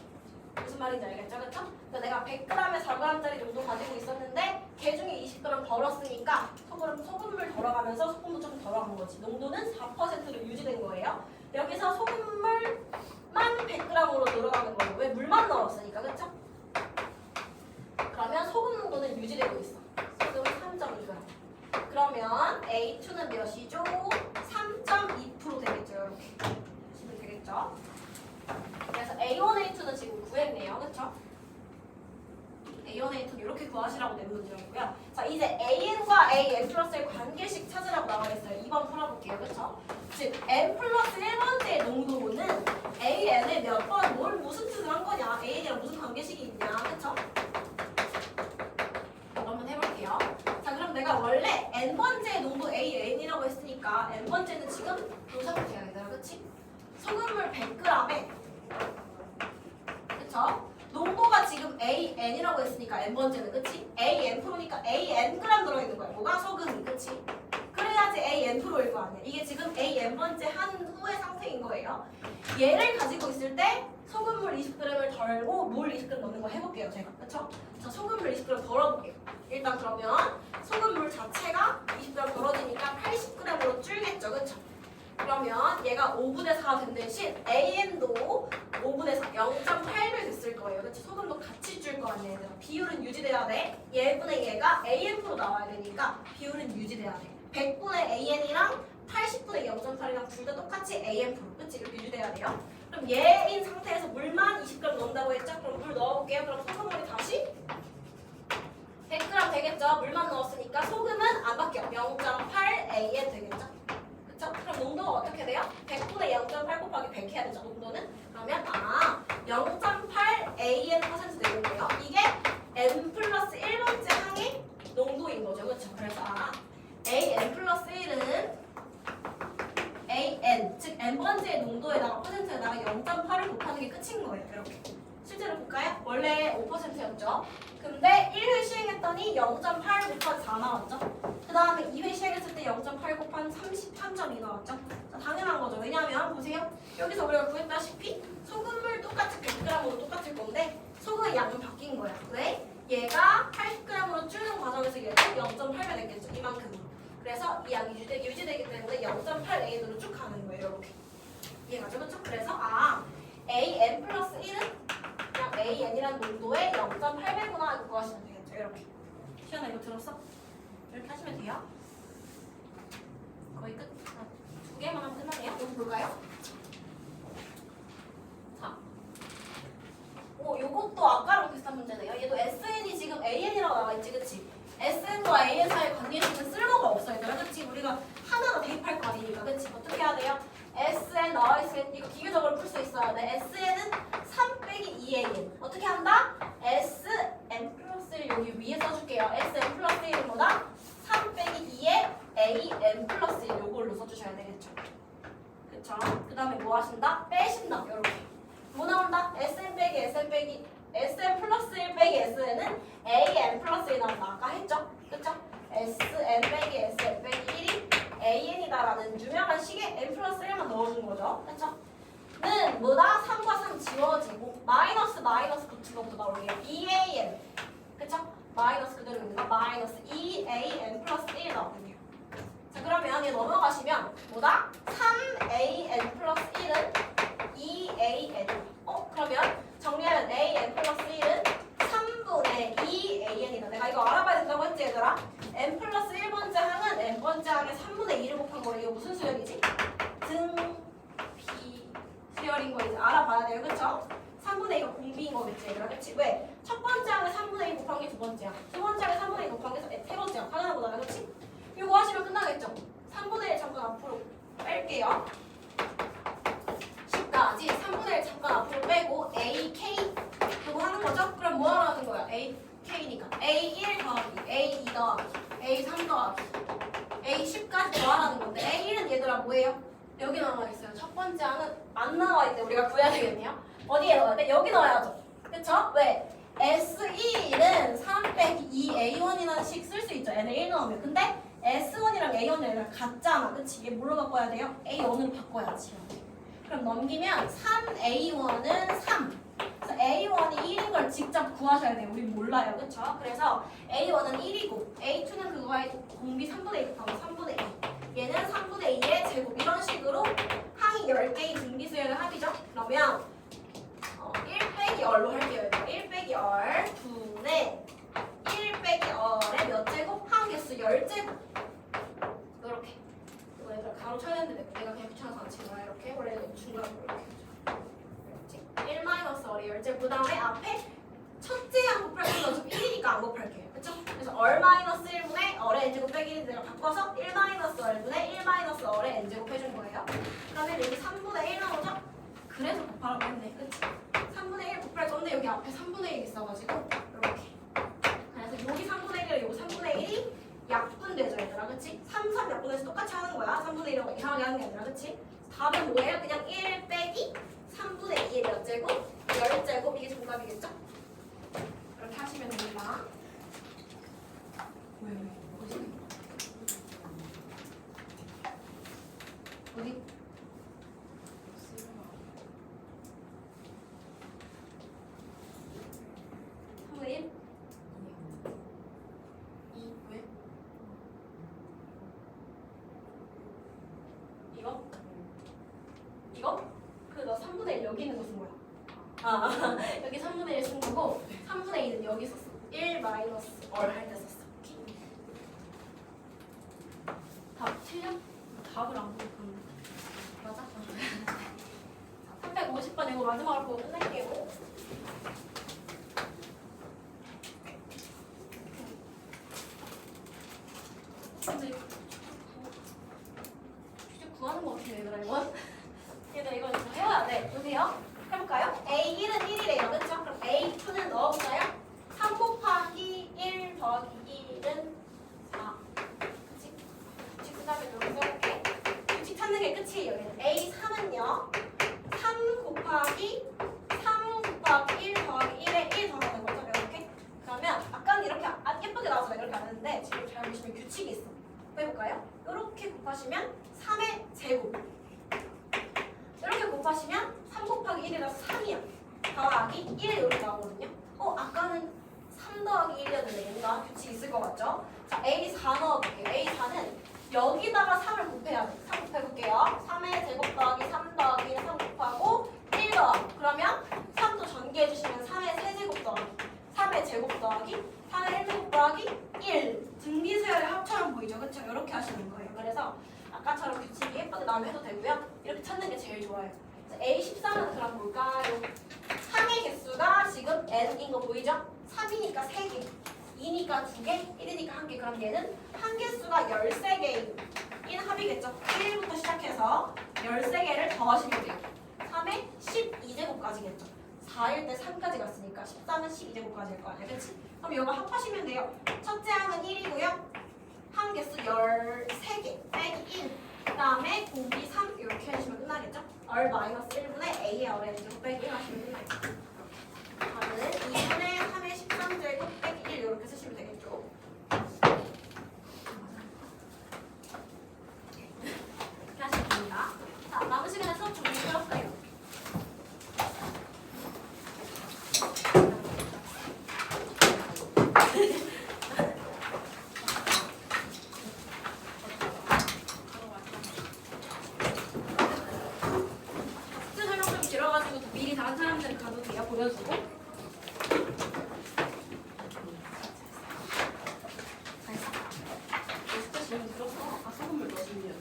무슨 말인지 알겠죠? 그쵸? 그러니까 내가 100g에 4g짜리 정도 가지고 있었는데 걔 중에 20g 덜었으니까 소금물 덜어가면서 소금도 좀 덜어간 거지. 농도는 4%로 유지된 거예요. 여기서 소금물만 100g으로 늘어가는 거예요. 왜? 물만 넣었으니까. 그쵸? 그러면 소금 농도는 유지되고 있어. 소금은 3.2g. 그러면 A2는 몇이죠? 3.2% 되겠죠. 이렇게 보시면 되겠죠. 그래서 A1, A2는 지금 구했네요. 그쵸? A1, A2는 이렇게 구하시라고 낸 문제였고요. 자, 이제 AN과 AN 플러스의 관계식 찾으라고 나와 있어요. 2번 풀어볼게요. 그쵸? 즉, N 플러스 1번째의 농도는 AN에 몇 번, 무슨 뜻을 한 거냐? AN이랑 무슨 관계식이 있냐? 그쵸? 한번 해볼게요. 자, 그럼 내가 원래 N번째의 농도 AN이라고 했으니까 N번째는 지금 요 상태야, 얘들아. 그치? 소금물 100g에 그쵸? 농도가 지금 AN이라고 했으니까 N번째는 그치? AN 프로니까 AN 그램 들어있는 거야. 뭐가? 소금이. 그치? 그래야지 AN 프로일 거 아니야. 이게 지금 AN번째 한 후의 상태인 거예요. 얘를 가지고 있을 때 소금물 20g을 덜고 물 20g 넣는 거 해볼게요. 제가. 그쵸? 자, 소금물 20g 덜어볼게요. 일단 그러면 소금물 자체가 20g 덜어지니까 80g으로 줄겠죠. 그쵸? 그러면 얘가 5분의 4가 된 대신 AN도 5분의 4, 0.8배 됐을 거예요. 그치? 소금도 같이 줄 거 아니야, 얘들아. 비율은 유지돼야 돼. 얘분의 얘가 AN으로 나와야 되니까 비율은 유지돼야 돼. 100분의 AN이랑 80분의 0.8이랑 둘 다 똑같이 AN 프로. 그치? 이렇게 유지돼야 돼요. 그럼 얘인 상태에서 물만 20g 넣는다고 했죠? 그럼 물 넣어볼게요. 그럼 소금물이 다시 100g 되겠죠? 물만 넣었으니까 소금은 안 바뀌어. 0.8 AN 되겠죠? 그쵸? 그럼 농도가 어떻게 돼요? 100분의 0.8 곱하기 100 해야 되죠, 농도는? 그러면 0.8 AN% 되겠고요. 이게 N 플러스 1번째 항의 농도인 거죠, 그쵸? 그래서 AN 플러스 1은 AN, 즉 N번째의 농도에다가 퍼센트에다가 0.8을 곱하는 게 끝인 거예요, 이렇게. 실제로 볼까요? 원래 5%였죠? 근데 1회 시행했더니 0.8 곱한 4 나왔죠? 그 다음에 2회 시행했을 때 0.8 곱한 33.2 나왔죠? 자, 당연한 거죠. 왜냐면 보세요. 여기서 우리가 구했다시피 소금물 똑같이 100g으로 똑같을 건데 소금의 양은 바뀐 거야. 왜? 얘가 80g으로 줄는 과정에서 얘도 0.8배 됐겠죠. 이만큼으로. 그래서 이 양이 유지되기 때문에 0.8AN으로 쭉 가는 거예요. 이렇게. 이해가죠? 그렇죠? 그래서 AN 플러스 1은 그냥 AN이라는 농도의 0.8배구나 그거 하시면 되겠죠. 이렇게. 시연아 이거 들었어? 이렇게 하시면 돼요. 거의 끝. 두 개만 하면 끝나네요. 이거 볼까요? 자. 요것도 아까랑 비슷한 문제네요. 얘도 SN이 지금 AN이라고 나와있지, 그치? SN과 AN 사이의 관계식은 쓸모가 없어요. 그치? 우리가 하나가 대입할 거 아니니까, 그치? 어떻게 해야 돼요? SN 나와있으면 이거 기계적으로 풀 수 있어야 돼. SN은 3 빼기 2AN. 어떻게 한다? SN 플러스를 여기 위에 써줄게요. SN 플러스 1은 뭐다? 3 빼기 2에 AN 플러스 1 요걸로 써주셔야 되겠죠. 그쵸? 그 다음에 뭐 하신다? 빼신다. 요렇게. 뭐 나온다? SN 빼기 SN 빼기 SN 플러스 1 빼기 SN은 AN 플러스 1 나온다. 아까 했죠? 그쵸? SN 빼기 SN 빼기 1이 AN이다라는 유명한 식에 N 플러스 1만 넣어준 거죠. 그쵸? 는 뭐다? 3과 3 지워지고 마이너스 붙은 것부터 나올게요. BAN. 그쵸? 마이너스 그대로 있는 거 마이너스 2AN 플러스 1 나오거든요. 자, 그러면 얘 넘어가시면 뭐다? 3AN 플러스 1은 2AN. 그러면 정리하면 AN 플러스 1은 3분의 2AN이다. 내가 이거 알아봐야 된다고 했지, 얘들아? N 플러스 1번째 항은 N번째 항에 3분의 2를 곱한 거예요. 이거 무슨 수열이지? 등비 수열인 거 이제 알아봐야 돼요. 그쵸? 3분의 2가 공비인 거겠지, 얘들아. 그치? 왜? 첫 번째 항에 3분의 2 곱한 게 두 번째 항. 두 번째 항에 3분의 2 곱한 게 세 번째 항. 당연한 거잖아. 그치? 이거 하시면 끝나겠죠? 3분의 1 잠깐 앞으로 뺄게요. 10까지 3분의 1 잠깐 앞으로 빼고 AK 이거 하는 거죠? 그럼 뭐 하는 거야? AK니까 A1 더하기 A2 더하기 A3 더하기 A10까지 더하라는 건데 A1은 얘들아 뭐예요? 여기 나와 있어요. 첫 번째 하는 안 나와 있는데 우리가 구해야 되겠네요. 어디에 넣어야 돼? 여기 넣어야죠. 그쵸? 왜? S1은 3 빼기 2A1이라는 식 쓸 수 있죠. 얘네 1 넣으면. 근데 S1이랑 A1은 같잖아. 그치? 얘 뭘로 바꿔야 돼요? A1으로 바꿔야지. 그럼 넘기면 3A1은 3. 그래서 A1이 1인 걸 직접 구하셔야 돼요. 우린 몰라요. 그쵸? 그래서 A1은 1이고 A2는 그거의 공비 3분의 1 곱하기 3분의 2. 얘는 3분의 2의 제곱. 이런 식으로 항이 10개의 등비수열의 합이죠. 그러면 1 빼기 얼로 할게요. 1 빼기 얼 분의 1 빼기 얼의 몇 제곱? 항 개수 10제곱. 이렇게. 이거 얘들아 가로 쳐야 되는데 내가 그냥 귀찮아서 안 치는 거야. 이렇게. 원래 중간으로 이렇게. 1 마이너스 얼이 10제곱. 그 다음에 앞에 첫째 항 곱할 때는 어차피 1이니까 안 곱할게요. 그쵸? 그래서 얼 마이너스 1분의 얼의 n제곱 빼기 1을 내가 바꿔서 1 마이너스 얼분의 1 마이너스 얼의 n제곱 해준 거예요. 그러면 여기 3분의 1 나오죠? 그래서 곱하라고 했네. 그치? 3분의 1 곱할 건데 여기 앞에 3분의 1 있어가지고 이렇게. 그래서 여기 3분의 1이랑 여기 3분의 1이 약분되죠 얘들아. 그치? 3, 3 약분해서 똑같이 하는 거야. 3분의 1하고 이상하게 하는 게 아니라. 그치? 답은 뭐예요? 그냥 1 빼기 3분의 2의 몇 제곱? 10제곱. 이게 정답이겠죠? 이렇게 하시면 됩니다. 왜? 어디? 3분의 1? 2? 왜? 이거? 이거? 그래 나 3분의 1 여기 있는 거 쓴 거야. 아 여기 3분의 1 쓴 거고 3분의 2는 여기 썼어. 1 마이너스 얼 할 때 썼어. 답 틀려? 답을 안 보고 맞아? 350번 이거 마지막으로 보고 끝낼게요. 근데 이거 진짜 구하는 거 같은데 얘들아 이건? 얘들아 이거 해야 돼. 보세요. 해볼까요? A1은 1이래요. 그쵸? 그럼 A2는 넣어볼까요? 3 곱하기 1 더하기 1은 4. 그치? 규칙 그 다음에 이렇게 써볼게. 규칙 찾는 게 끝이에요. 여기는. A3은요. 3 곱하기 1 더하기 1에 1 더하는 거죠. 이렇게. 그러면 아까는 이렇게 예쁘게 나와서 내가 이렇게 안 했는데 지금 잘 보시면 규칙이 있어. 해볼까요? 이렇게 곱하시면 3의 제곱. 이렇게 곱하시면 3 곱하기 1이라서 3이야. 더하기 1 이렇게 나오거든요. 아까는 3 더하기 1이었는데 뭔가 규칙이 있을 것 같죠? 자, A4 넣어볼게요. A4는 여기다가 3을 곱해야 돼. 3 곱해볼게요. 3의 제곱 더하기 3 더하기 3 곱하고 1 더하기. 그러면 3도 전개해주시면 3의 세제곱 더하기 3의 제곱 더하기 3의 1제곱 더하기 1. 등비수열의 합처럼 보이죠? 그쵸? 이렇게 하시는 거예요. 그래서 아까처럼 규칙이 예쁘게 나오면 해도 되고요. 이렇게 찾는 게 제일 좋아요. A14는 그럼 뭘까요? 3의 개수가 지금 n인 거 보이죠? 3이니까 3개, 2니까 2개, 1이니까 1개. 그럼 얘는 한 개수가 13개인 합이겠죠? 1부터 시작해서 13개를 더하시면 돼요. 3에 12제곱까지겠죠? 4일 때 3까지 갔으니까 13은 12제곱까지일 거 아니야, 그치? 그럼 이거 합하시면 돼요. 첫째 항은 1이고요. 한 개수 13개 빼기 1. 그 다음에 곱이 3 이렇게 해주시면 끝나겠죠? 얼 마이너스 1분의 A의 얼의 제곱 빼기 1 하시면 끝나겠죠? 답은 2분의 3의 13제곱 빼기 1 이렇게 쓰시면 되겠죠? 이렇게 하시면 됩니다. 자, 남은 시간에 수업 준비 끝났어요. 숙제 설명 좀 길어가지고 미리 다른 사람들 가도 돼요? 보여주고. 숙제 질문 들었어? 아까 소금물 넣어주면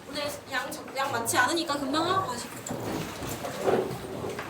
오늘 양 많지 않으니까 금방 하고 가시고.